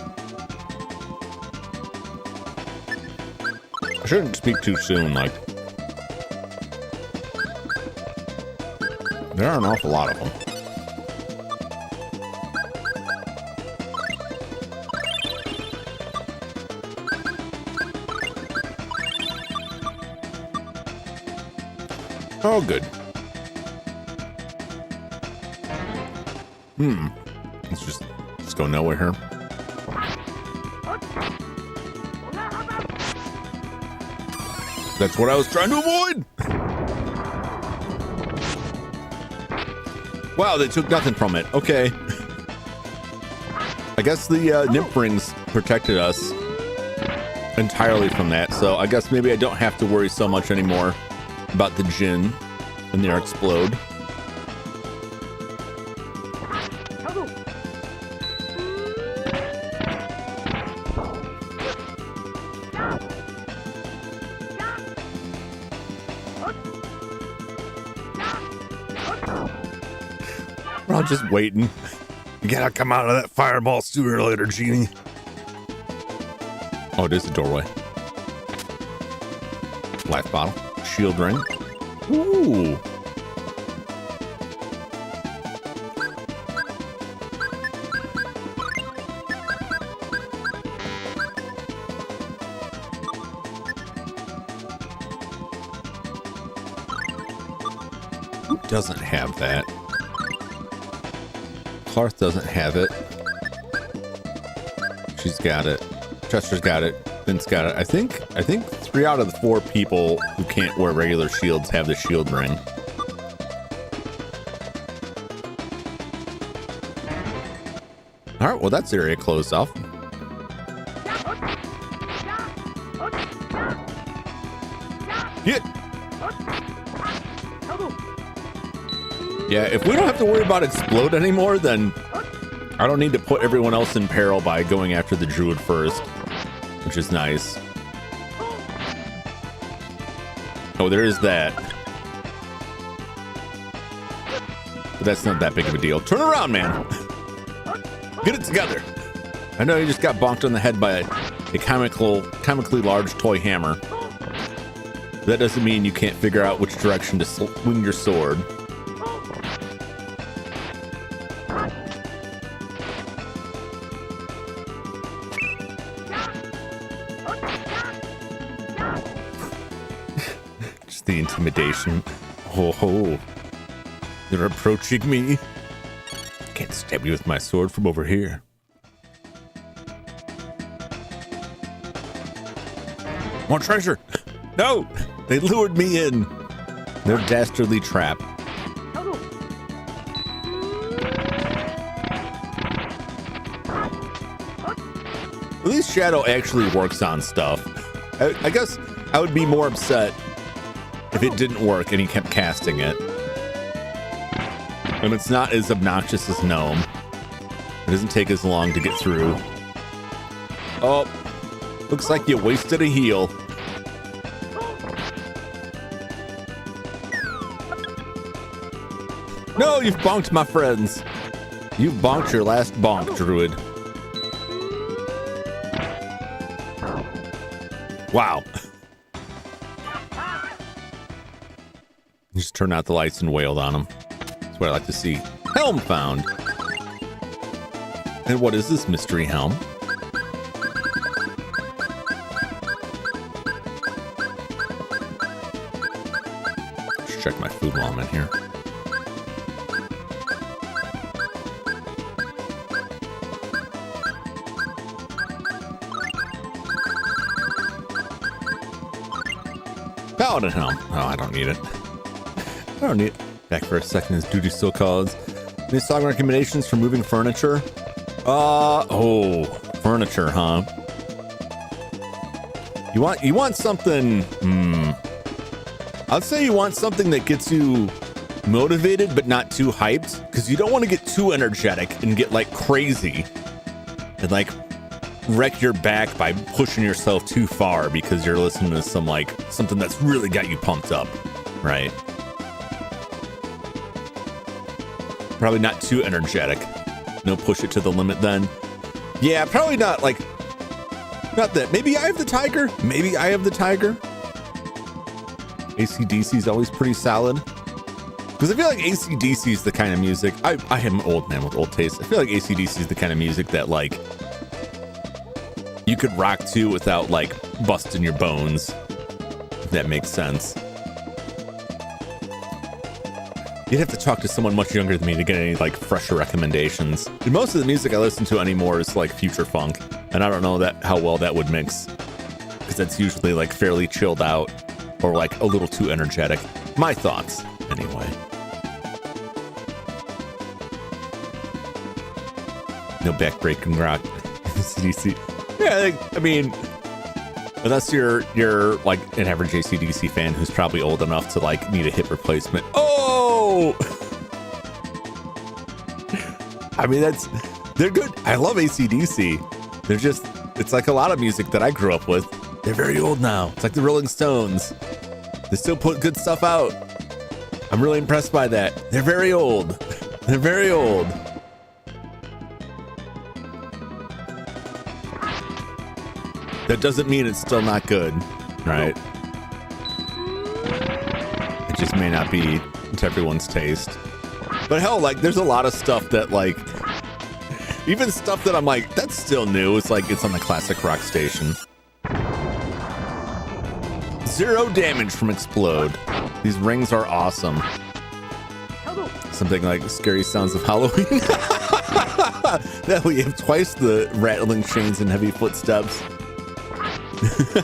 I shouldn't speak too soon, like. There are an awful lot of them. Oh, good. Let's just go nowhere here. That's what I was trying to avoid. Wow, they took nothing from it. Okay. I guess the nymph rings protected us entirely from that, so I guess maybe I don't have to worry so much anymore about the Jinn when they explode. We're all just waiting. You gotta come out of that fireball sooner or later, Genie. Oh, it is a doorway. Life bottle. Shield ring. Ooh. Who doesn't have that? Clarth doesn't have it. She's got it. Chester's got it. Vince got it. I think 3 out of the 4 people who can't wear regular shields have the shield ring. All right, well, that's area closed off. Hit. Yeah, if we don't have to worry about explode anymore, then I don't need to put everyone else in peril by going after the druid first, which is nice. Oh, there is that. But that's not that big of a deal. Turn around, man. Get it together. I know you just got bonked on the head by a comically large toy hammer. That doesn't mean you can't figure out which direction to swing your sword. The intimidation. Oh, you're approaching me. Can't stab you with my sword from over here. More treasure. No, they lured me in. Their dastardly trap. At least Shadow actually works on stuff. I guess I would be more upset if it didn't work and he kept casting it. And it's not as obnoxious as Gnome. It doesn't take as long to get through. Oh, looks like you wasted a heal. No, you've bonked my friends. You've bonked your last bonk, Druid. Wow. Just turn out the lights and wailed on them. That's what I like to see. Helm found. And what is this mystery helm? Just check my food while I'm in here. Paladin helm. Oh, I don't need it. I don't need it. Back for a second as Duty still calls. Any song recommendations for moving furniture? Furniture, huh? You want something, I'd say you want something that gets you motivated but not too hyped, because you don't want to get too energetic and get like crazy and like wreck your back by pushing yourself too far because you're listening to something that's really got you pumped up, right? Probably not too energetic. No push it to the limit then. Yeah, probably not not that. Maybe Eye of the Tiger. Maybe Eye of the Tiger. AC/DC is always pretty solid. Because I feel like AC/DC is the kind of music, I am an old man with old taste. I feel like AC/DC is the kind of music that like you could rock to without like busting your bones, if that makes sense. You'd have to talk to someone much younger than me to get any like fresher recommendations. And most of the music I listen to anymore is like future funk, and I don't know how well that would mix, because that's usually like fairly chilled out or like a little too energetic. My thoughts, anyway. No backbreaking rock. AC/DC. Yeah, I mean, unless you're like an average AC/DC fan who's probably old enough to like need a hip replacement. Oh, I mean they're good. I love AC/DC. It's like a lot of music that I grew up with. They're very old now. It's like the Rolling Stones. They still put good stuff out. I'm really impressed by that. They're very old. They're very old. That doesn't mean it's still not good, right? It just may not be to everyone's taste. But hell, like, there's a lot of stuff that, like, even stuff that I'm like, that's still new. It's like, it's on the classic rock station. 0 damage from explode. These rings are awesome. Something like Scary Sounds of Halloween. That we have twice the rattling chains and heavy footsteps. I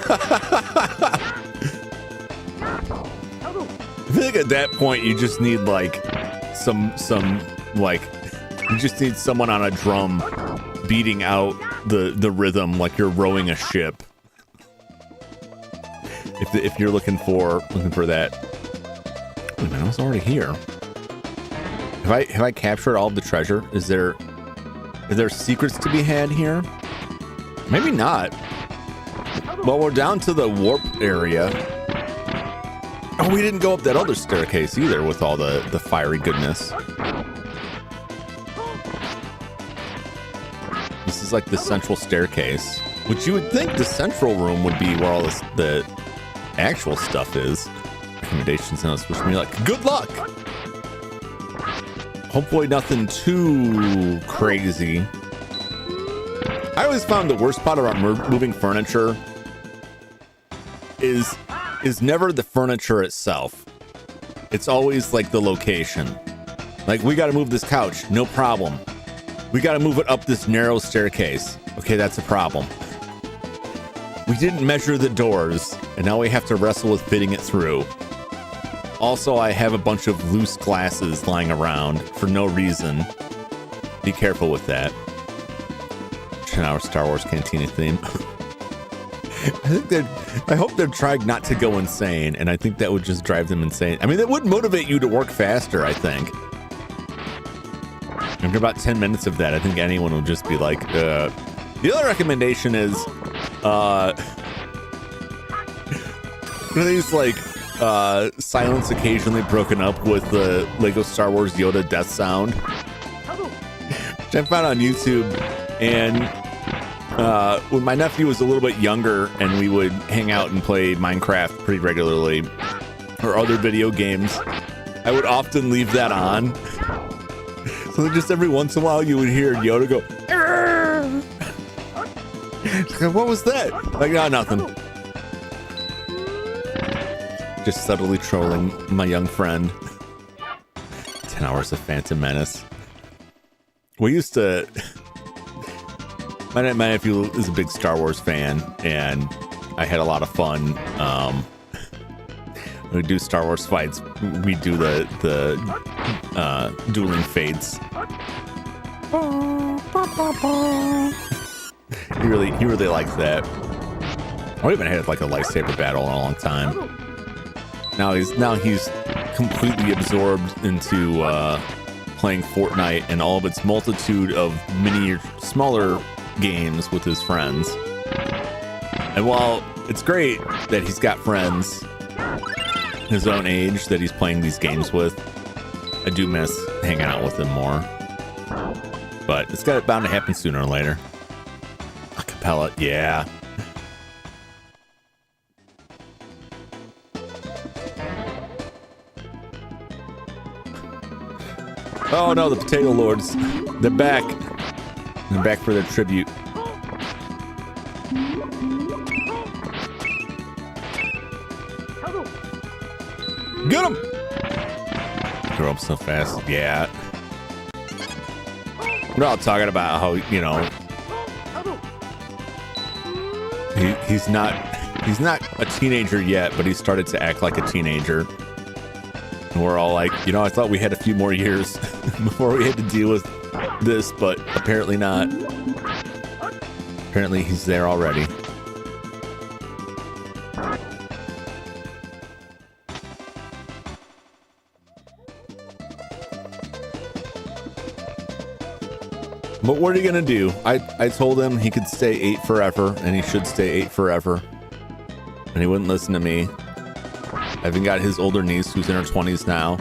feel like at that point you just need like you just need someone on a drum beating out the rhythm like you're rowing a ship. If you're looking for that. Wait a minute, I was already here. Have I captured all of the treasure? Are there secrets to be had here? Maybe not. Well, we're down to the warp area. Oh, we didn't go up that other staircase either with all the fiery goodness. This is like the central staircase, which you would think the central room would be where all the actual stuff is. Recommendations now wish me luck. Good luck! Hopefully nothing too crazy. I always found the worst part about moving furniture is never the furniture itself. It's always like the location. Like, we got to move this couch, no problem. We got to move it up this narrow staircase. Okay, that's a problem. We didn't measure the doors, and now we have to wrestle with fitting it through. Also, I have a bunch of loose glasses lying around for no reason. Be careful with that. 10-hour Star Wars Cantina theme. I hope they're trying not to go insane, and I think that would just drive them insane. I mean, that would motivate you to work faster, I think. After about 10 minutes of that, I think anyone would just be like, The other recommendation is, one of these, like, silence occasionally broken up with the Lego Star Wars Yoda death sound, which I found on YouTube. And when my nephew was a little bit younger and we would hang out and play Minecraft pretty regularly or other video games, I would often leave that on. So just every once in a while you would hear Yoda go, what was that? Like, no, nothing. Just subtly trolling my young friend. 10 hours of Phantom Menace. We used to... My nephew is a big Star Wars fan, and I had a lot of fun. We do Star Wars fights. We do the dueling fates. He really likes that. We haven't had like a lightsaber battle in a long time. Now he's completely absorbed into playing Fortnite and all of its multitude of smaller games with his friends. And while it's great that he's got friends his own age that he's playing these games with, I do miss hanging out with him more. But it's bound to happen sooner or later. Acapella, yeah. Oh no, the Potato Lords. They're back. They're back for their tribute. Get him! Grow up so fast. Yeah. We're all talking about how, you know, he's not a teenager yet, but he started to act like a teenager. And we're all like, you know, I thought we had a few more years before we had to deal with this, but apparently not. Apparently he's there already. But what are you gonna do? I told him he could stay 8 forever, and he should stay 8 forever. And he wouldn't listen to me. I even got his older niece, who's in her 20s now.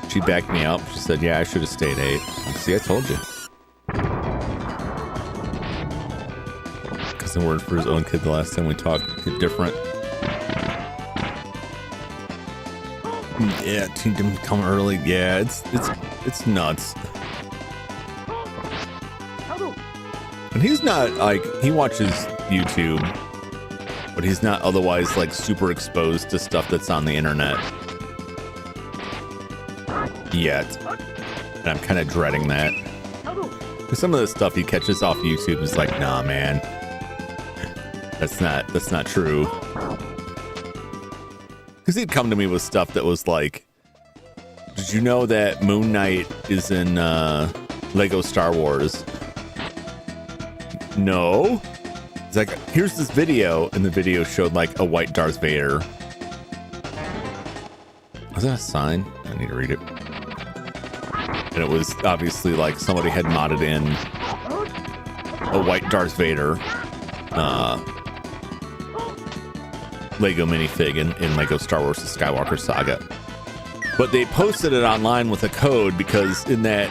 She backed me up. She said, yeah, I should have stayed 8. See, I told you. Cousin word for his own kid the last time we talked. Different. Yeah, team didn't come early. Yeah, it's nuts. And he's not like, he watches YouTube, but he's not otherwise like super exposed to stuff that's on the internet yet. And I'm kind of dreading that. Because some of the stuff he catches off YouTube is like, nah, man, that's not true. Because he'd come to me with stuff that was like, did you know that Moon Knight is in Lego Star Wars? No. It's like, here's this video, and the video showed like a white Darth Vader. Was that a sign? I need to read it. And it was obviously like somebody had modded in a white Darth Vader Lego minifig in Lego Star Wars The Skywalker Saga. But they posted it online with a code because in that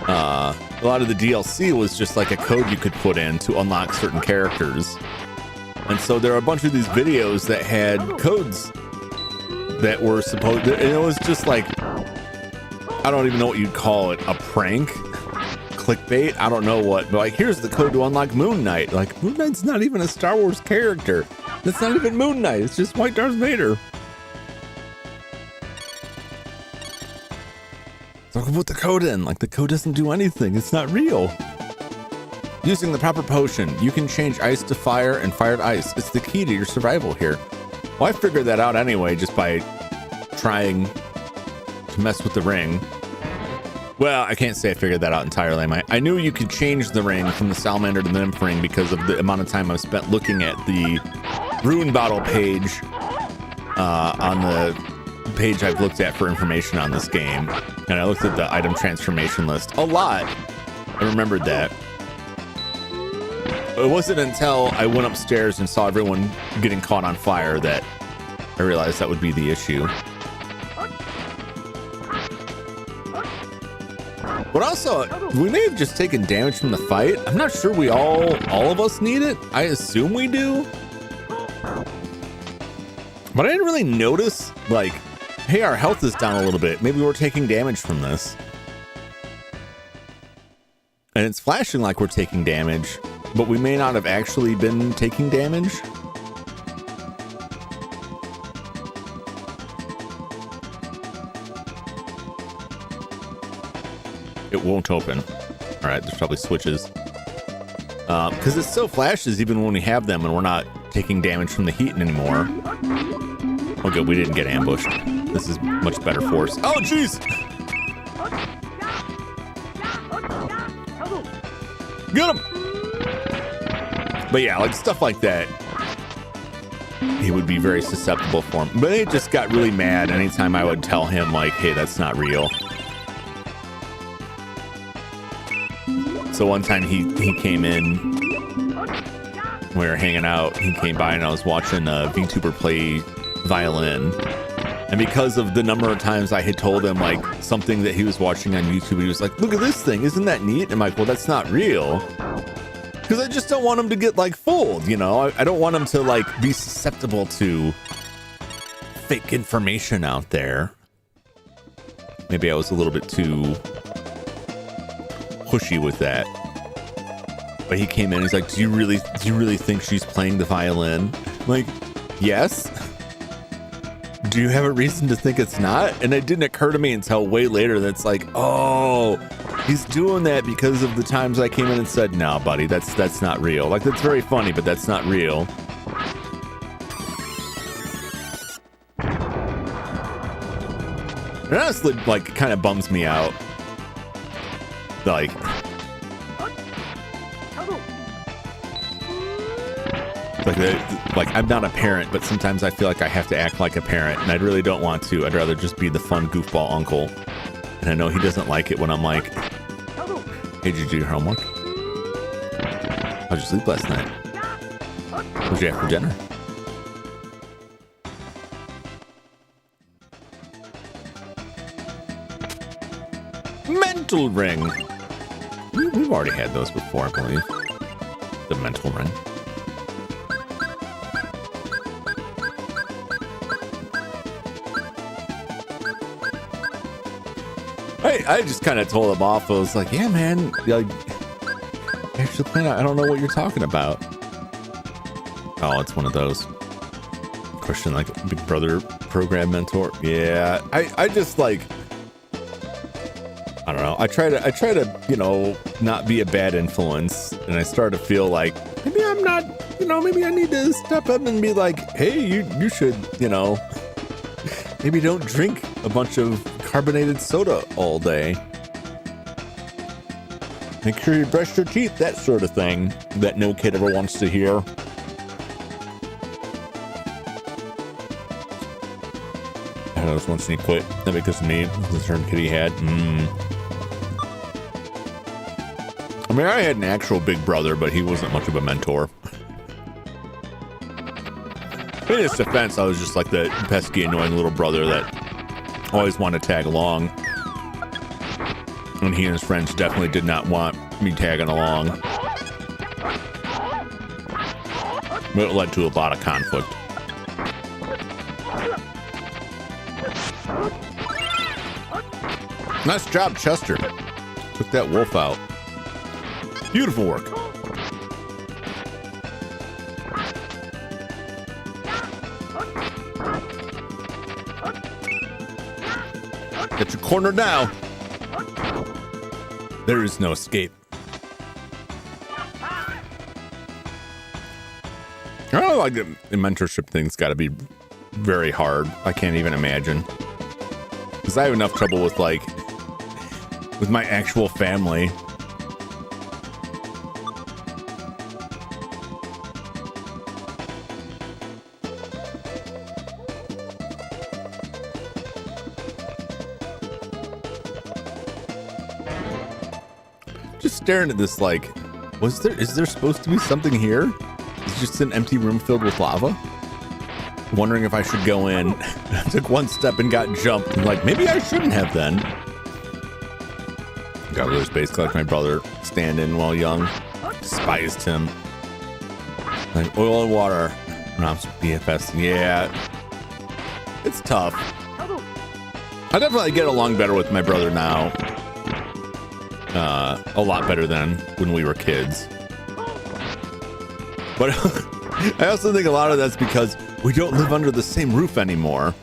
a lot of the DLC was just like a code you could put in to unlock certain characters. And so there are a bunch of these videos that had codes that were supposed to, and it was just like, I don't even know what you'd call it, a prank? Clickbait? I don't know what, but like, here's the code to unlock Moon Knight. Like, Moon Knight's not even a Star Wars character. That's not even Moon Knight, it's just white Darth Vader. So I can put the code in. Like, the code doesn't do anything. It's not real. Using the proper potion, you can change ice to fire and fire to ice. It's the key to your survival here. Well, I figured that out anyway, just by trying to mess with the ring. Well, I can't say I figured that out entirely. I knew you could change the ring from the salamander to the nymph ring because of the amount of time I've spent looking at the rune bottle page on the page I've looked at for information on this game. And I looked at the item transformation list a lot. I remembered that. It wasn't until I went upstairs and saw everyone getting caught on fire that I realized that would be the issue. But also, we may have just taken damage from the fight. I'm not sure we all of us need it. I assume we do. But I didn't really notice, like, Hey, our health is down a little bit. Maybe we're taking damage from this. And it's flashing like we're taking damage, but we may not have actually been taking damage. It won't open. All right, there's probably switches. Because it still flashes even when we have them and we're not taking damage from the heat anymore. Oh, good, we didn't get ambushed. This is much better for us. Oh, jeez! Get him! But yeah, like stuff like that, he would be very susceptible for him. But he just got really mad anytime I would tell him, like, hey, that's not real. So one time he came in, we were hanging out, he came by and I was watching a VTuber play violin. And because of the number of times I had told him like something that he was watching on YouTube, he was like, look at this thing, isn't that neat? I'm like, well, that's not real. Because I just don't want him to get like fooled, you know? I don't want him to like be susceptible to fake information out there. Maybe I was a little bit too pushy with that. But he came in, he's like, do you really think she's playing the violin? I'm like, yes. Do you have a reason to think it's not? And it didn't occur to me until way later that's like, oh, he's doing that because of the times I came in and said, no, buddy, that's not real. Like, that's very funny, but that's not real. And honestly, like, it kind of bums me out. Like I'm not a parent, but sometimes I feel like I have to act like a parent, and I really don't want to. I'd rather just be the fun goofball uncle. And I know he doesn't like it when I'm like, hey, did you do your homework? How'd you sleep last night? What'd you have for dinner? Mental ring. We've already had those before, I believe. The mental ring. I just kind of told him off. I was like, yeah, man, like, actually, I don't know what you're talking about. Oh, it's one of those. Question, like, Big Brother program mentor. Yeah, I just like, I don't know. I try to, you know, not be a bad influence. And I start to feel like maybe I'm not, you know, maybe I need to step up and be like, hey, you should, you know, maybe don't drink a bunch of carbonated soda all day. Make sure you brush your teeth, that sort of thing that no kid ever wants to hear. I know this once he quit. That because of me, the certain kid he had. I mean, I had an actual big brother, but he wasn't much of a mentor. In his defense, I was just like the pesky, annoying little brother that always wanted to tag along. And he and his friends definitely did not want me tagging along. But it led to a lot of conflict. Nice job, Chester. Took that wolf out. Beautiful work. Get your corner now. There is no escape. Oh, like the mentorship thing's got to be very hard. I can't even imagine. Because I have enough trouble with with my actual family. Staring at this like, is there supposed to be something here? It's just an empty room filled with lava. Wondering if I should go in. I took one step and got jumped. And like, maybe I shouldn't have then. Got really basically like my brother stand-in while young. Despised him. Like oil and water. Mom's BFS. Yeah. It's tough. I definitely get along better with my brother now. A lot better than when we were kids. But I also think a lot of that's because we don't live under the same roof anymore.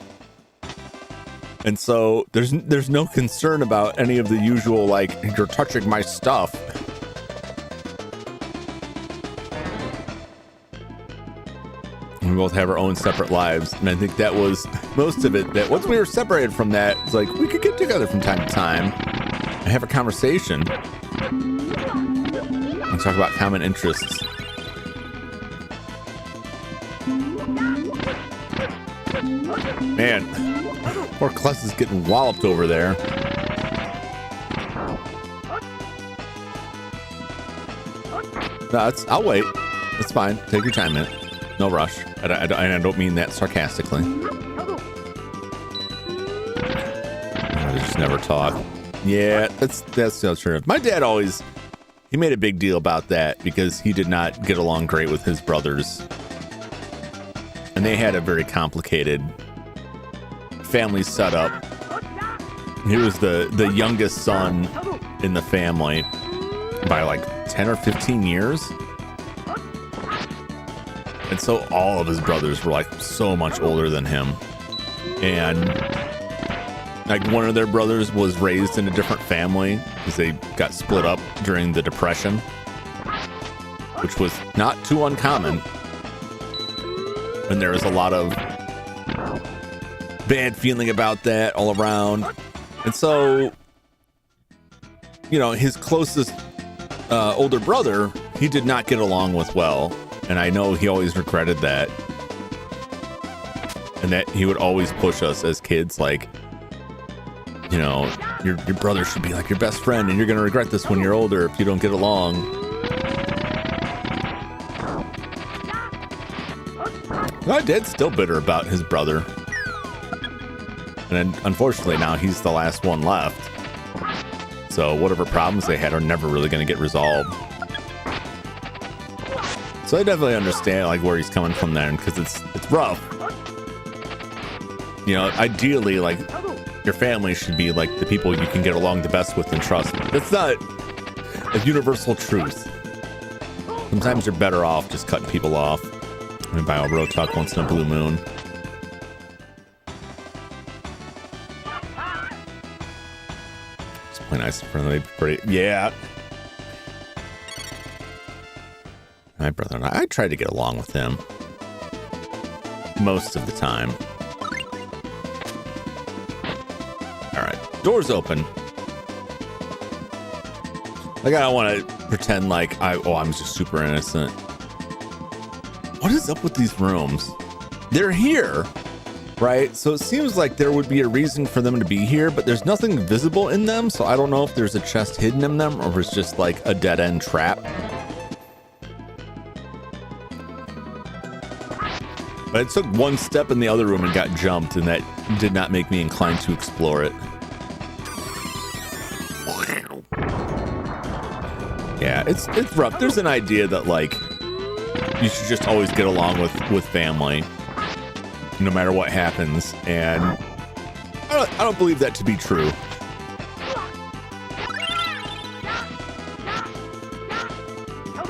And so there's no concern about any of the usual, like, you're touching my stuff. We both have our own separate lives. And I think that was most of it, that once we were separated from that, it's like we could get together from time to time and have a conversation and talk about common interests. Man, poor Kless is getting walloped over there. No, I'll wait. It's fine. Take your time, man. No rush. I don't mean that sarcastically. They just never talk. Yeah, that's the alternative. My dad always, he made a big deal about that because he did not get along great with his brothers. And they had a very complicated family setup. He was the youngest son in the family by like 10 or 15 years. And so all of his brothers were like so much older than him. And like one of their brothers was raised in a different family because they got split up during the Depression, which was not too uncommon. And there was a lot of bad feeling about that all around. And so, you know, his closest older brother, he did not get along with well. And I know he always regretted that. And that he would always push us as kids, like, you know, your brother should be like your best friend, and you're going to regret this when you're older if you don't get along. My dad's still bitter about his brother. And unfortunately now he's the last one left. So whatever problems they had are never really going to get resolved. So I definitely understand like where he's coming from there, because it's rough. You know, ideally, like, your family should be like the people you can get along the best with and trust. That's not a universal truth. Sometimes you're better off just cutting people off. I mean, buy a Rotuck once in a blue moon. Just play nice and friendly. Pretty, yeah. My brother and I tried to get along with him most of the time. All right, doors open. Like, I don't want to pretend like I'm just super innocent. What is up with these rooms? They're here, right? So it seems like there would be a reason for them to be here, but there's nothing visible in them. So I don't know if there's a chest hidden in them or if it's just like a dead end trap. But I took one step in the other room and got jumped, and that did not make me inclined to explore it. Yeah, it's rough. There's an idea that, like, you should just always get along with family, no matter what happens, and I don't believe that to be true.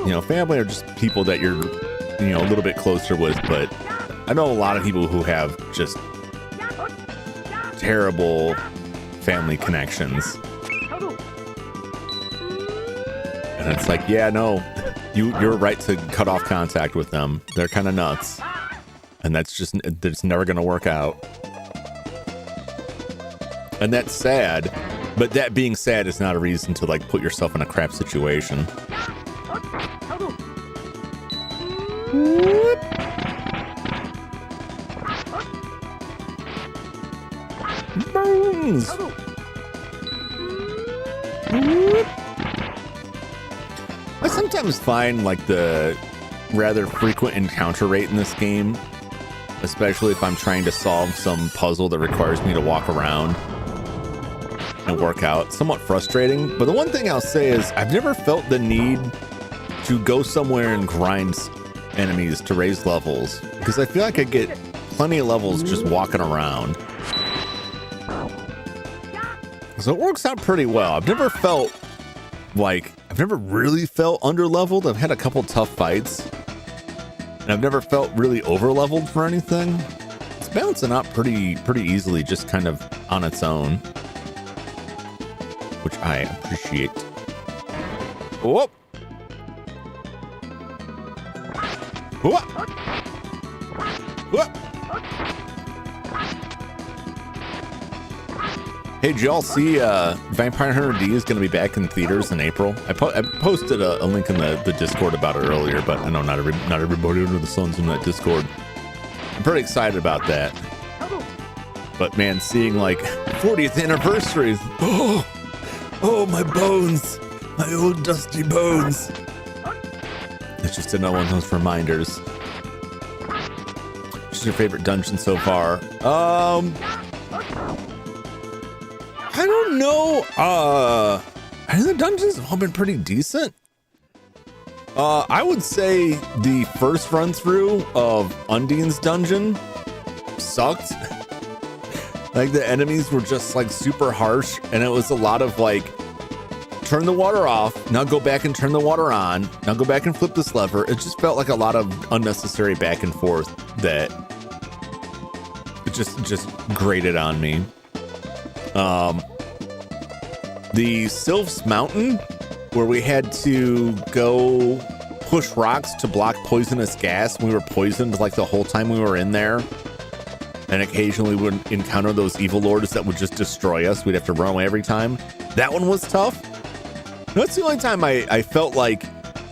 You know, family are just people that you're, you know, a little bit closer with, but I know a lot of people who have just terrible family connections. And it's like, yeah, no, you're right to cut off contact with them. They're kind of nuts. And that's never going to work out. And that's sad. But that being sad is not a reason to, like, put yourself in a crap situation. Bones. I sometimes find, like, the rather frequent encounter rate in this game, especially if I'm trying to solve some puzzle that requires me to walk around and work out, somewhat frustrating. But the one thing I'll say is I've never felt the need to go somewhere and grind enemies to raise levels, because I feel like I get plenty of levels just walking around. So it works out pretty well. I've never really felt underleveled. I've had a couple tough fights, and I've never felt really overleveled for anything. It's balancing out pretty easily, just kind of on its own, which I appreciate. Whoop. Whoop. Whoop. Hey, did y'all see Vampire Hunter D is going to be back in theaters in April? I posted a link in the Discord about it earlier, but I know not everybody under the sun's in that Discord. I'm pretty excited about that. But man, seeing like 40th anniversaries. Oh, my bones. My old dusty bones. It's just another one of those reminders. What's your favorite dungeon so far? I don't know. I think the dungeons have all been pretty decent. I would say the first run through of Undine's dungeon sucked. Like the enemies were just like super harsh, and it was a lot of like, turn the water off, now go back and turn the water on, now go back and flip this lever. It just felt like a lot of unnecessary back and forth that it just grated on me. The Sylph's Mountain, where we had to go push rocks to block poisonous gas. We were poisoned like the whole time we were in there, and occasionally we would encounter those evil lords that would just destroy us. We'd have to run away every time. That one was tough. That's the only time I felt like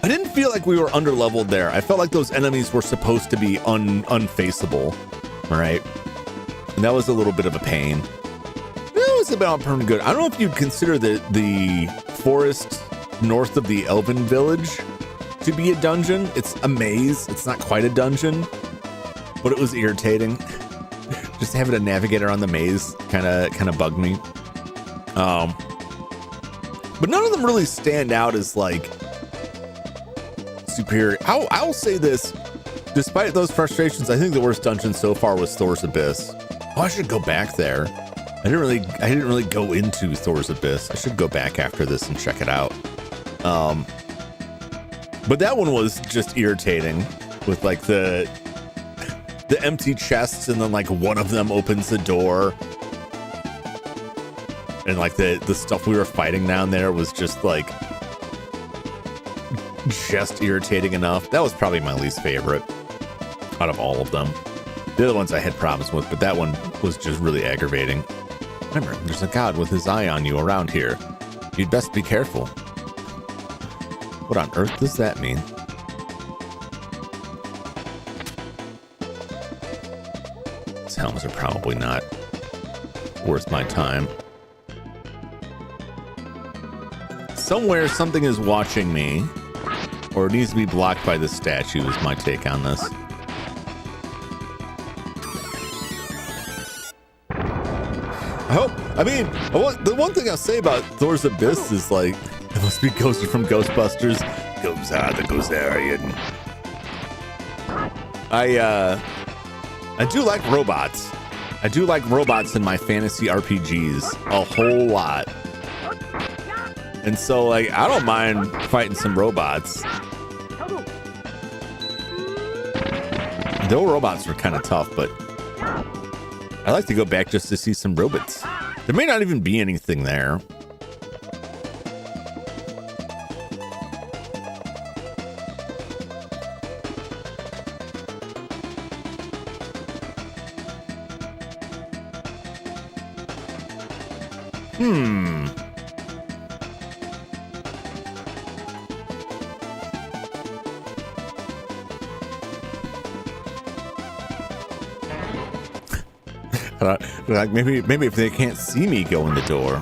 I didn't feel like we were underleveled there. I felt like those enemies were supposed to be unfaceable, right? And that was a little bit of a pain. It was about pretty good. I don't know if you'd consider the forest north of the Elven Village to be a dungeon. It's a maze. It's not quite a dungeon, but it was irritating. Just having to navigate around the maze kind of bugged me. But none of them really stand out as like superior. I'll say this, despite those frustrations, I think the worst dungeon so far was Thor's Abyss. Oh, I should go back there. I didn't really go into Thor's Abyss. I should go back after this and check it out. But that one was just irritating with like the empty chests, and then like one of them opens the door, and like the stuff we were fighting down there was just like just irritating enough. That was probably my least favorite out of all of them. The other ones I had problems with, but that one was just really aggravating. Remember, there's a god with his eye on you around here. You'd best be careful. What on earth does that mean? These helms are probably not worth my time. Somewhere something is watching me, or it needs to be blocked by the statue is my take on this. The one thing I'll say about Thor's Abyss is like, it must be Ghosty from Ghostbusters. Goes out the Gozarian. I do like robots. I do like robots in my fantasy RPGs a whole lot. And so like, I don't mind fighting some robots. Though robots were kind of tough, but I like to go back just to see some robots. There may not even be anything there. Like maybe if they can't see me go in the door.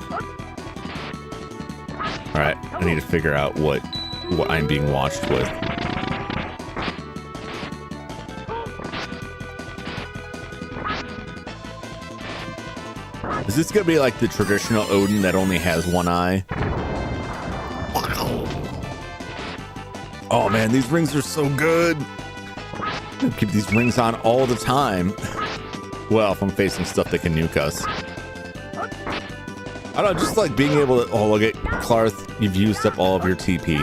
All right, I need to figure out what I'm being watched with. Is this gonna be like the traditional Odin that only has one eye? Wow. Oh man, these rings are so good. Keep these rings on all the time. Well, if I'm facing stuff that can nuke us. I don't know, just like being able to, oh, look at Clarth, you've used up all of your TP.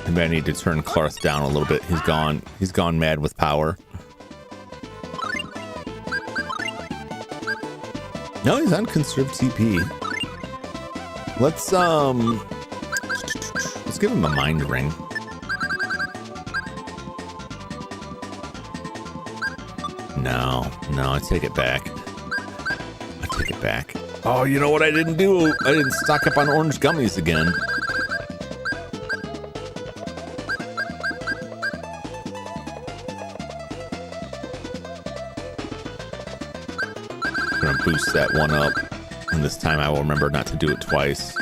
Maybe I need to turn Clarth down a little bit. He's gone mad with power. No, he's on conserved TP. Let's give him a mind ring. No, I take it back. I take it back. Oh, you know what I didn't do? I didn't stock up on orange gummies again. I'm gonna boost that one up, and this time I will remember not to do it twice.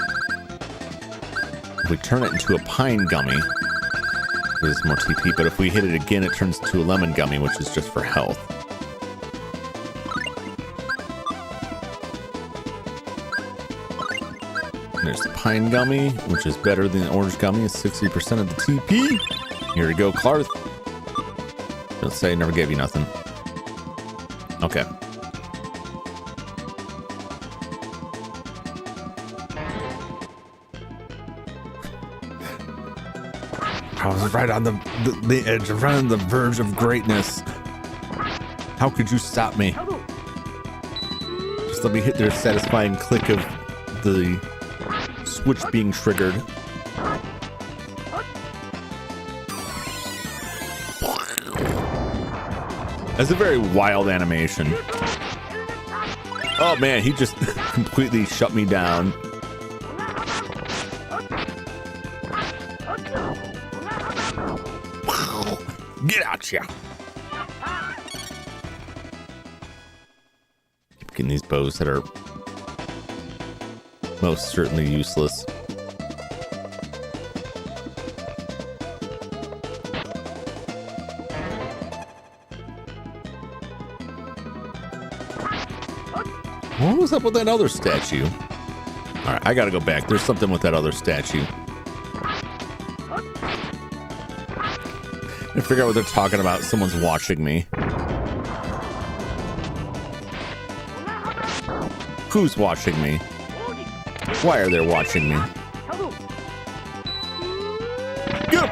If we turn it into a pine gummy, there's more TP, but if we hit it again, it turns into a lemon gummy, which is just for health. There's the pine gummy, which is better than the orange gummy. It's 60% of the TP. Here we go, Clarth. Don't say I never gave you nothing. Okay. I was right on the edge, right on the verge of greatness. How could you stop me? Just let me hit their satisfying click of the switch being triggered. That's a very wild animation. Oh man, he just completely shut me down. Get out, ya! Keep getting these bows that are most certainly useless. What was up with that other statue? Alright, I gotta go back. There's something with that other statue. I figure out what they're talking about. Someone's watching me. Who's watching me? Why are they watching me? Go!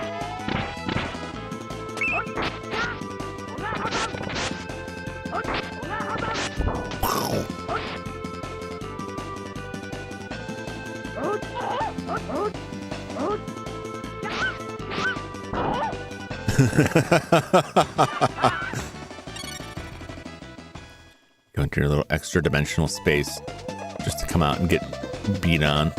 Go into your little extra dimensional space just to come out and get beat on.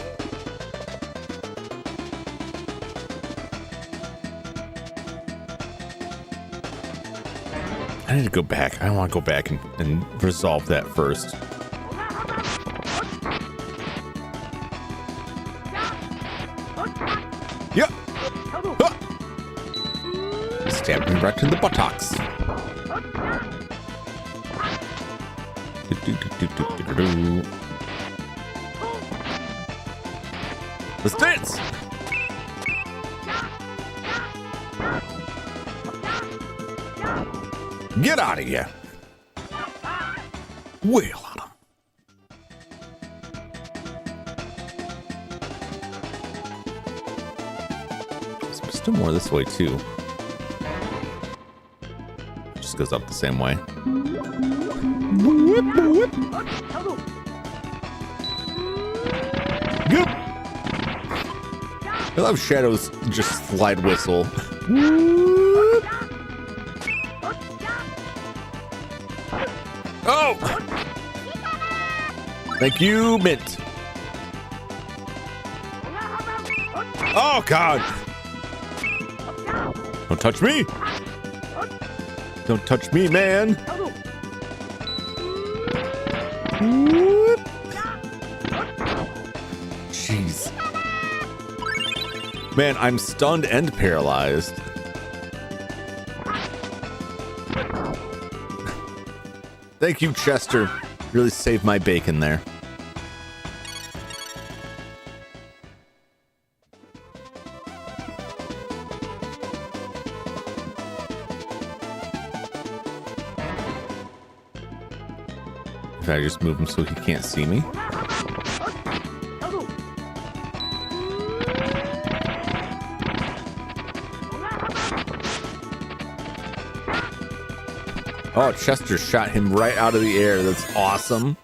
I need to go back. I want to go back and resolve that first. Yep. Huh. Stabbed me right in the buttocks. Let's dance. Get out of here. Wheel on him. There's still more this way too. Just goes up the same way. Yep. I love Shadow's just slide whistle. Oh! Thank you, Mint. Oh, God. Don't touch me. Don't touch me, man. Jeez. Man, I'm stunned and paralyzed. Thank you, Chester. Really saved my bacon there. If I just move him so he can't see me. Oh, Chester shot him right out of the air. That's awesome.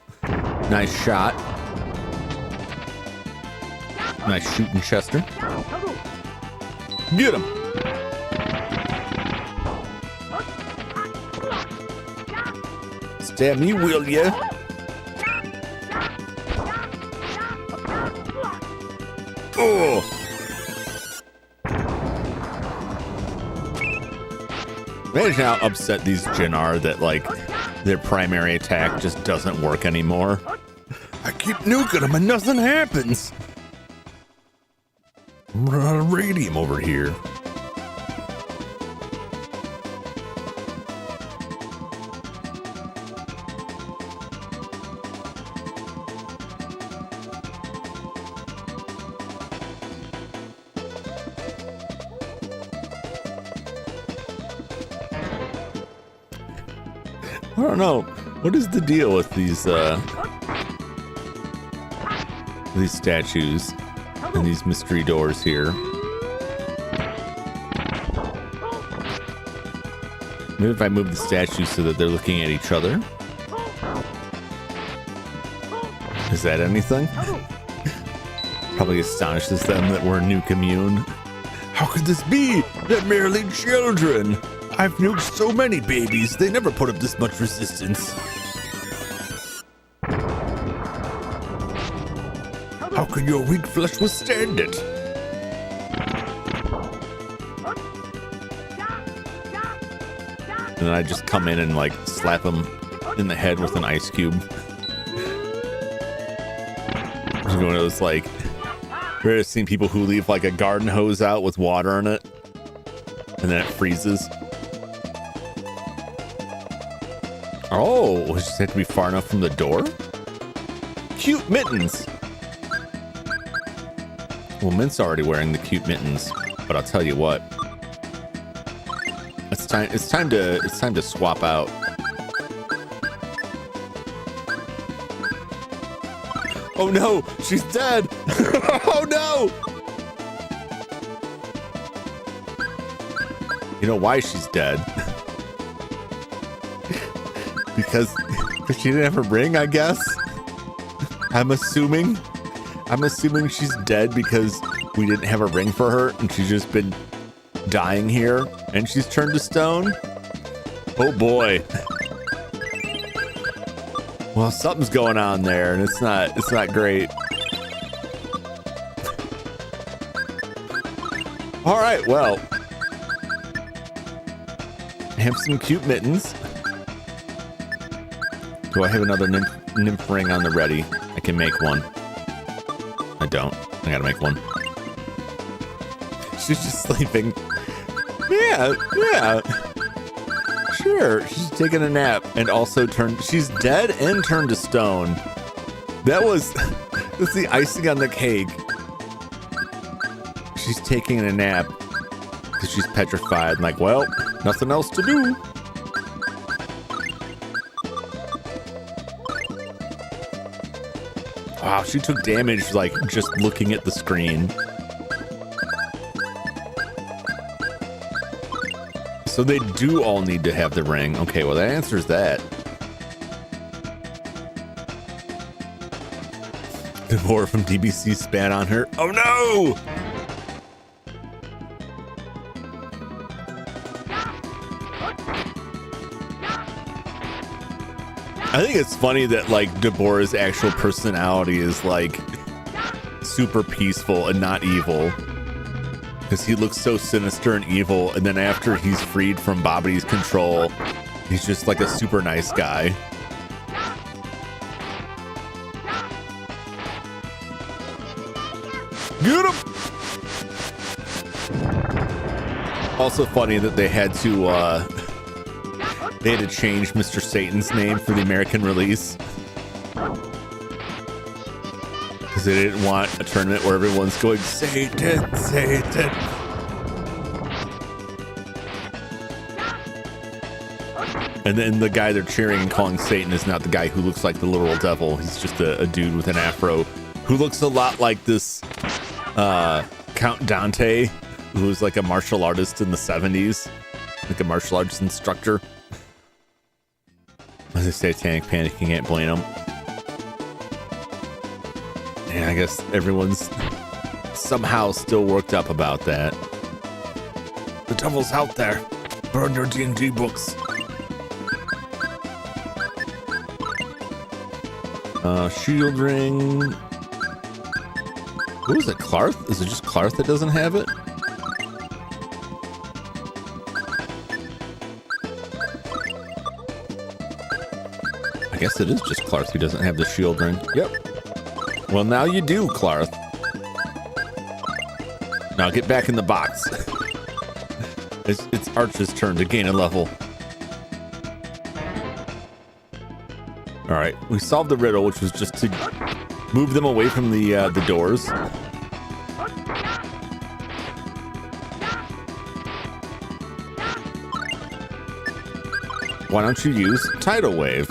Nice shot. Nice shooting, Chester. Get him. Stab me, will ya? Oh. Imagine how upset these Jin are that, like, their primary attack just doesn't work anymore. I keep nuking them and nothing happens. I'm running radium over here. I don't know. What is the deal with these statues and these mystery doors here? Maybe if I move the statues so that they're looking at each other. Is that anything? Probably astonishes them that we're a new commune. How could this be? They're merely children. I've nuked so many babies, they never put up this much resistance. How could your weak flesh withstand it? And then I just come in and like slap him in the head with an ice cube. It's one of those like, rare to see people who leave like a garden hose out with water in it, and then it freezes. Oh, we just have to be far enough from the door? Cute mittens. Well, Mint's already wearing the cute mittens, but I'll tell you what. It's time to swap out. Oh no, she's dead. Oh no. You know why she's dead? Because she didn't have a ring, I guess. I'm assuming she's dead because we didn't have a ring for her and she's just been dying here and she's turned to stone. Oh boy. Well, something's going on there and it's not great. All right, well, I have some cute mittens. Do I have another nymph ring on the ready? I can make one. I don't. I gotta make one. She's just sleeping. Yeah. Sure. She's taking a nap and also she's dead and turned to stone. That's the icing on the cake. She's taking a nap because she's petrified. Like, well, nothing else to do. Wow, she took damage like just looking at the screen. So they do all need to have the ring. Okay, well that answers that. Devore from DBC spat on her. Oh no! I think it's funny that like Deborah's actual personality is like super peaceful and not evil, because he looks so sinister and evil, and then after he's freed from Bobbity's control, he's just like a super nice guy. Get him! Also funny that they had to change Mr. Satan's name for the American release. Because they didn't want a tournament where everyone's going, Satan, Satan. And then the guy they're cheering and calling Satan is not the guy who looks like the literal devil. He's just a dude with an afro who looks a lot like this Count Dante, who was like a martial artist in the 70s, like a martial arts instructor. As a satanic panic, you can't blame him. And I guess everyone's somehow still worked up about that. The devil's out there. Burn your D&D books. Shield ring. Who is it? Clarth? Is it just Clarth that doesn't have it? I guess it is just Clarth who doesn't have the shield ring. Yep. Well, now you do, Clarth. Now get back in the box. It's Arch's turn to gain a level. All right, we solved the riddle, which was just to move them away from the doors. Why don't you use Tidal Wave?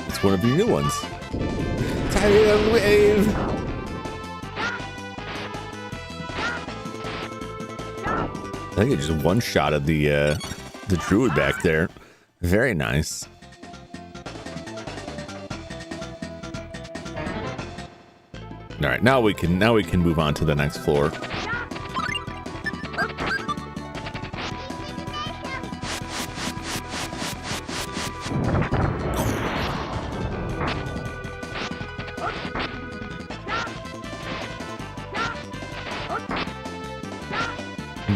It's one of your new ones. Tidal Wave. I think it just one-shotted the druid back there. Very nice. All right, now we can move on to the next floor.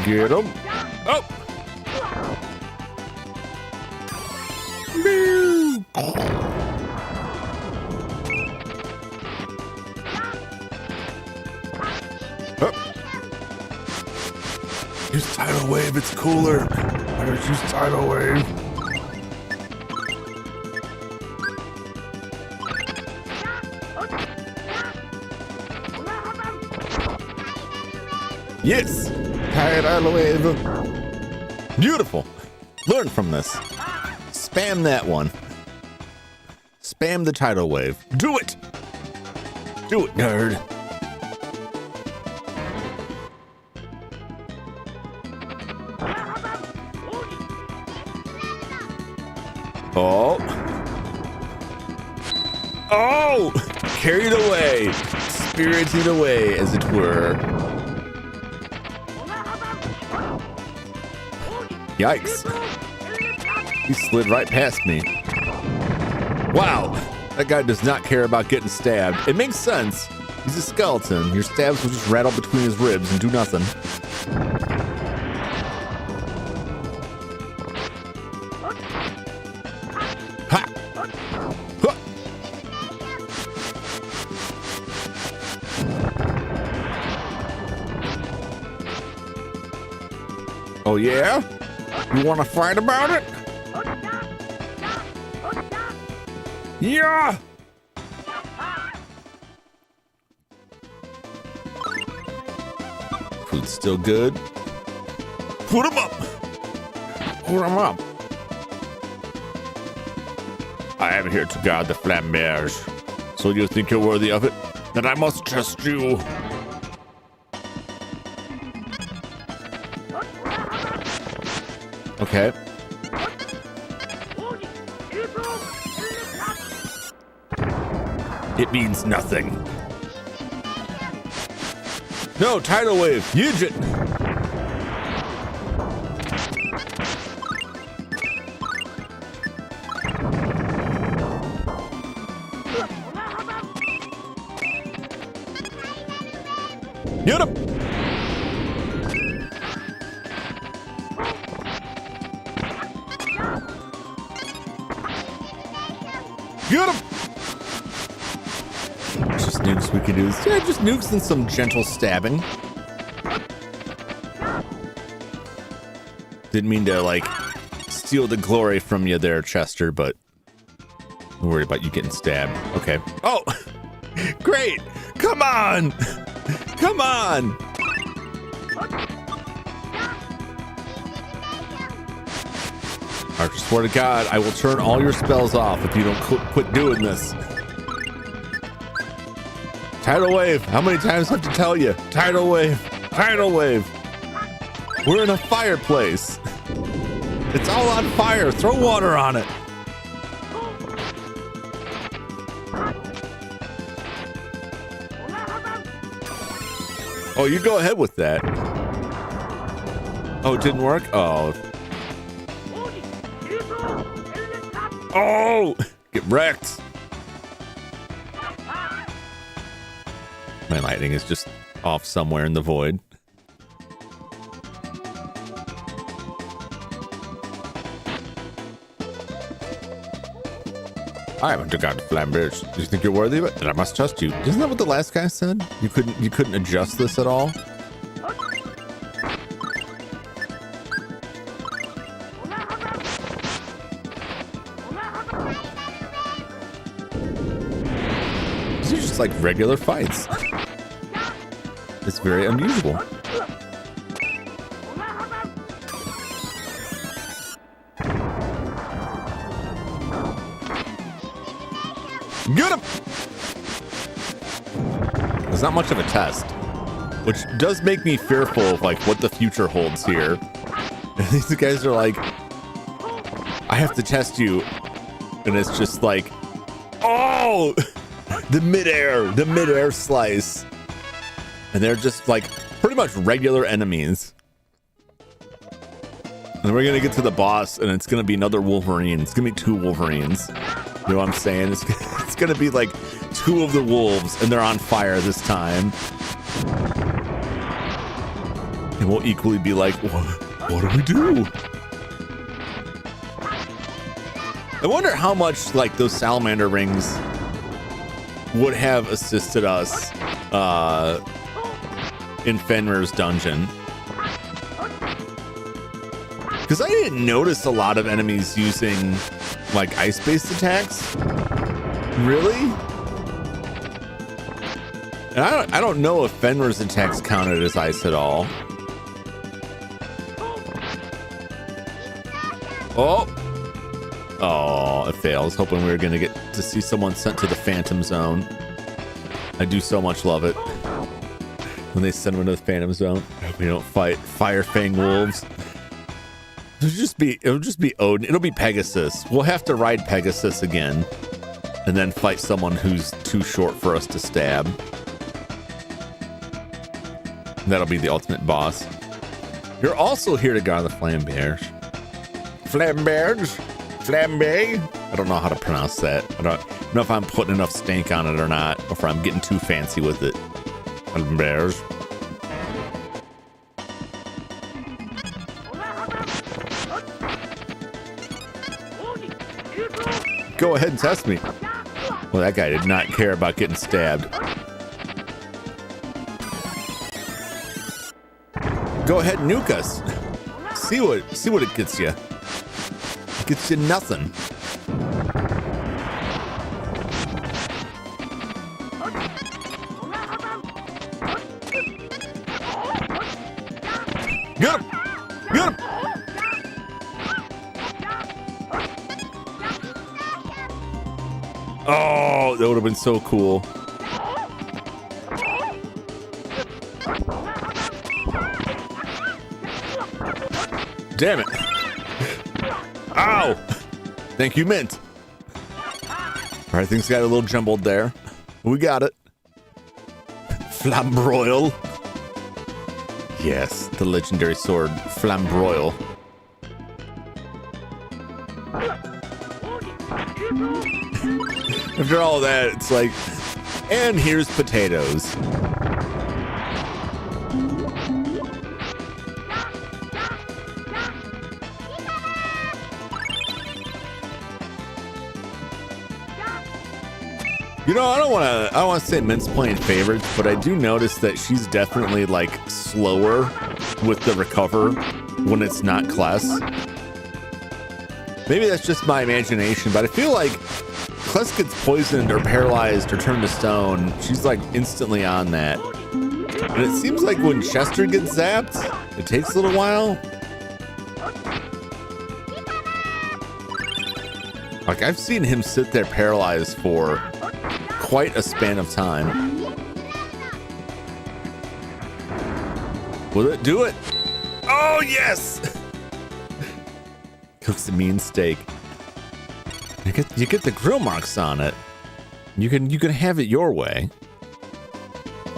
Get him. Oh. Use Tidal Wave, it's cooler. I just use Tidal Wave. Yes! Tidal Wave. Beautiful. Learn from this. Spam that one. Spam the Tidal Wave. Do it! Do it, nerd. Oh. Oh! Carried away. Spirited away, as it were. Yikes. He slid right past me. Wow. That guy does not care about getting stabbed. It makes sense. He's a skeleton. Your stabs will just rattle between his ribs and do nothing. Ha! Huh. Oh yeah? You want to fight about it? Yeah! Food's still good. Put him up! Put him up! I am here to guard the flambears. So you think you're worthy of it? Then I must trust you. Okay. It means nothing. No, Tidal Wave, Yujit. Get him. Get him! Just nukes we could use. Yeah, just nukes and some gentle stabbing. Didn't mean to, like, steal the glory from you there, Chester, but don't worry about you getting stabbed. Okay. Oh! Great! Come on! Come on! I swear to God, I will turn all your spells off if you don't quit doing this. Tidal wave. How many times do I have to tell you? Tidal wave. Tidal wave. We're in a fireplace. It's all on fire. Throw water on it. Oh, you go ahead with that. Oh, it didn't work? Oh. Oh! Get wrecked. My lightning is just off somewhere in the void. I haven't got flambeers. Do you think you're worthy of it? Then I must trust you. Isn't that what the last guy said? You couldn't adjust this at all? These are just like regular fights. It's very unusual. Get him! It's not much of a test, which does make me fearful of like what the future holds here. And these guys are like, I have to test you, and it's just like, oh, the midair slice, and they're just like pretty much regular enemies. And we're gonna get to the boss, and it's gonna be another Wolverine. It's gonna be 2 Wolverines. You know what I'm saying? It's gonna be like 2 of the wolves, and they're on fire this time. And we'll equally be like, what do we do? I wonder how much like those salamander rings would have assisted us in Fenrir's dungeon. Because I didn't notice a lot of enemies using like ice-based attacks. Really? And I don't know if Fenrir's attacks counted as ice at all. Oh, it fails. Hoping we were gonna get to see someone sent to the Phantom Zone. I do so much love it when they send them to the Phantom Zone. We don't fight Fire Fang wolves. It'll just be Odin. It'll be Pegasus. We'll have to ride Pegasus again, and then fight someone who's too short for us to stab. That'll be the ultimate boss. You're also here to guard the flambears. Flambears? Flambe? I don't know how to pronounce that. I don't know if I'm putting enough stank on it or not, or if I'm getting too fancy with it. Flambears. Go ahead and test me. Well, that guy did not care about getting stabbed. Go ahead and nuke us. See what it gets you. It gets you nothing. Get him! Get him! Oh, that would have been so cool. Damn it. Ow! Thank you, Mint. All right, things got a little jumbled there. We got it. Flambroil. Yes, the legendary sword, Flambroil. After all that, it's like, and here's potatoes. You know, I don't want to say Mint's playing favorites, but I do notice that she's definitely like slower with the recover when it's not Kless. Maybe that's just my imagination, but I feel like Kless gets poisoned or paralyzed or turned to stone. She's like instantly on that. And it seems like when Chester gets zapped, it takes a little while. Like, I've seen him sit there paralyzed for quite a span of time. Will it do it? Oh, yes! Cooks a mean steak. You get the grill marks on it. You can have it your way.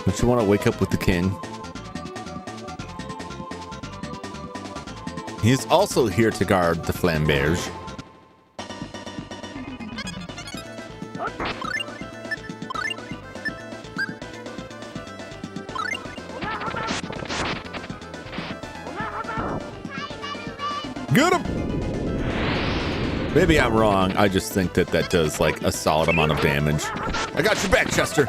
Don't you want to wake up with the king? He's also here to guard the flamberge. Get him! Maybe I'm wrong. I just think that does like a solid amount of damage. I got your back, Chester.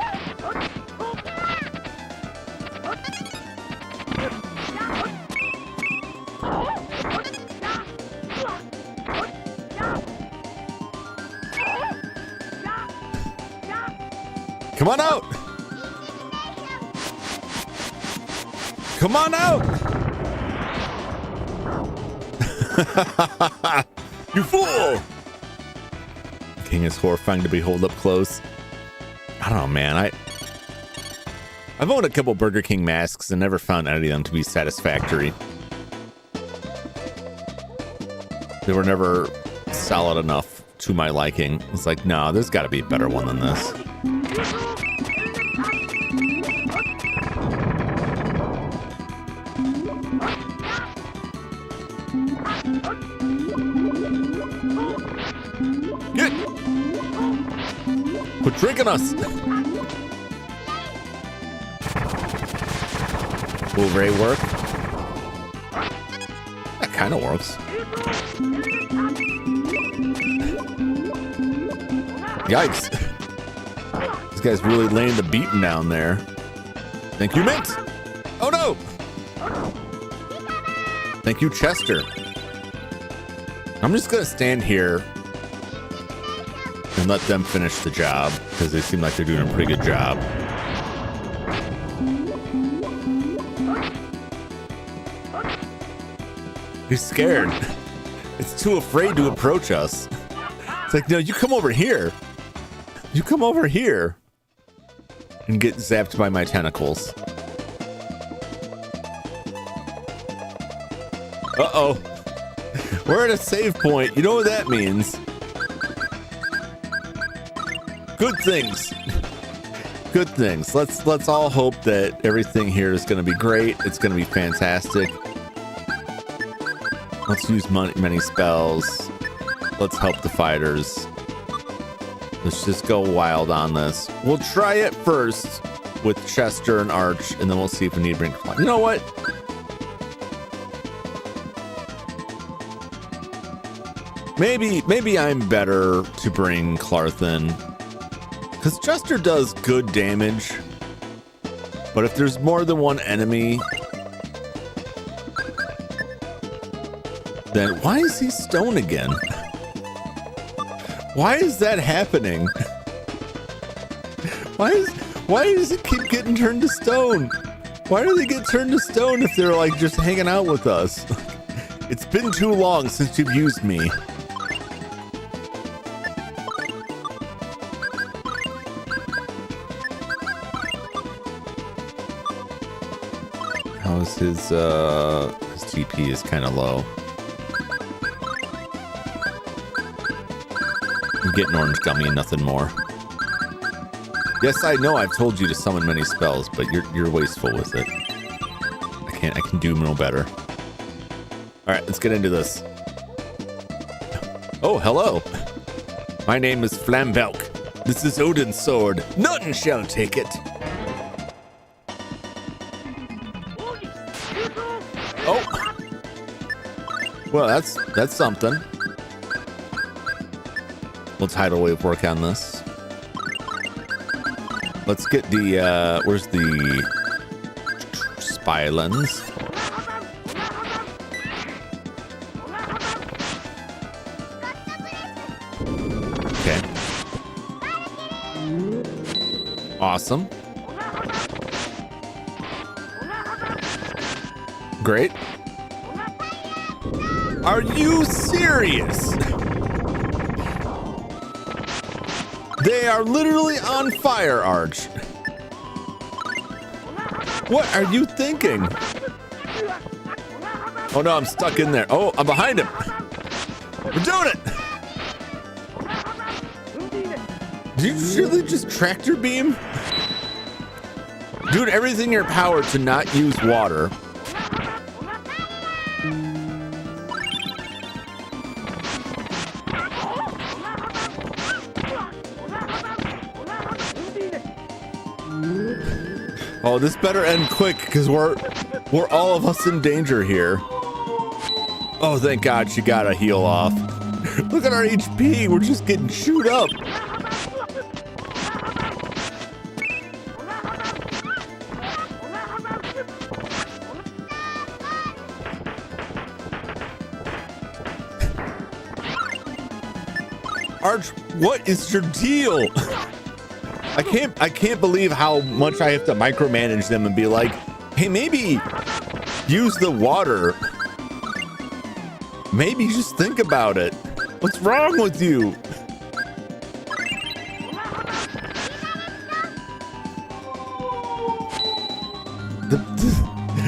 Come on out! Come on out! You fool! King is horrifying to behold up close. I don't know, man. I've owned a couple Burger King masks and never found any of them to be satisfactory. They were never solid enough to my liking. It's like, no, there's got to be a better one than this. Quit tricking us! Will Ray work? That kind of works. Yikes. This guy's really laying the beating down there. Thank you, Mint! Oh no! Thank you, Chester. I'm just gonna stand here and let them finish the job because they seem like they're doing a pretty good job. He's scared. It's too afraid to approach us. It's like, no, you come over here. You come over here and get zapped by my tentacles. Uh-oh. We're at a save point. You know what that means. Good things. Good things. Let's all hope that everything here is going to be great. It's going to be fantastic. Let's use many spells. Let's help the fighters. Let's just go wild on this. We'll try it first with Chester and Arch, and then we'll see if we need to bring... You know what? Maybe I'm better to bring Clarthan. Because Chester does good damage. But if there's more than one enemy... Then why is he stone again? Why is that happening? Why does it keep getting turned to stone? Why do they get turned to stone if they're like just hanging out with us? It's been too long since you've used me. How's his TP is kind of low. I'm getting orange gummy and nothing more. Yes, I know I've told you to summon many spells, but you're wasteful with it. I can do no better. All right, let's get into this. Oh, hello. My name is Flambelk. This is Odin's sword. None shall take it. Oh. Well, that's something. We'll tidal wave work on this. Let's get the, where's the spy lens? Okay. Awesome. Great. Are you serious? They are literally on fire, Arch. What are you thinking? Oh no, I'm stuck in there. Oh, I'm behind him. We're doing it. Did you really just tractor beam? Doing everything in your power to not use water. Oh, this better end quick because we're all of us in danger here. Oh, thank God she got a heal off. Look at our HP. We're just getting chewed up. Arch, what is your deal? I can't believe how much I have to micromanage them and be like, hey, maybe use the water. Maybe just think about it. What's wrong with you?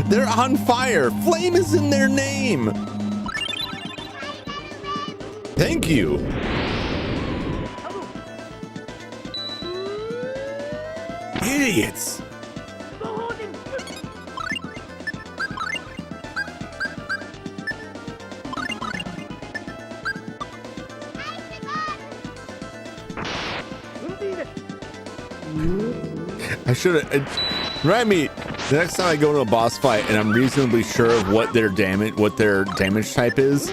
They're on fire. Flame is in their name. Thank you. Idiots. I should have. Remind me the next time I go to a boss fight and I'm reasonably sure of what their damage type is,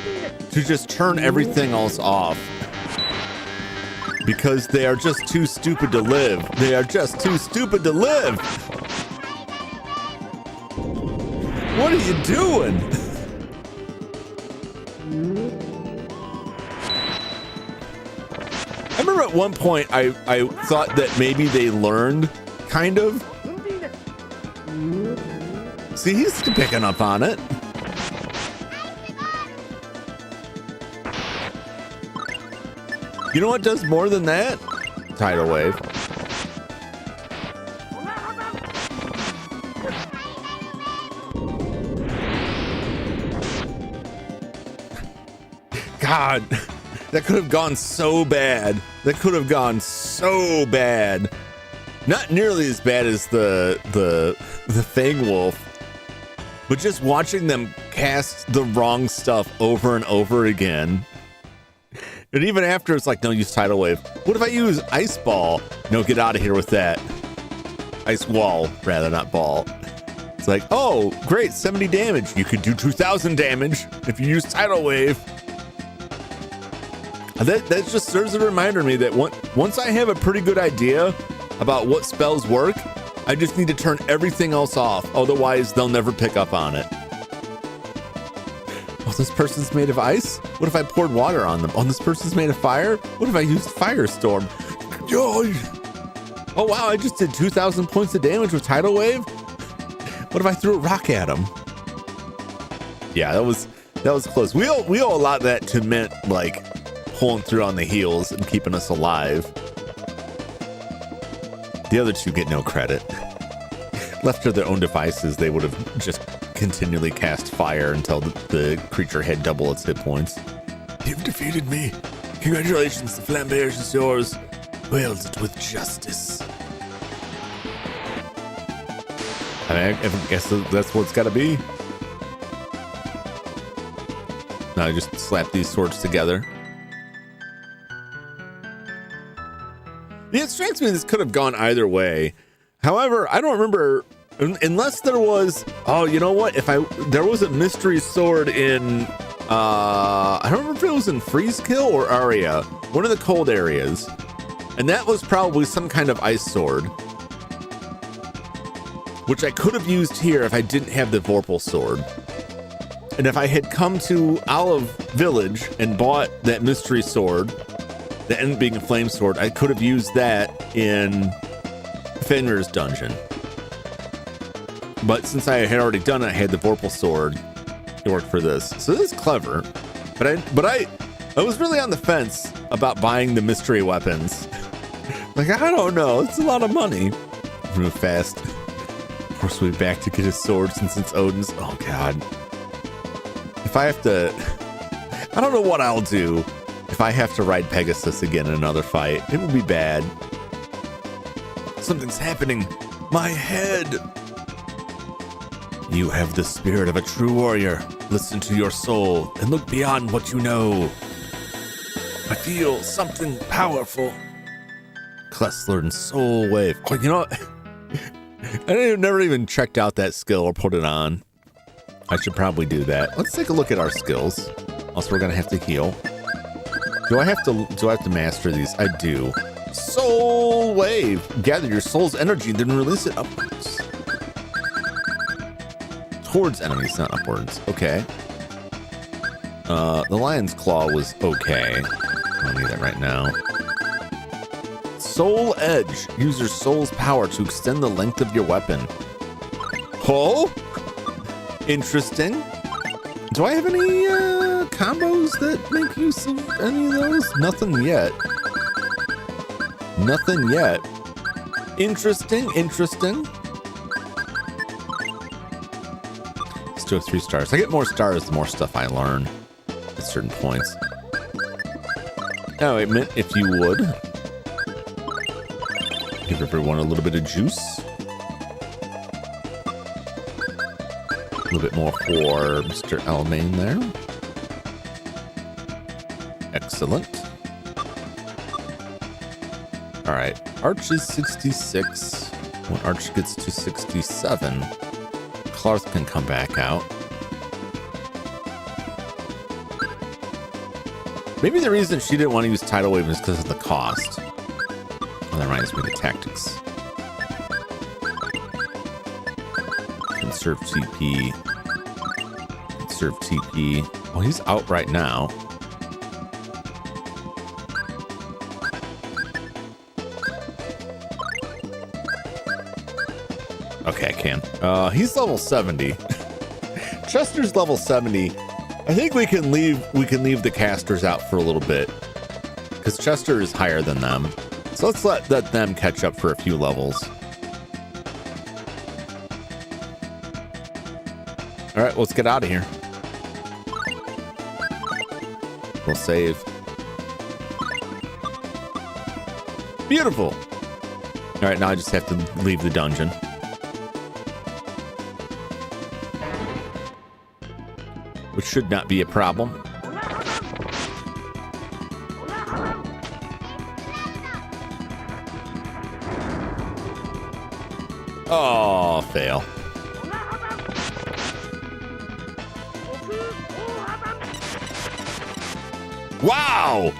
to just turn everything else off. Because they are just too stupid to live. They are just too stupid to live. What are you doing? I remember at one point I thought that maybe they learned, kind of. See, he's picking up on it. You know what does more than that? Tidal wave. God, that could have gone so bad. That could have gone so bad. Not nearly as bad as the Fang Wolf, but just watching them cast the wrong stuff over and over again. And even after, it's like, no, use tidal wave. What if I use ice ball? No, get out of here with that. Ice wall, rather, not ball. It's like, oh, great, 70 damage. You could do 2,000 damage if you use tidal wave. That just serves as a reminder to me that once I have a pretty good idea about what spells work, I just need to turn everything else off. Otherwise, they'll never pick up on it. Oh, this person's made of ice? What if I poured water on them? Oh, this person's made of fire? What if I used Firestorm? Oh, wow, I just did 2,000 points of damage with Tidal Wave? What if I threw a rock at him? Yeah, that was close. We owe a lot of that to Mint, like, pulling through on the heels and keeping us alive. The other two get no credit. Left to their own devices, they would have just continually cast fire until the creature had double its hit points. You've defeated me. Congratulations, the flambeage is yours. Wield it with justice. I guess that's what it's got to be. Now I just slap these swords together. Yeah, it strikes me this could have gone either way. However, I don't remember, unless there was, oh, you know what? There was a mystery sword in, I don't remember if it was in Freeze Kill or Aria, one of the cold areas. And that was probably some kind of ice sword, which I could have used here if I didn't have the Vorpal sword. And if I had come to Olive Village and bought that mystery sword, that ended up being a flame sword, I could have used that in Fenrir's dungeon. But since I had already done it, I had the Vorpal sword. It worked for this. So this is clever. But I was really on the fence about buying the mystery weapons. Like, I don't know. It's a lot of money. Move fast. Horse way back to get his sword since it's Odin's. Oh, God. If I have to... I don't know what I'll do if I have to ride Pegasus again in another fight. It would be bad. Something's happening. My head. You have the spirit of a true warrior. Listen to your soul and look beyond what you know. I feel something powerful. Kless learned Soul Wave. Oh, you know what? I never even checked out that skill or put it on. I should probably do that. Let's take a look at our skills. Also, we're gonna have to heal. Do I have to master these? I do. Soul Wave. Gather your soul's energy, then release it upwards. Towards enemies, not upwards. Okay. The Lion's Claw was okay. I don't need that right now. Soul Edge. Use your soul's power to extend the length of your weapon. Oh? Interesting. Do I have any combos that make use of any of those? Nothing yet. Nothing yet. Interesting, interesting. Let's do 3 stars. I get more stars the more stuff I learn at certain points. Oh, wait a minute, if you would. Give everyone a little bit of juice. A little bit more for Mr. Almain there. Excellent. All right, Arch is 66. When Arch gets to 67, Clarth can come back out. Maybe the reason she didn't want to use Tidal Wave is because of the cost. Oh, that reminds me of the tactics. Conserve TP. Conserve TP. Oh, he's out right now. Okay, I can. He's level 70. Chester's level 70. I think we can leave the casters out for a little bit because Chester is higher than them. So let's let them catch up for a few levels. All right, let's get out of here. We'll save. Beautiful. All right, now I just have to leave the dungeon. Which should not be a problem. Oh, fail. Wow!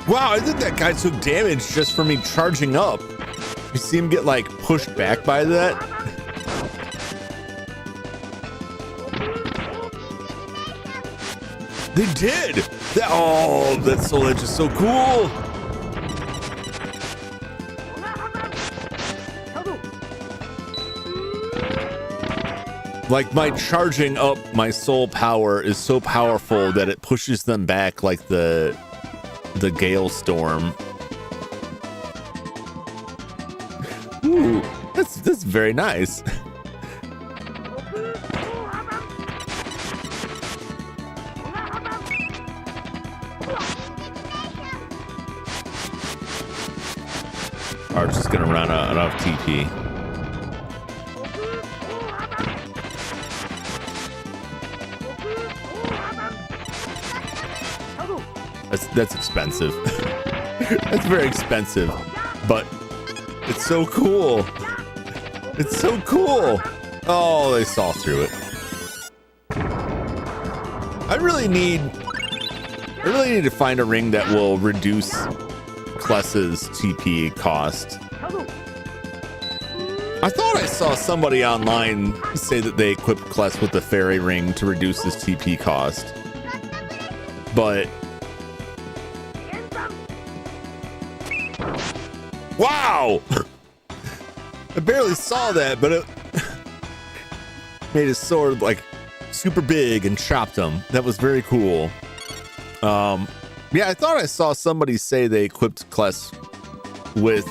Wow, I think that guy took damage just from me charging up. You see him get like pushed back by that? They did! That Soul Edge is so cool! Like, my charging up my soul power is so powerful that it pushes them back like the Gale Storm. Ooh, that's very nice. Arch is gonna run out of TP. That's expensive. That's very expensive, but it's so cool. It's so cool. Oh, they saw through it. I really need to find a ring that will reduce Kless's TP cost. I thought I saw somebody online say that they equipped Kless with the fairy ring to reduce his TP cost, but wow! I barely saw that, but it made his sword like super big and chopped him. That was very cool. Yeah, I thought I saw somebody say they equipped Kless with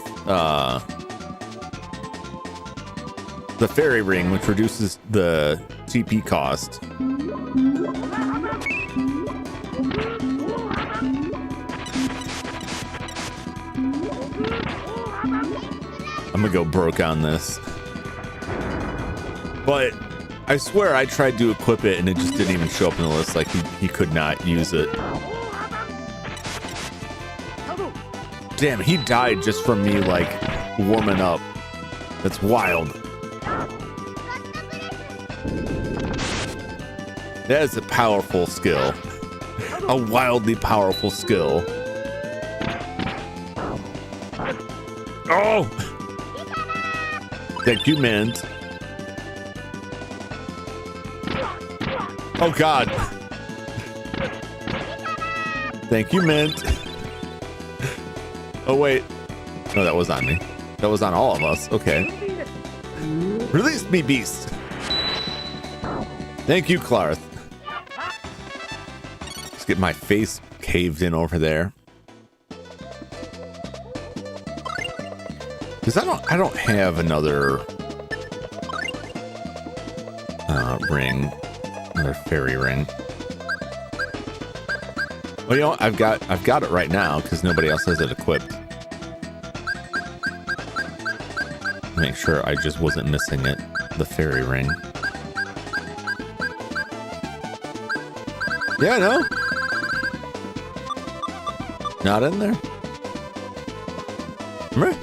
the fairy ring, which reduces the TP cost. I'm gonna go broke on this. But I swear I tried to equip it and it just didn't even show up in the list. Like he could not use it. Damn, he died just from me like warming up. That's wild. That is a powerful skill. A wildly powerful skill. Oh! Thank you, Mint. Oh, God. Thank you, Mint. Oh, wait. No, that was on me. That was on all of us. Okay. Release me, beast. Thank you, Clarth. Let's get my face caved in over there. Because I don't have another ring, another fairy ring. Well, you know, I've got it right now because nobody else has it equipped. Make sure I just wasn't missing it. The fairy ring. Yeah, no. Not in there. Right.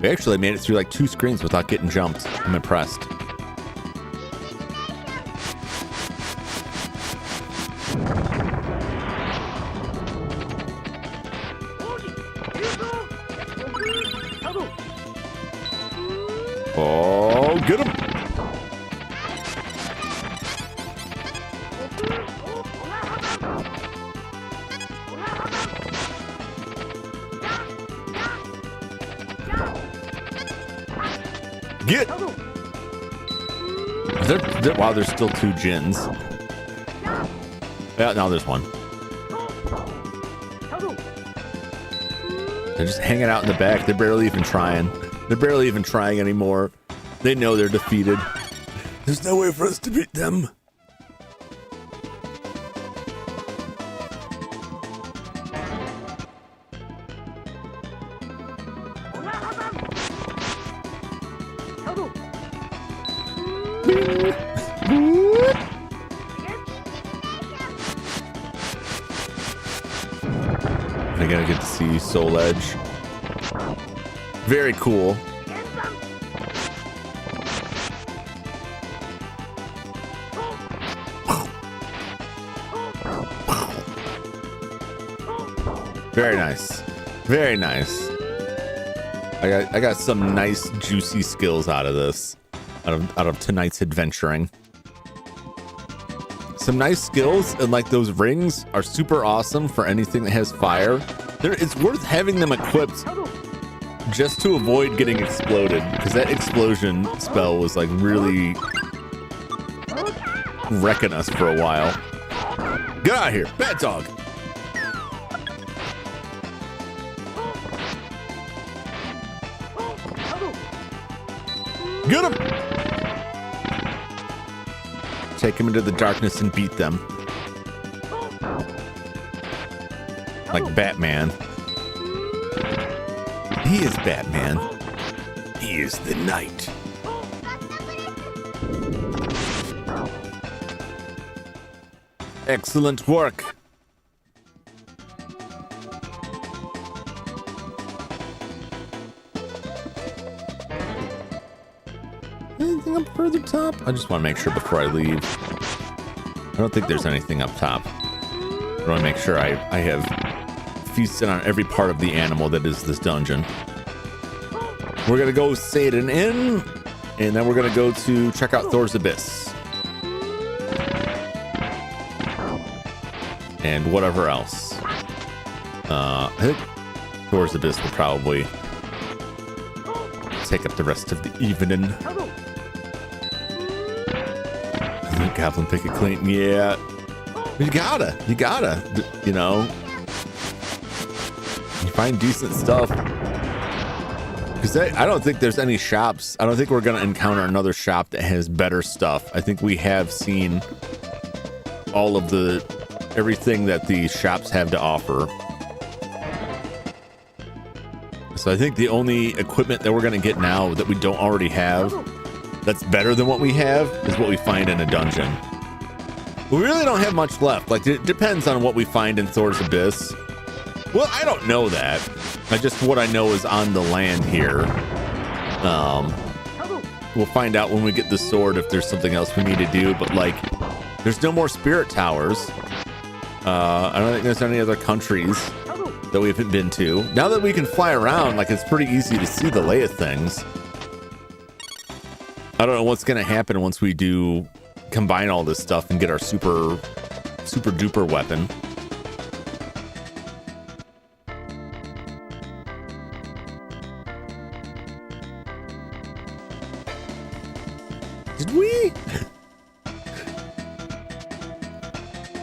We actually made it through like 2 screens without getting jumped. I'm impressed. Oh, get him! Get! Wow, there's still 2 Jins. Yeah, now there's 1. They're just hanging out in the back. They're barely even trying. They're barely even trying anymore. They know they're defeated. There's no way for us to beat them. I gotta get to see Soul Edge. Very cool. Very nice. Very nice. I got some nice juicy skills out of this. Out of tonight's adventuring. Some nice skills, and like those rings are super awesome for anything that has fire. It's worth having them equipped just to avoid getting exploded, because that explosion spell was like really wrecking us for a while. Get out of here, bad dog. Get him! Take him into the darkness and beat them. Like Batman. He is Batman. He is the night. Excellent work. Anything up further top? I just want to make sure before I leave. I don't think there's anything up top. I want to make sure I have feasted on every part of the animal that is this dungeon. We're going to go Satan in, and then we're going to go to check out Thor's Abyss. And whatever else. I think Thor's Abyss will probably take up the rest of the evening. Goblin picket clean. Yeah. You gotta, you know, you find decent stuff. Because I don't think there's any shops. I don't think we're going to encounter another shop that has better stuff. I think we have seen all of everything that the shops have to offer. So I think the only equipment that we're going to get now that we don't already have that's better than what we have is what we find in a dungeon. We really don't have much left. Like, it depends on what we find in Thor's Abyss. Well, I don't know that. What I know is on the land here. We'll find out when we get the sword if there's something else we need to do. But, like, there's no more spirit towers. I don't think there's any other countries that we haven't been to. Now that we can fly around, like, it's pretty easy to see the lay of things. I don't know what's going to happen once we do combine all this stuff and get our super duper weapon.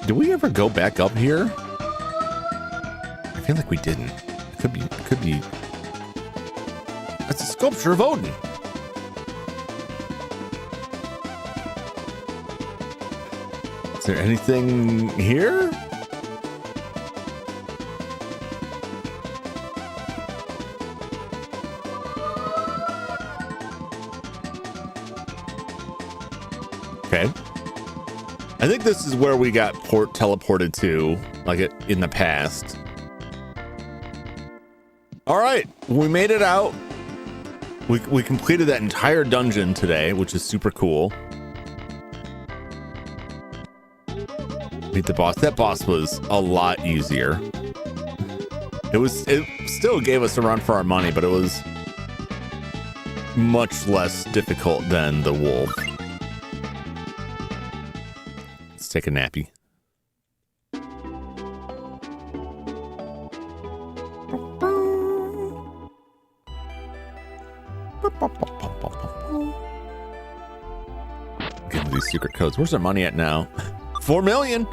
Did we ever go back up here? I feel like we didn't. Could be. That's a sculpture of Odin. Is there anything here? Okay. I think this is where we got teleported to, like in the past. All right, we made it out. We completed that entire dungeon today, which is super cool. Beat the boss. That boss was a lot easier. It still gave us a run for our money, but it was much less difficult than the wolf. Let's take a nappy. Get into these secret codes. Where's our money at now? 4 million.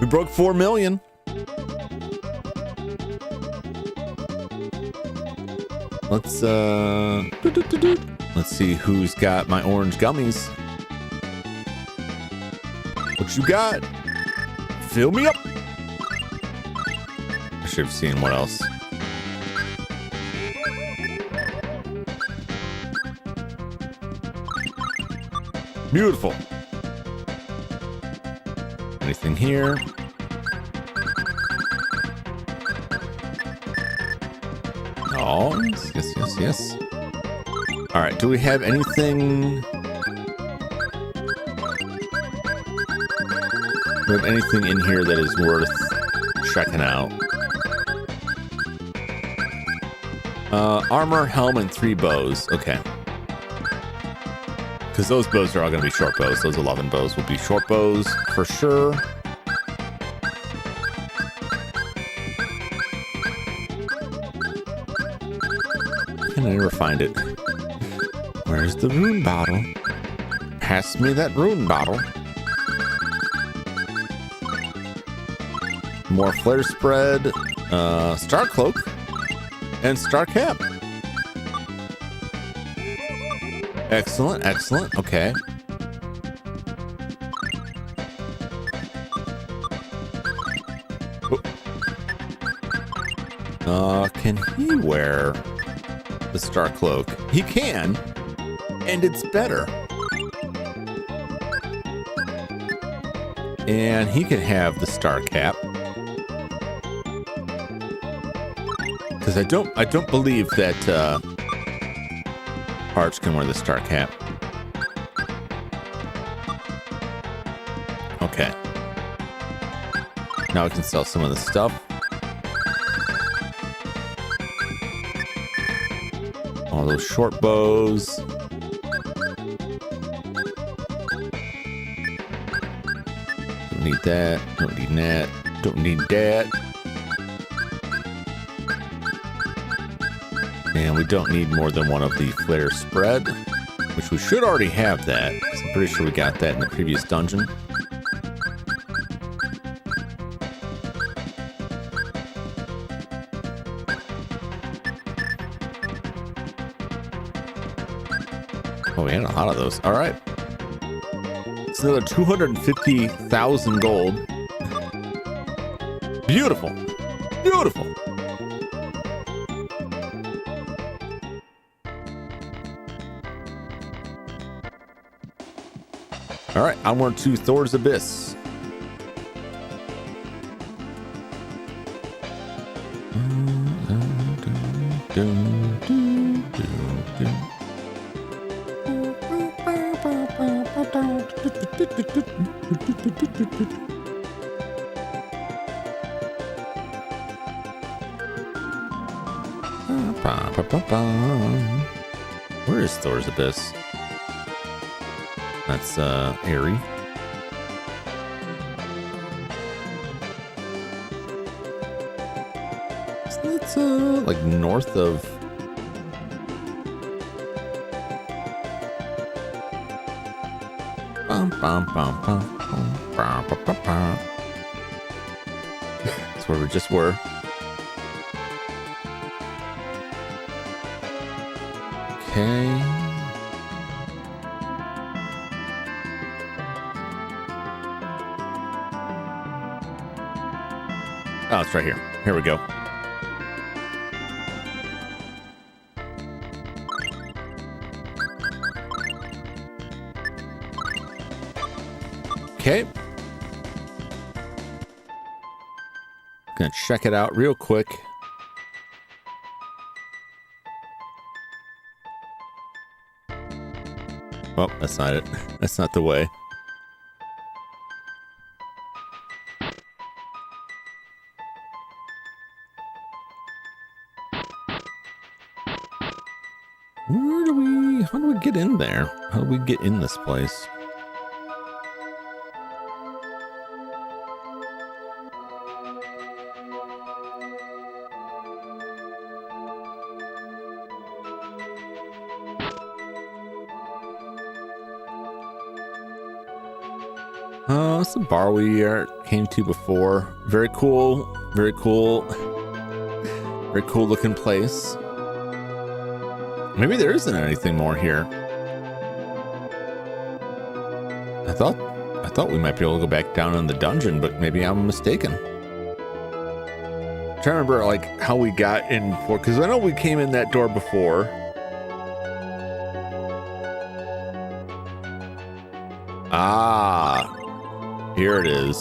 We broke 4 million. Let's see who's got my orange gummies. What you got? Fill me up. I should have seen what else. Beautiful. Anything here? Oh, yes. All right, do we have anything? Do we have anything in here that is worth checking out? Armor, helm, and 3 bows. Okay. Because those bows are all going to be short bows. Those 11 bows will be short bows for sure. Can I never find it? Where's the rune bottle? Pass me that rune bottle. More flare spread, star cloak, and star cap. Excellent, excellent. Okay. Can he wear the star cloak? He can, and it's better. And he can have the star cap. Because I don't believe that Arch can wear the star cap. Okay. Now we can sell some of the stuff. All those short bows. Don't need that. Don't need that. Don't need that. And we don't need more than one of the flare spread. which we should already have that. I'm pretty sure we got that in the previous dungeon. Oh, we had a lot of those. All right. It's another 250,000 gold. Beautiful. Beautiful. All right, onward to Thor's Abyss. Where is Thor's Abyss? That's Airy. So that's like north of that's where we just were. Okay. Oh, it's right here. Here we go. Okay. Gonna check it out real quick. Oh, that's not it. That's not the way. How do we get in there? How do we get in this place? Oh, it's the bar we came to before. Very cool. Very cool. Very cool looking place. Maybe there isn't anything more here. I thought we might be able to go back down in the dungeon, but maybe I'm mistaken. I'm trying to remember like how we got in before, because I know we came in that door before. Ah, here it is.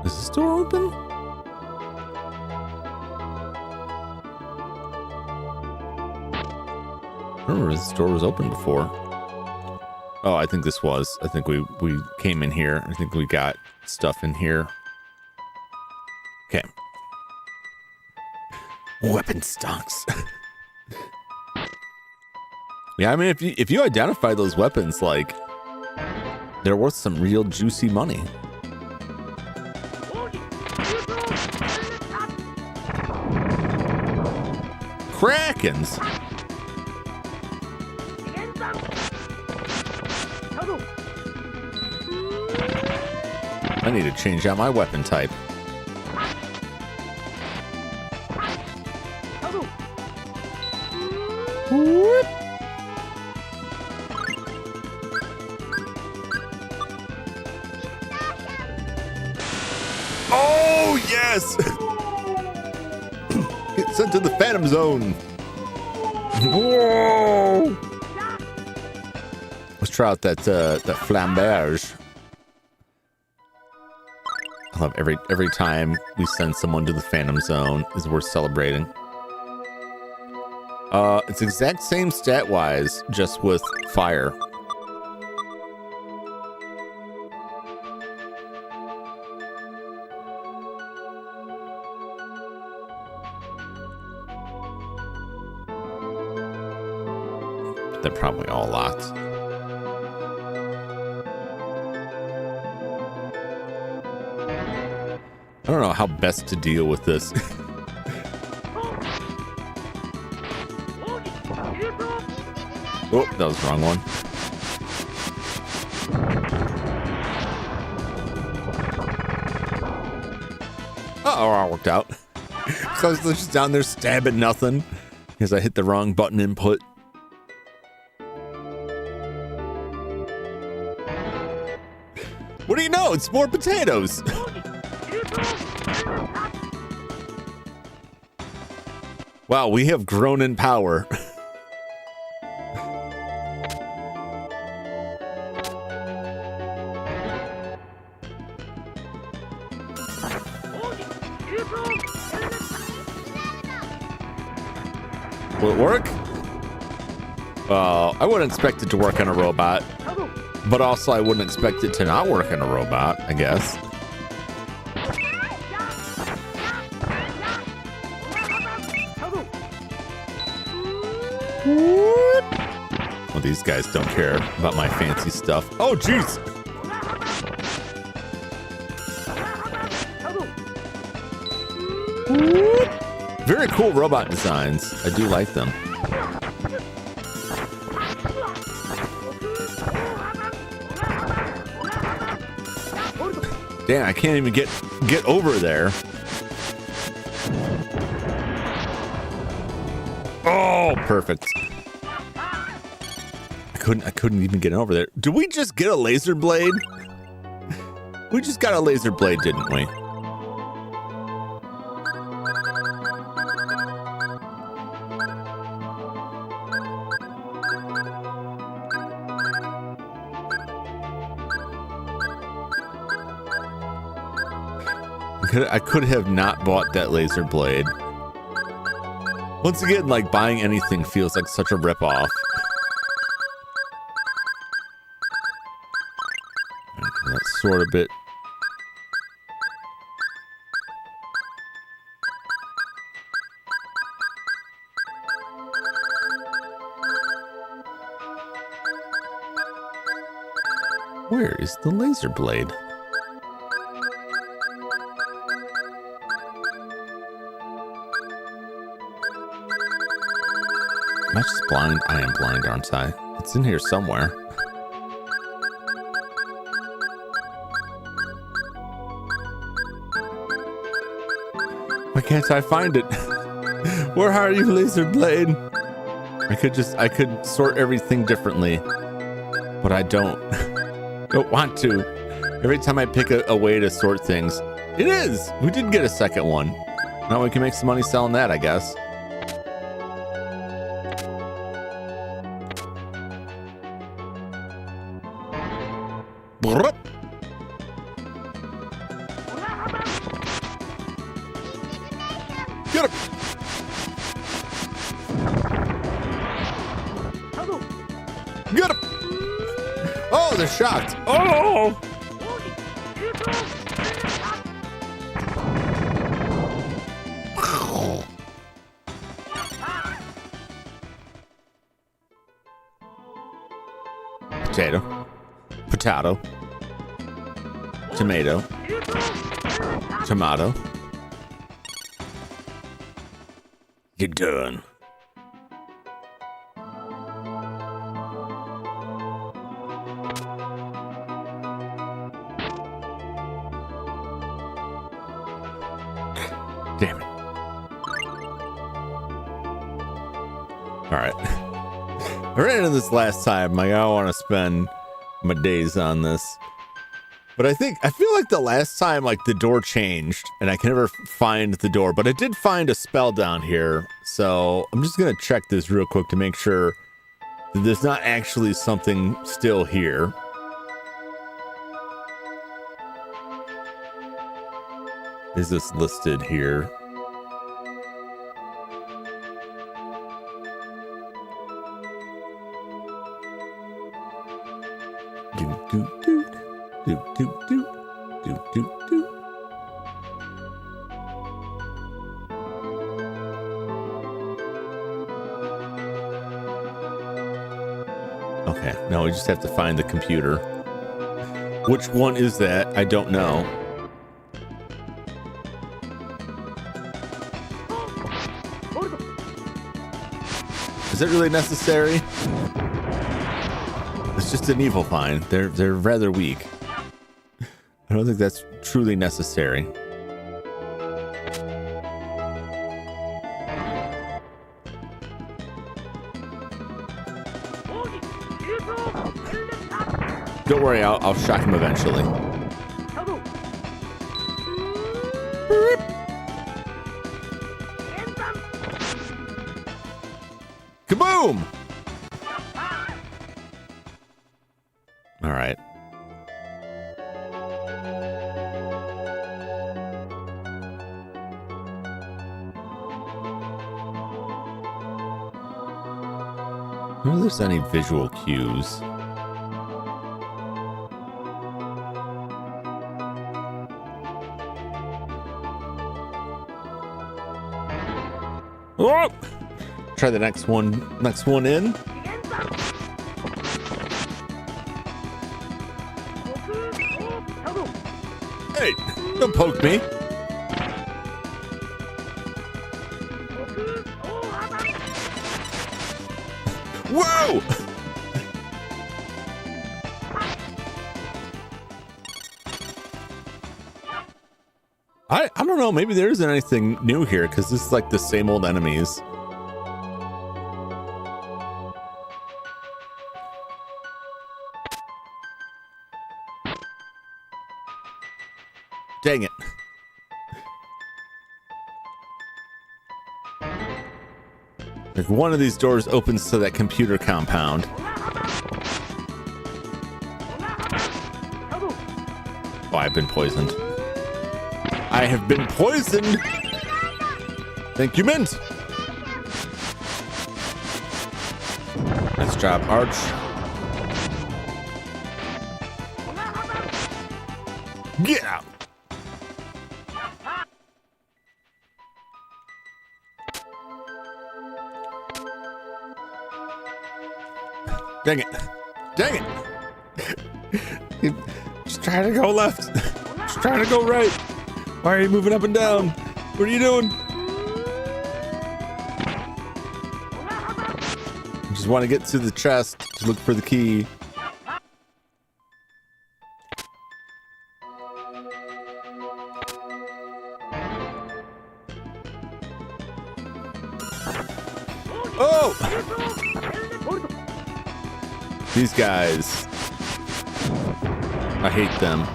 Is this door open? I remember this door was open before. Oh, I think this was. I think we came in here. I think we got stuff in here. Okay. Weapon stocks. Yeah, I mean, if you identify those weapons, like, they're worth some real juicy money. Krakens. I need to change out my weapon type. Whoop. Oh, yes! Get sent to the Phantom Zone. Whoa! Let's try out that flamberge. I love every time we send someone to the Phantom Zone is worth celebrating. It's exact same stat wise, just with fire. They're probably all lots. I don't know how best to deal with this. Oh, that was the wrong one. Uh-oh, I worked out. So I was just down there stabbing nothing because I hit the wrong button input. What do you know? It's more potatoes. Wow, we have grown in power. Will it work? Well, I wouldn't expect it to work on a robot, but also I wouldn't expect it to not work on a robot, I guess. Well, these guys don't care about my fancy stuff. Oh, jeez. Very cool robot designs. I do like them. Damn, I can't even get over there. Oh, perfect. I couldn't even get over there. Did we just get a laser blade? We just got a laser blade, didn't we? I could have not bought that laser blade. Once again, like buying anything feels like such a ripoff. That's sort of bit. Where is the laser blade? Am I just blind? I am blind, aren't I? It's in here somewhere. Why can't I find it? Where are you, laser blade? I could sort everything differently, but I don't want to. Every time I pick a way to sort things, it is. We did get a second one. Now we can make some money selling that, I guess. Get him! Get him! Oh, they're shocked. Oh! Potato. Potato. Tomato. Tomato. You're done. Damn it. All right. I ran into this last time. Like, I don't want to spend my days on this. But I feel like the last time, like, the door changed and I can never find the door, but I did find a spell down here. So I'm just going to check this real quick to make sure that there's not actually something still here. Is this listed here? Okay, now we just have to find the computer. Which one is that? I don't know. Is it really necessary? It's just an evil find. They're rather weak. I don't think that's truly necessary. Don't worry, I'll shock him eventually. Kaboom! All right. I wonder if there's any visual cues. Oh! Try the next one in. Hey, don't poke me. Whoa! I don't know, maybe there isn't anything new here because this is like the same old enemies. Dang it. Like one of these doors opens to that computer compound. Oh, I've been poisoned. I have been poisoned. Thank you, Mint. Nice job, Arch. Get out. Dang it. Dang it. Just trying to go left. Just trying to go right. Why are you moving up and down? What are you doing? I just want to get to the chest to look for the key. Oh! These guys. I hate them.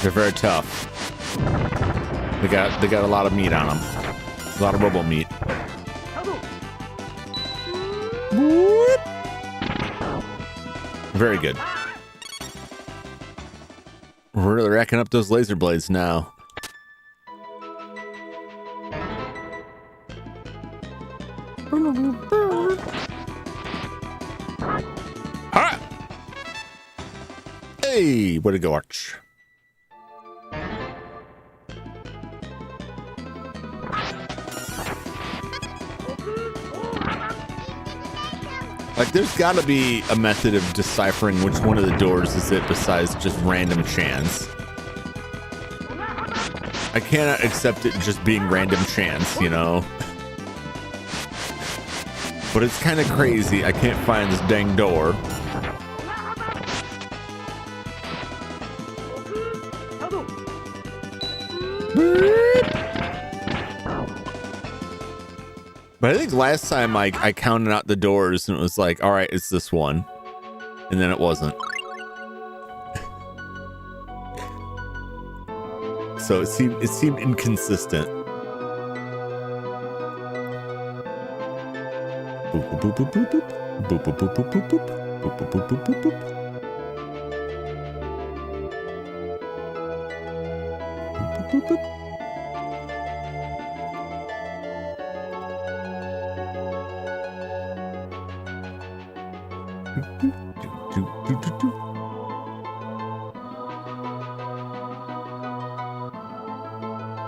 They're very tough. They got a lot of meat on them. A lot of robo meat. Very good. We're really racking up those laser blades now. Alright. Hey, way to go, Arch. Like, there's got to be a method of deciphering which one of the doors is it besides just random chance. I cannot accept it just being random chance, you know? But it's kind of crazy. I can't find this dang door. But I think last time I counted out the doors and it was like, all right, it's this one. And then it wasn't. So it seemed inconsistent. Boop boop boop boop boop boop boop boop boop boop boop boop boop boop boop boop boop. Boop boop boop.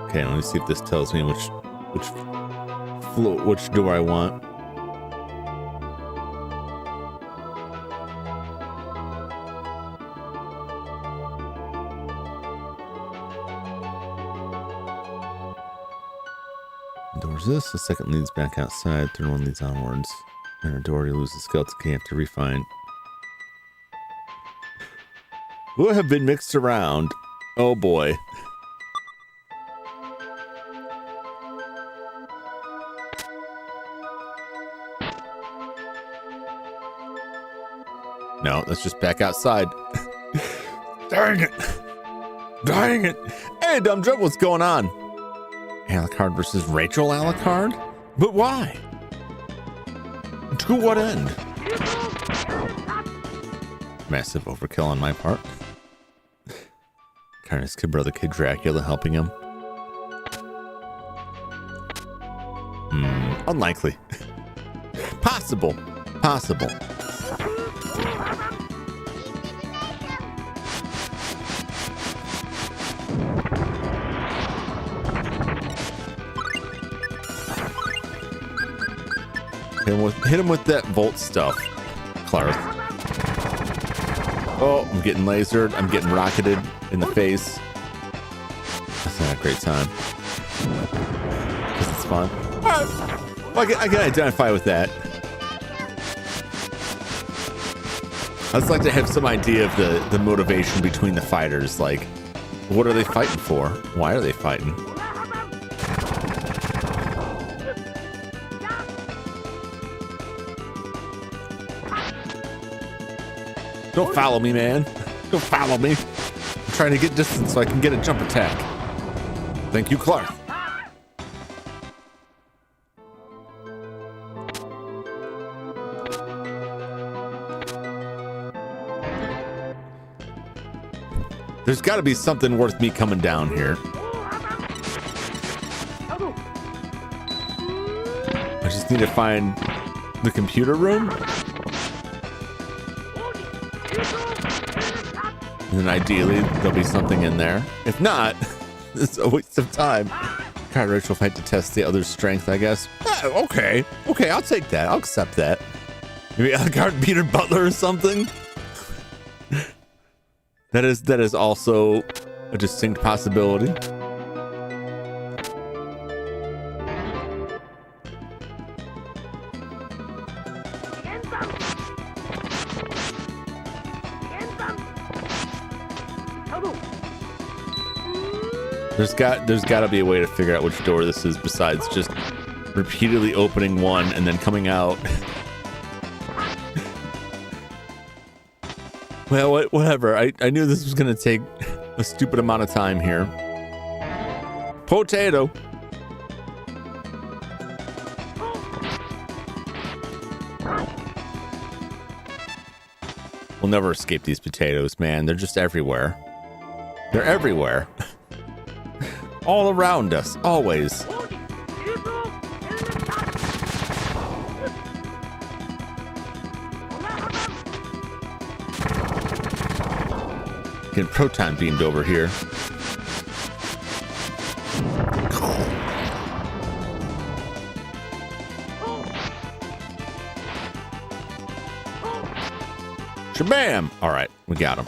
Okay, let me see if this tells me which door I want. door's this? The second leads back outside. Third one leads onwards. And a door, you lose the skeleton key after refine. Who have been mixed around? Oh boy. No, let's just back outside. Dang it. Dang it. Hey, Dumb Jump, what's going on? Alucard versus Rachel Alucard? But why? To what end? Massive overkill on my part. Karna's kid brother, Kid Dracula, helping him. Unlikely. Possible. Possible. Hit him with that Volt stuff, Clark. Oh, I'm getting lasered. I'm getting rocketed in the face. That's not a great time. Because it's fun. All right. Well, I can identify with that. I'd just like to have some idea of the motivation between the fighters. Like, what are they fighting for? Why are they fighting? Don't follow me, man. Don't follow me. I'm trying to get distance so I can get a jump attack. Thank you, Clark. There's got to be something worth me coming down here. I just need to find the computer room. And then ideally, there'll be something in there. If not, it's a waste of time. God, Rachel fight to test the other's strength, I guess. Okay. Okay, I'll take that. I'll accept that. Maybe Alucard Peter Butler or something? That is also a distinct possibility. There's got to be a way to figure out which door this is besides just repeatedly opening one and then coming out. Well, whatever. I knew this was going to take a stupid amount of time here. Potato. We'll never escape these potatoes, man. They're just everywhere. They're everywhere. All around us, always. Getting proton beamed over here. Shabam! All right, we got him.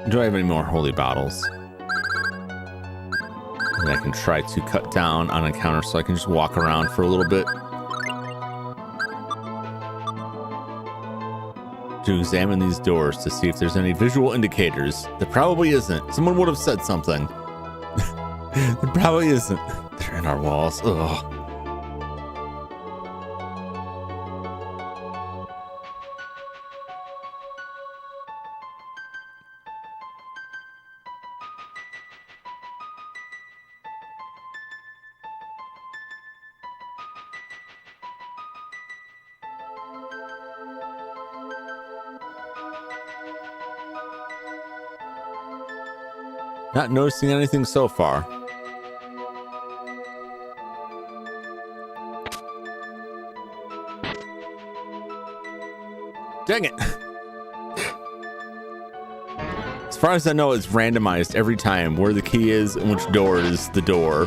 Do I have any more holy bottles? And I can try to cut down on a counter so I can just walk around for a little bit. To examine these doors to see if there's any visual indicators. There probably isn't. Someone would have said something. There probably isn't. They're in our walls. Ugh. Not noticing anything so far. Dang it. As far as I know, it's randomized every time where the key is and which door is the door.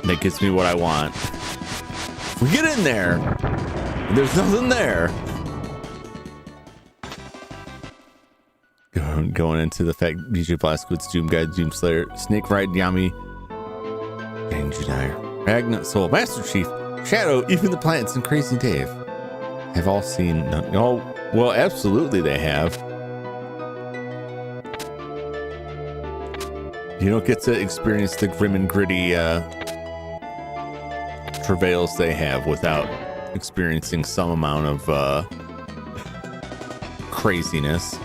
That gets me what I want. If we get in there, and there's nothing there. going into the fact BJ Blastwood's Doom Guide, Doom Slayer, Snake Ride, Yami, Danger Dire, Ragnar Soul, Master Chief, Shadow, even the Plants, and Crazy Dave have all seen. Oh, well, absolutely they have. You don't get to experience the grim and gritty travails they have without experiencing some amount of craziness.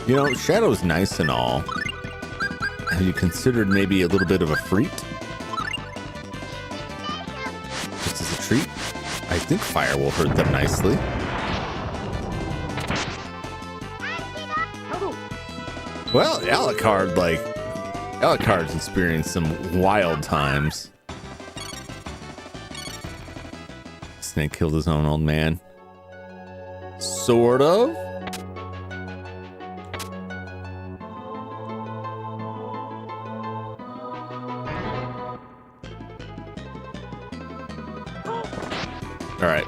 You know, Shadow's nice and all. Have you considered maybe a little bit of a freak? Just as a treat? I think fire will hurt them nicely. Well, Alucard's experienced some wild times. Snake killed his own old man. Sort of. All right.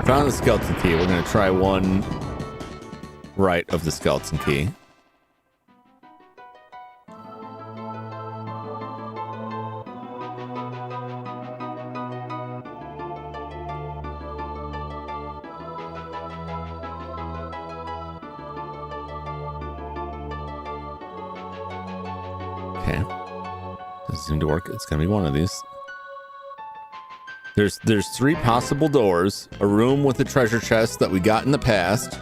Found the skeleton key. We're going to try one right of the skeleton key. Okay. Doesn't seem to work. It's going to be one of these. There's 3 possible doors. A room with a treasure chest that we got in the past.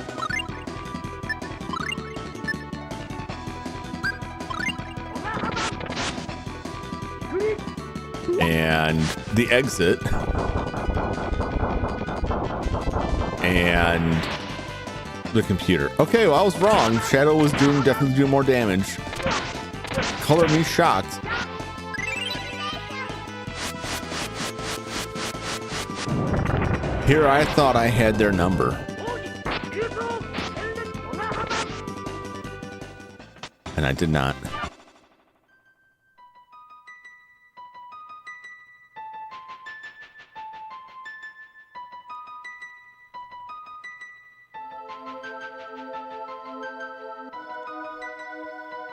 And the exit. And the computer. Okay, well, I was wrong. Shadow was definitely doing more damage. Color me shocked. Here I thought I had their number. And I did not.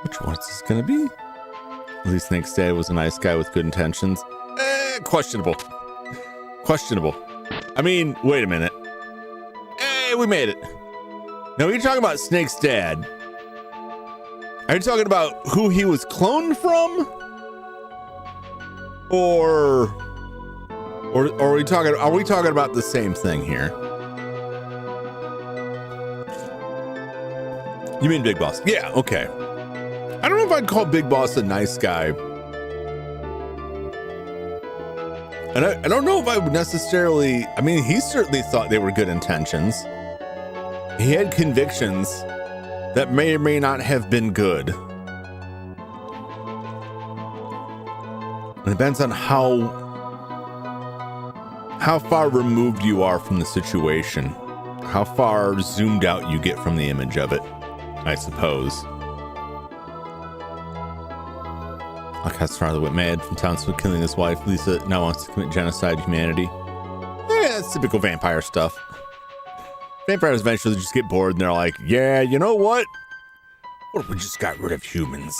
Which one is this gonna be? At least Snake's dad was a nice guy with good intentions. Questionable. Questionable. I mean, wait a minute. Hey, we made it. Now, you're talking about Snake's dad. Are you talking about who he was cloned from? Or are we talking about the same thing here? You mean Big Boss? Yeah, okay. I don't know if I'd call Big Boss a nice guy. And I don't know if I would necessarily, I mean, he certainly thought they were good intentions. He had convictions that may or may not have been good. It depends on how far removed you are from the situation, how far zoomed out you get from the image of it, I suppose. Outcast father went mad from Townsend killing his wife. Lisa now wants to commit genocide humanity. Yeah, that's typical vampire stuff. Vampires eventually just get bored and they're like, yeah, you know what? What if we just got rid of humans?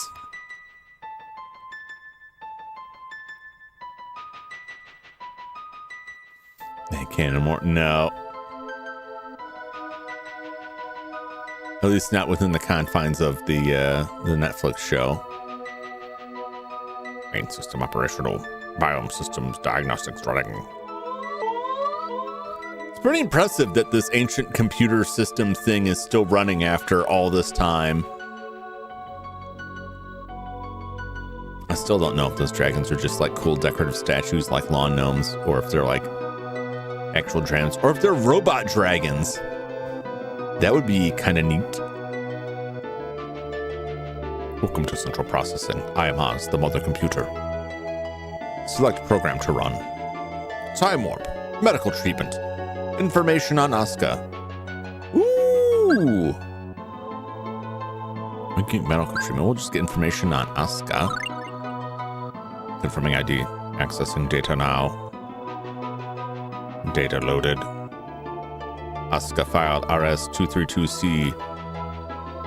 They can't anymore. No. At least not within the confines of the Netflix show. Main system operational. Biome systems diagnostics running. It's pretty impressive that this ancient computer system thing is still running after all this time. I still don't know if those dragons are just like cool decorative statues like lawn gnomes, or if they're like actual dragons, or if they're robot dragons. That would be kind of neat. Welcome to Central Processing. I am Oz, the mother computer. Select program to run. Time warp. Medical treatment. Information on Asuka. Ooh. We get medical treatment. We'll just get information on Asuka. Confirming ID. Accessing data now. Data loaded. Asuka file RS-232C.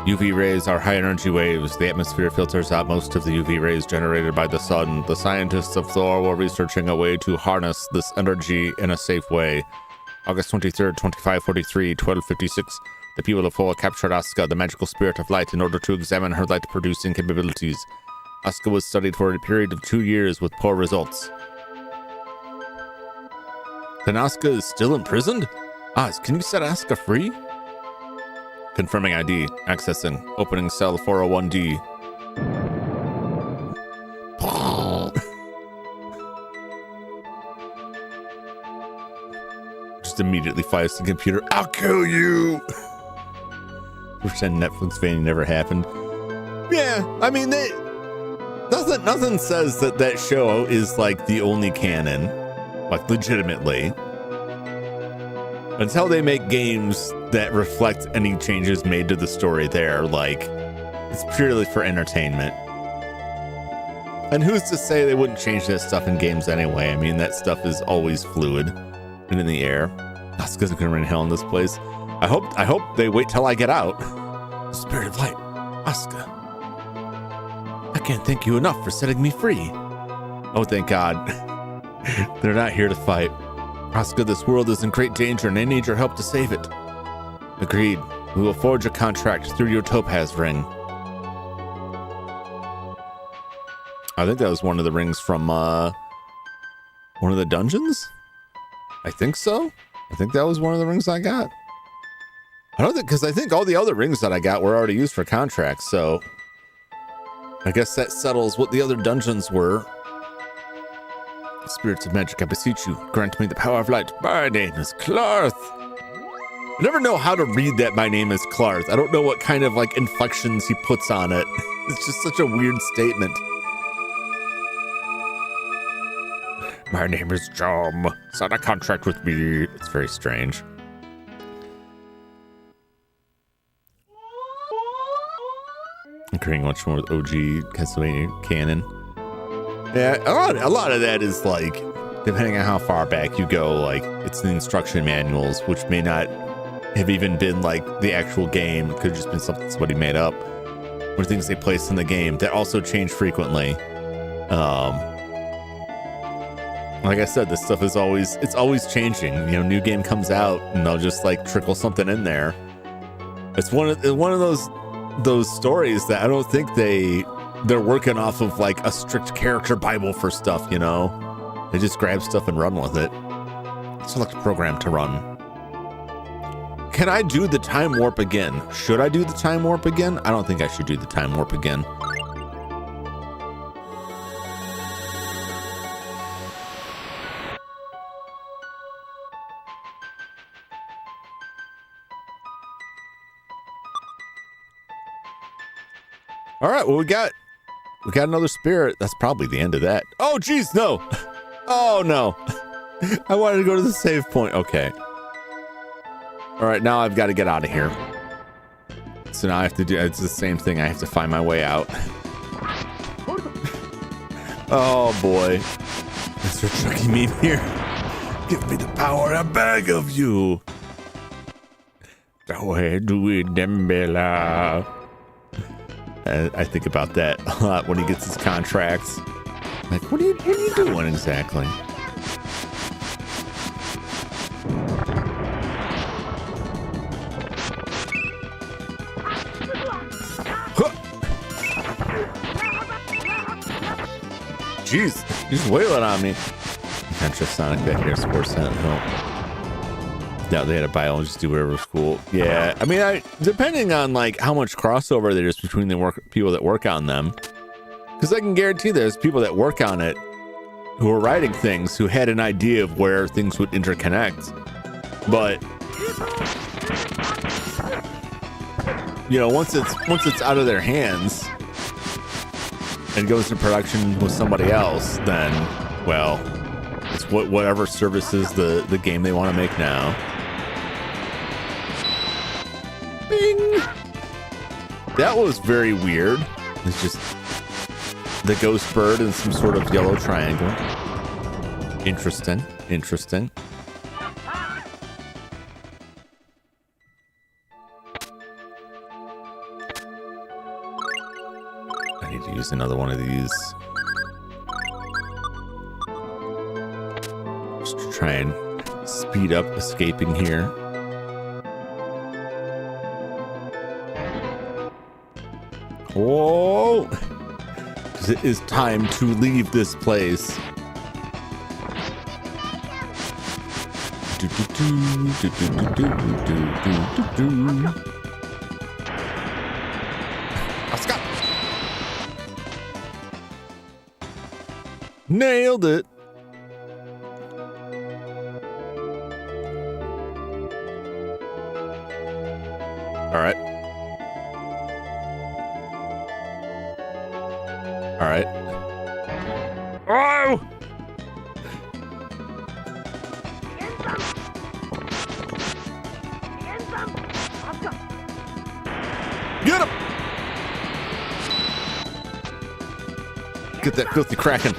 UV rays are high energy waves. The atmosphere filters out most of the UV rays generated by the sun. The scientists of Thor were researching a way to harness this energy in a safe way. August 23rd, 2543, 1256. The people of Thor captured Asuka, the magical spirit of light, in order to examine her light-producing capabilities. Asuka was studied for a period of 2 years with poor results. Then Asuka is still imprisoned? Can you set Asuka free? Confirming ID. Accessing. Opening cell 401D. Just immediately fires the computer. I'll kill you! Pretend Netflix fan never happened. Yeah, I mean, nothing says that show is like the only canon. Like, legitimately. Until they make games that reflect any changes made to the story there, like, it's purely for entertainment. And who's to say they wouldn't change that stuff in games anyway? I mean, that stuff is always fluid and in the air. Asuka's gonna run hell in this place. I hope they wait till I get out. Spirit of light, Asuka. I can't thank you enough for setting me free. Oh, thank God. They're not here to fight. Asuka, this world is in great danger and I need your help to save it. Agreed. We will forge a contract through your topaz ring. I think that was one of the rings from one of the dungeons? I think so. I think that was one of the rings I got. I don't think, because I think all the other rings that I got were already used for contracts, so I guess that settles what the other dungeons were. Spirits of magic, I beseech you, grant me the power of light. My name is Clarth. I never know how to read that my name is Clarth. I don't know what kind of like inflections he puts on it. It's just such a weird statement. My name is Jum. Sign a contract with me. It's very strange. Agreeing much more with OG Castlevania canon. Yeah, a lot of that is like, depending on how far back you go, like it's the instruction manuals, which may not have even been like the actual game. It could have just been something somebody made up, or things they placed in the game that also change frequently. Like I said, this stuff is always changing. You know, new game comes out and they'll just like trickle something in there. It's one of those stories that I don't think they're working off of like a strict character Bible for stuff, you know? They just grab stuff and run with it. Select program to run. Can I do the time warp again? Should I do the time warp again? I don't think I should do the time warp again. All right, well, we got another spirit. That's probably the end of that. Oh, geez, no. Oh, no. I wanted to go to the save point. Okay. All right, now I've got to get out of here. So now I have to do, it's the same thing. I have to find my way out. Oh, boy. Mr. Chucky Meme here. Give me the power, I beg of you. I think about that a lot when he gets his contracts. Like, what are you doing exactly? Jeez, he's wailing on me. Contra Sonic back here, Sports Center. No, they had to buy all and just do whatever was cool. Yeah, I mean, depending on like how much crossover there is between the people that work on them, because I can guarantee there's people that work on it who are writing things who had an idea of where things would interconnect, but you know, once it's out of their hands and goes to production with somebody else, then well, it's whatever services the game they want to make now. Bing! That was very weird. It's just the ghost bird and some sort of yellow triangle. Interesting. Interesting. I need to use another one of these. Just to try and speed up escaping here. Whoa! 'Cause it is time to leave this place. Let's go. Nailed it. All right. All right. Oh! Get him! Get that filthy kraken.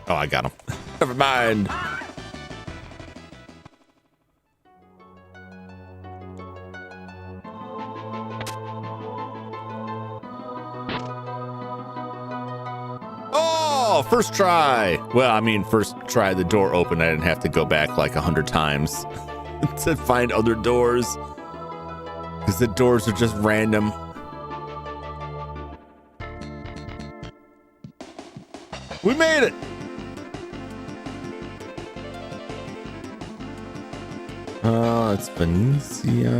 Oh, I got him. Never mind. Oh, first try. Well, I mean, first try, the door opened. I didn't have to go back like 100 times to find other doors. Because the doors are just random. We made it! It's Venetia.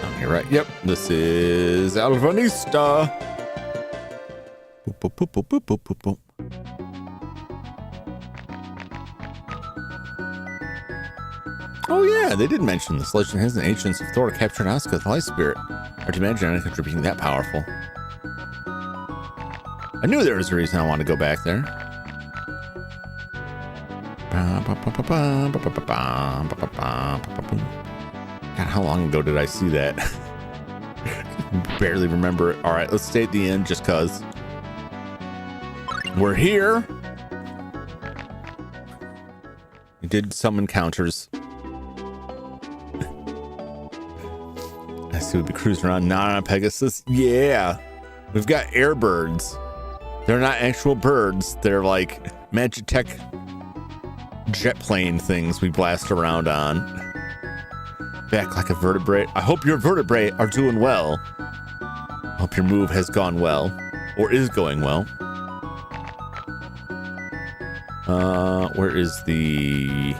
Down here, right? Yep, this is Alvanista. Boop, boop, boop, boop, boop, boop, boop. Oh yeah, they did mention this legend has an ancients of Thor captured Asuka, the light spirit. Hard to imagine anything being that powerful. I knew there was a reason I wanted to go back there. God, how long ago did I see that? Barely remember it. All right, let's stay at the end just cause. We're here. We did some encounters. I see we'll be cruising around Nana Pegasus. Yeah. We've got airbirds. They're not actual birds. They're like Magitech jet plane things we blast around on. Back like a vertebrate. I hope your vertebrae are doing well. I hope your move has gone well. Or is going well. Where is the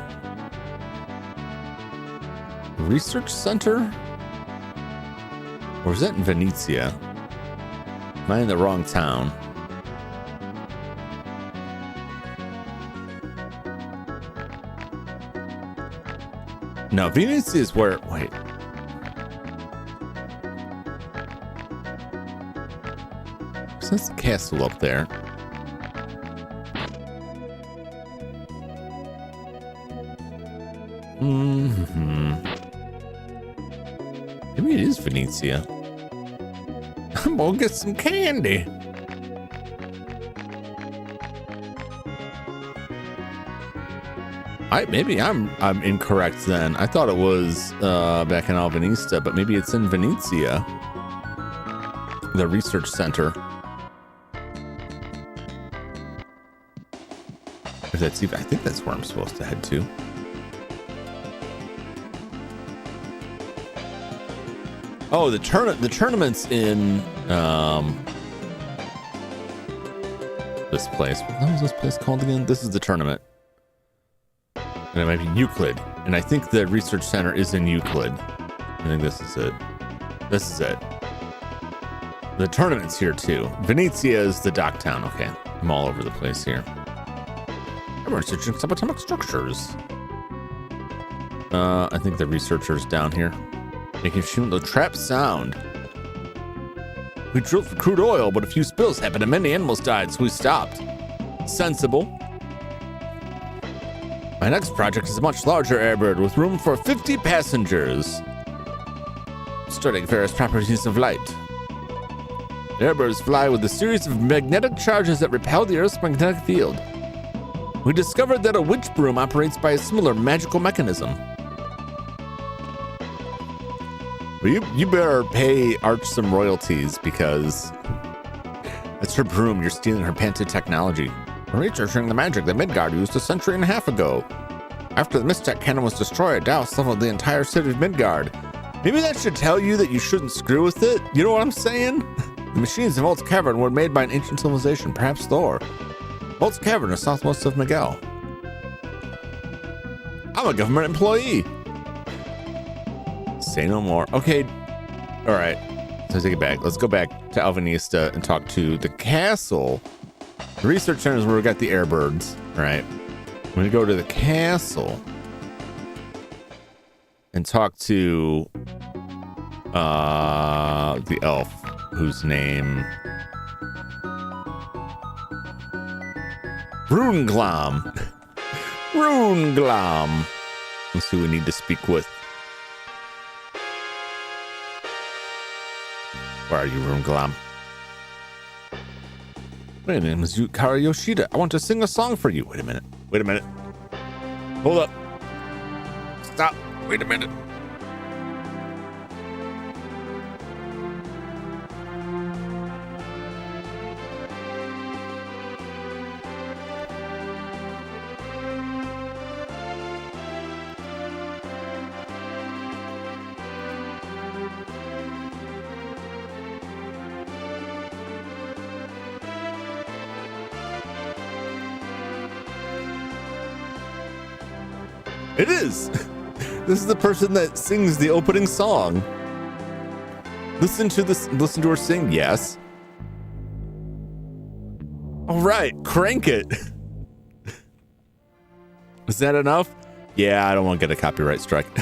research center? Or is that in Venetia? Am I in the wrong town? No, Venetia is where... Wait. That's the castle up there. Maybe it is Venetia. I'm gonna get some candy. Maybe I'm incorrect then. I thought it was back in Alvanista, but maybe it's in Venetia. The research center. If that's even, I think that's where I'm supposed to head to. Oh, the tournament's in this place. What was this place called again? This is the tournament. And it might be Euclid. And I think the research center is in Euclid. I think this is it. This is it. The tournament's here too. Venetia is the dock town. Okay. I'm all over the place here. I'm researching subatomic structures. I think the researcher's down here. Making sure the trap sound. We drilled for crude oil, but a few spills happened and many animals died, so we stopped. Sensible. My next project is a much larger airbird with room for 50 passengers. Studying various properties of light. Airbirds fly with a series of magnetic charges that repel the Earth's magnetic field. We discovered that a witch broom operates by a similar magical mechanism. Well, you better pay Arch some royalties because that's her broom. You're stealing her patented technology. We're researching the magic that Midgard used a century and a half ago. After the Mistech cannon was destroyed, Dallas leveled the entire city of Midgard. Maybe that should tell you that you shouldn't screw with it. You know what I'm saying? The machines in Volt's Cavern were made by an ancient civilization, perhaps Thor. Volt's Cavern is southwest of Miguel. I'm a government employee. Say no more. Okay. All right. So take it back. Let's go back to Alvanista and talk to the castle. The research center is where we got the airbirds. All right. I'm going to go to the castle and talk to the elf whose name Runeglam. Runeglam. Let's see who we need to speak with. Where are you, Runeglam? My name is Yukara Yoshida. I want to sing a song for you. Wait a minute. Wait a minute. Hold up. Stop. Wait a minute. It is. This is the person that sings the opening song. Listen to this. Listen to her sing. Yes. All right. Crank it. Is that enough? Yeah, I don't want to get a copyright strike.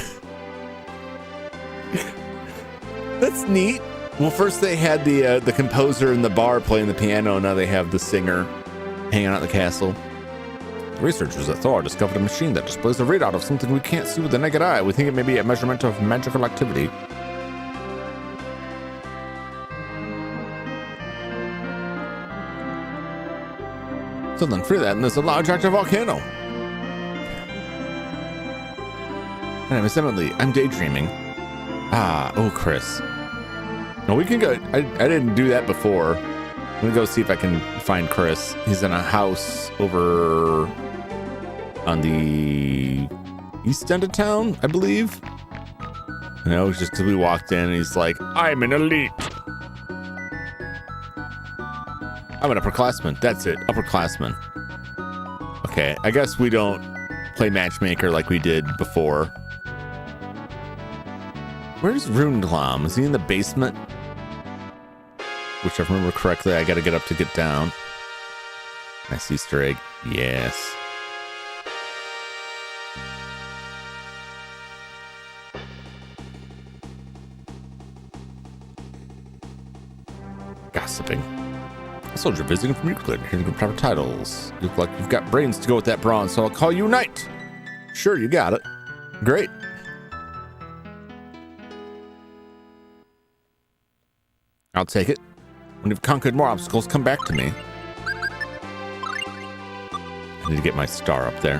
That's neat. Well, first they had the composer in the bar playing the piano. Now they have the singer hanging out at the castle. Researchers at Thor discovered a machine that displays a readout of something we can't see with the naked eye. We think it may be a measurement of magical activity. Something for that, and there's a large active volcano. My name is Emily. I'm daydreaming. Oh, Chris. No, we can go. I didn't do that before. I'm gonna go see if I can find Chris. He's in a house over on the east end of town, I believe. You know, just because we walked in and he's like, I'm an elite. I'm an upperclassman. That's it, upperclassman. Okay, I guess we don't play matchmaker like we did before. Where's Runeglam? Is he in the basement? Which, if I remember correctly, I gotta get up to get down. Nice Easter egg. Yes. Gossiping. A soldier visiting from Euclid. Here's the proper titles. You look like you've got brains to go with that bronze, so I'll call you Knight. Sure, you got it. Great. I'll take it. When you've conquered more obstacles, come back to me. I need to get my star up there.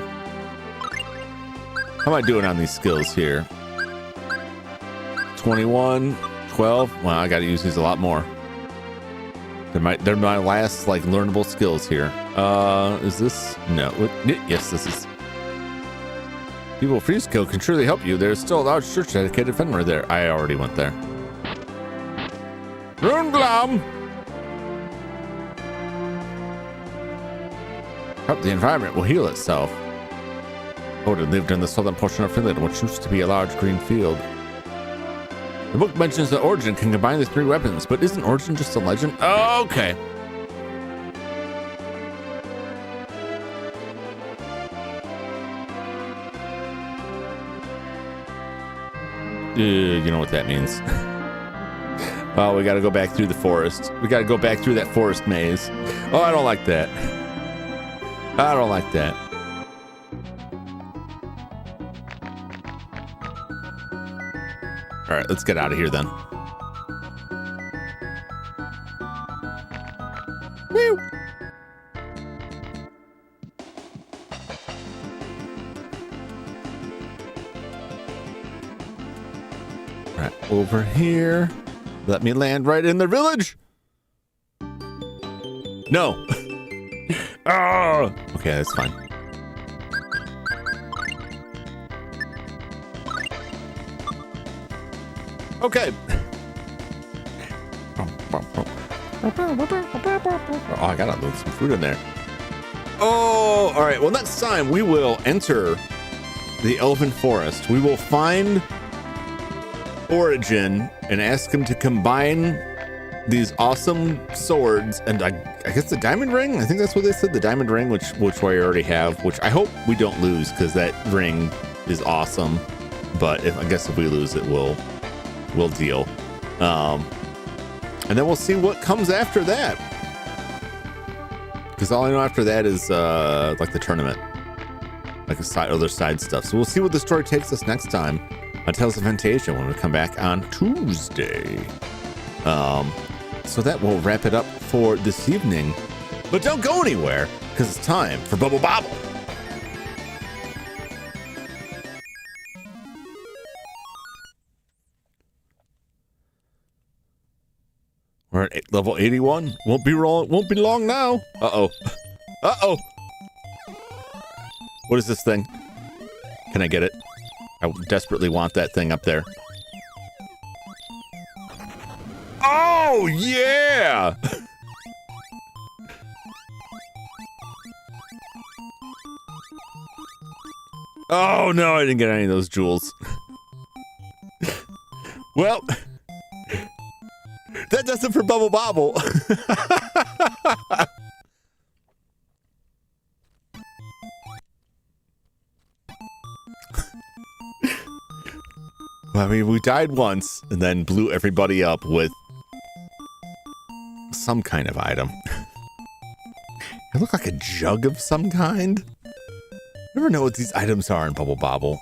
How am I doing on these skills here? 21, 12. Well, I got to use these a lot more. They're my last like learnable skills here. Is this? No. Yes, this is. People with free skill can surely help you. There's still a large church dedicated Fenrir there. I already went there. Runeglam! Hope the environment will heal itself. Odin lived in the southern portion of Finland, which used to be a large green field. The book mentions that Origin can combine the three weapons, but isn't Origin just a legend? Oh, okay. You know what that means. Oh, we got to go back through the forest. We got to go back through that forest maze. Oh, I don't like that. I don't like that. All right, let's get out of here then. Woo! All right, over here. Let me land right in the village. No. Oh, okay, that's fine. Okay. Oh, I gotta load some food in there. Oh, all right. Well, next time we will enter the Elven Forest. We will find Origin and ask him to combine these awesome swords and I guess the diamond ring. I think that's what they said, the diamond ring, which I already have, which I hope we don't lose because that ring is awesome. But I guess if we lose it, we'll deal. And then we'll see what comes after that. Because all I know after that is like the tournament, like other side stuff. So we'll see what the story takes us next time on Tales of Phantasia when we come back on Tuesday. So that will wrap it up for this evening. But don't go anywhere, because it's time for Bubble Bobble. We're at level 81. Won't be long now. Uh-oh. Uh-oh. What is this thing? Can I get it? I desperately want that thing up there. Oh, yeah! Oh, no, I didn't get any of those jewels. Well, that does it for Bubble Bobble. I mean, we died once and then blew everybody up with some kind of item. It looked like a jug of some kind. Never know what these items are in Bubble Bobble.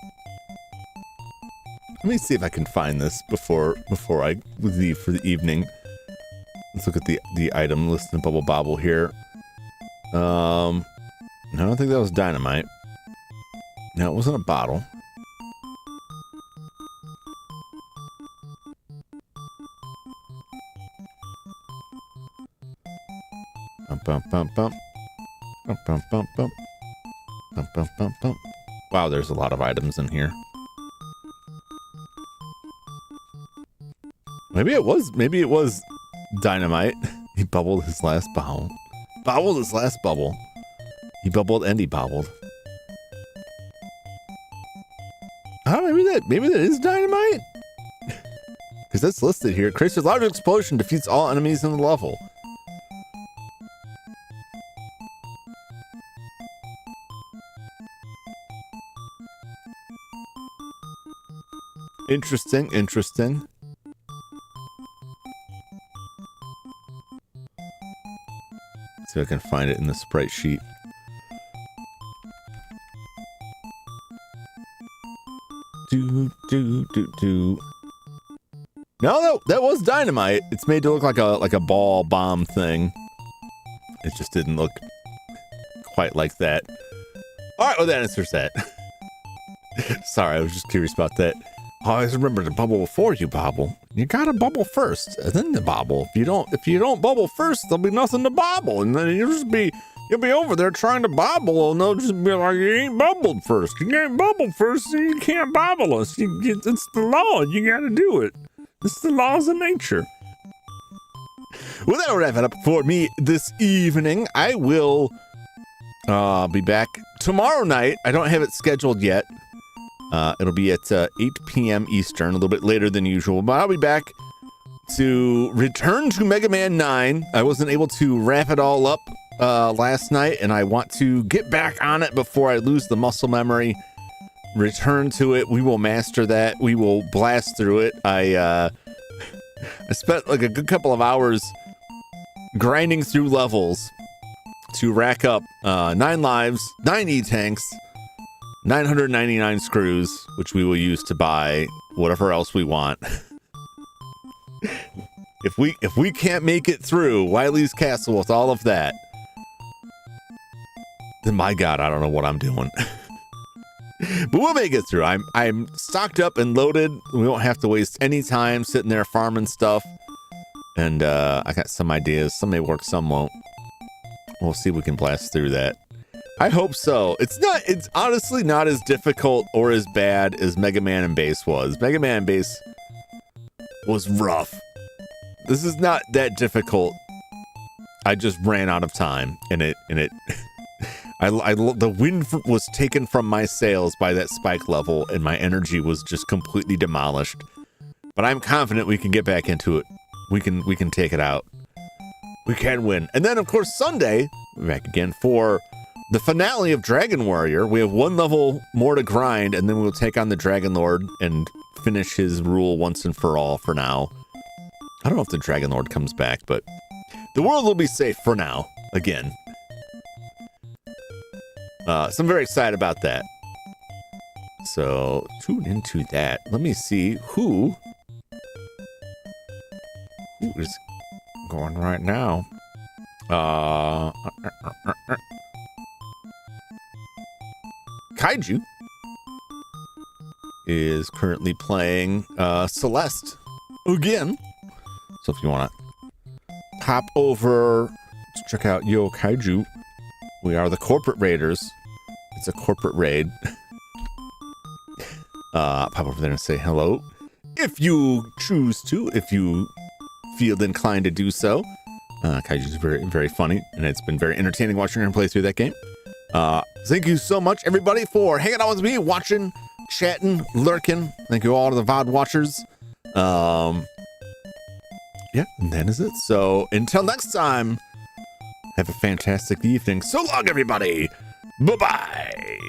Let me see if I can find this before I leave for the evening. Let's look at the item list in Bubble Bobble here. I don't think that was dynamite. No, it wasn't a bottle. Bump, bump, bump. Bump, bump, bump, bump. Bump, bump, bump, bump. Wow, there's a lot of items in here. Maybe it was dynamite. He bubbled his last bubble. Bobbled his last bubble. He bubbled and he bobbled. Oh, maybe that is dynamite? Because that's listed here. Creates a large explosion, defeats all enemies in the level. Interesting, interesting. See if I can find it in the sprite sheet. No, that was dynamite. It's made to look like a ball bomb thing. It just didn't look quite like that. All right, well that answers that. Sorry, I was just curious about that. Always remember to bubble before you bobble. You gotta bubble first, and then to bobble. If you don't bubble first, there'll be nothing to bobble, and then you'll be over there trying to bobble, and they'll just be like, you ain't bubbled first. You ain't bubbled first, so you can't bobble us. It's the law. You gotta do it. It's the laws of nature. Well, that'll wrap it up for me this evening. I will be back tomorrow night. I don't have it scheduled yet. It'll be at 8 p.m. Eastern, a little bit later than usual, but I'll be back to return to Mega Man 9. I wasn't able to wrap it all up last night, and I want to get back on it before I lose the muscle memory return to it. We will master that. We will blast through it. I spent like a good couple of hours grinding through levels to rack up 9 lives, 9 E-tanks, 999 screws, which we will use to buy whatever else we want. If we can't make it through Wily's Castle with all of that, then my God, I don't know what I'm doing. But we'll make it through. I'm stocked up and loaded. We won't have to waste any time sitting there farming stuff. And I got some ideas. Some may work, some won't. We'll see if we can blast through that. I hope so. It's honestly not as difficult or as bad as Mega Man and Base was. Mega Man and Base was rough. This is not that difficult. I just ran out of time, and it the wind was taken from my sails by that spike level, and my energy was just completely demolished. But I'm confident we can get back into it. We can take it out. We can win. And then, of course, Sunday, we're back again for the finale of Dragon Warrior. We have 1 level more to grind, and then we'll take on the Dragon Lord and finish his rule once and for all for now. I don't know if the Dragon Lord comes back, but the world will be safe for now, again. So I'm very excited about that. So tune into that. Let me see who is going right now. Kaiju is currently playing Celeste again. So if you want to hop over to check out Yo Kaiju, we are the Corporate Raiders. It's a corporate raid. Pop over there and say hello if you choose to, if you feel inclined to do so. Kaiju is very, very funny, and it's been very entertaining watching her play through that game. Thank you so much, everybody, for hanging out with me, watching, chatting, lurking. Thank you all to the VOD watchers. Yeah, and that is it. So until next time, have a fantastic evening. So long, everybody. Bye-bye.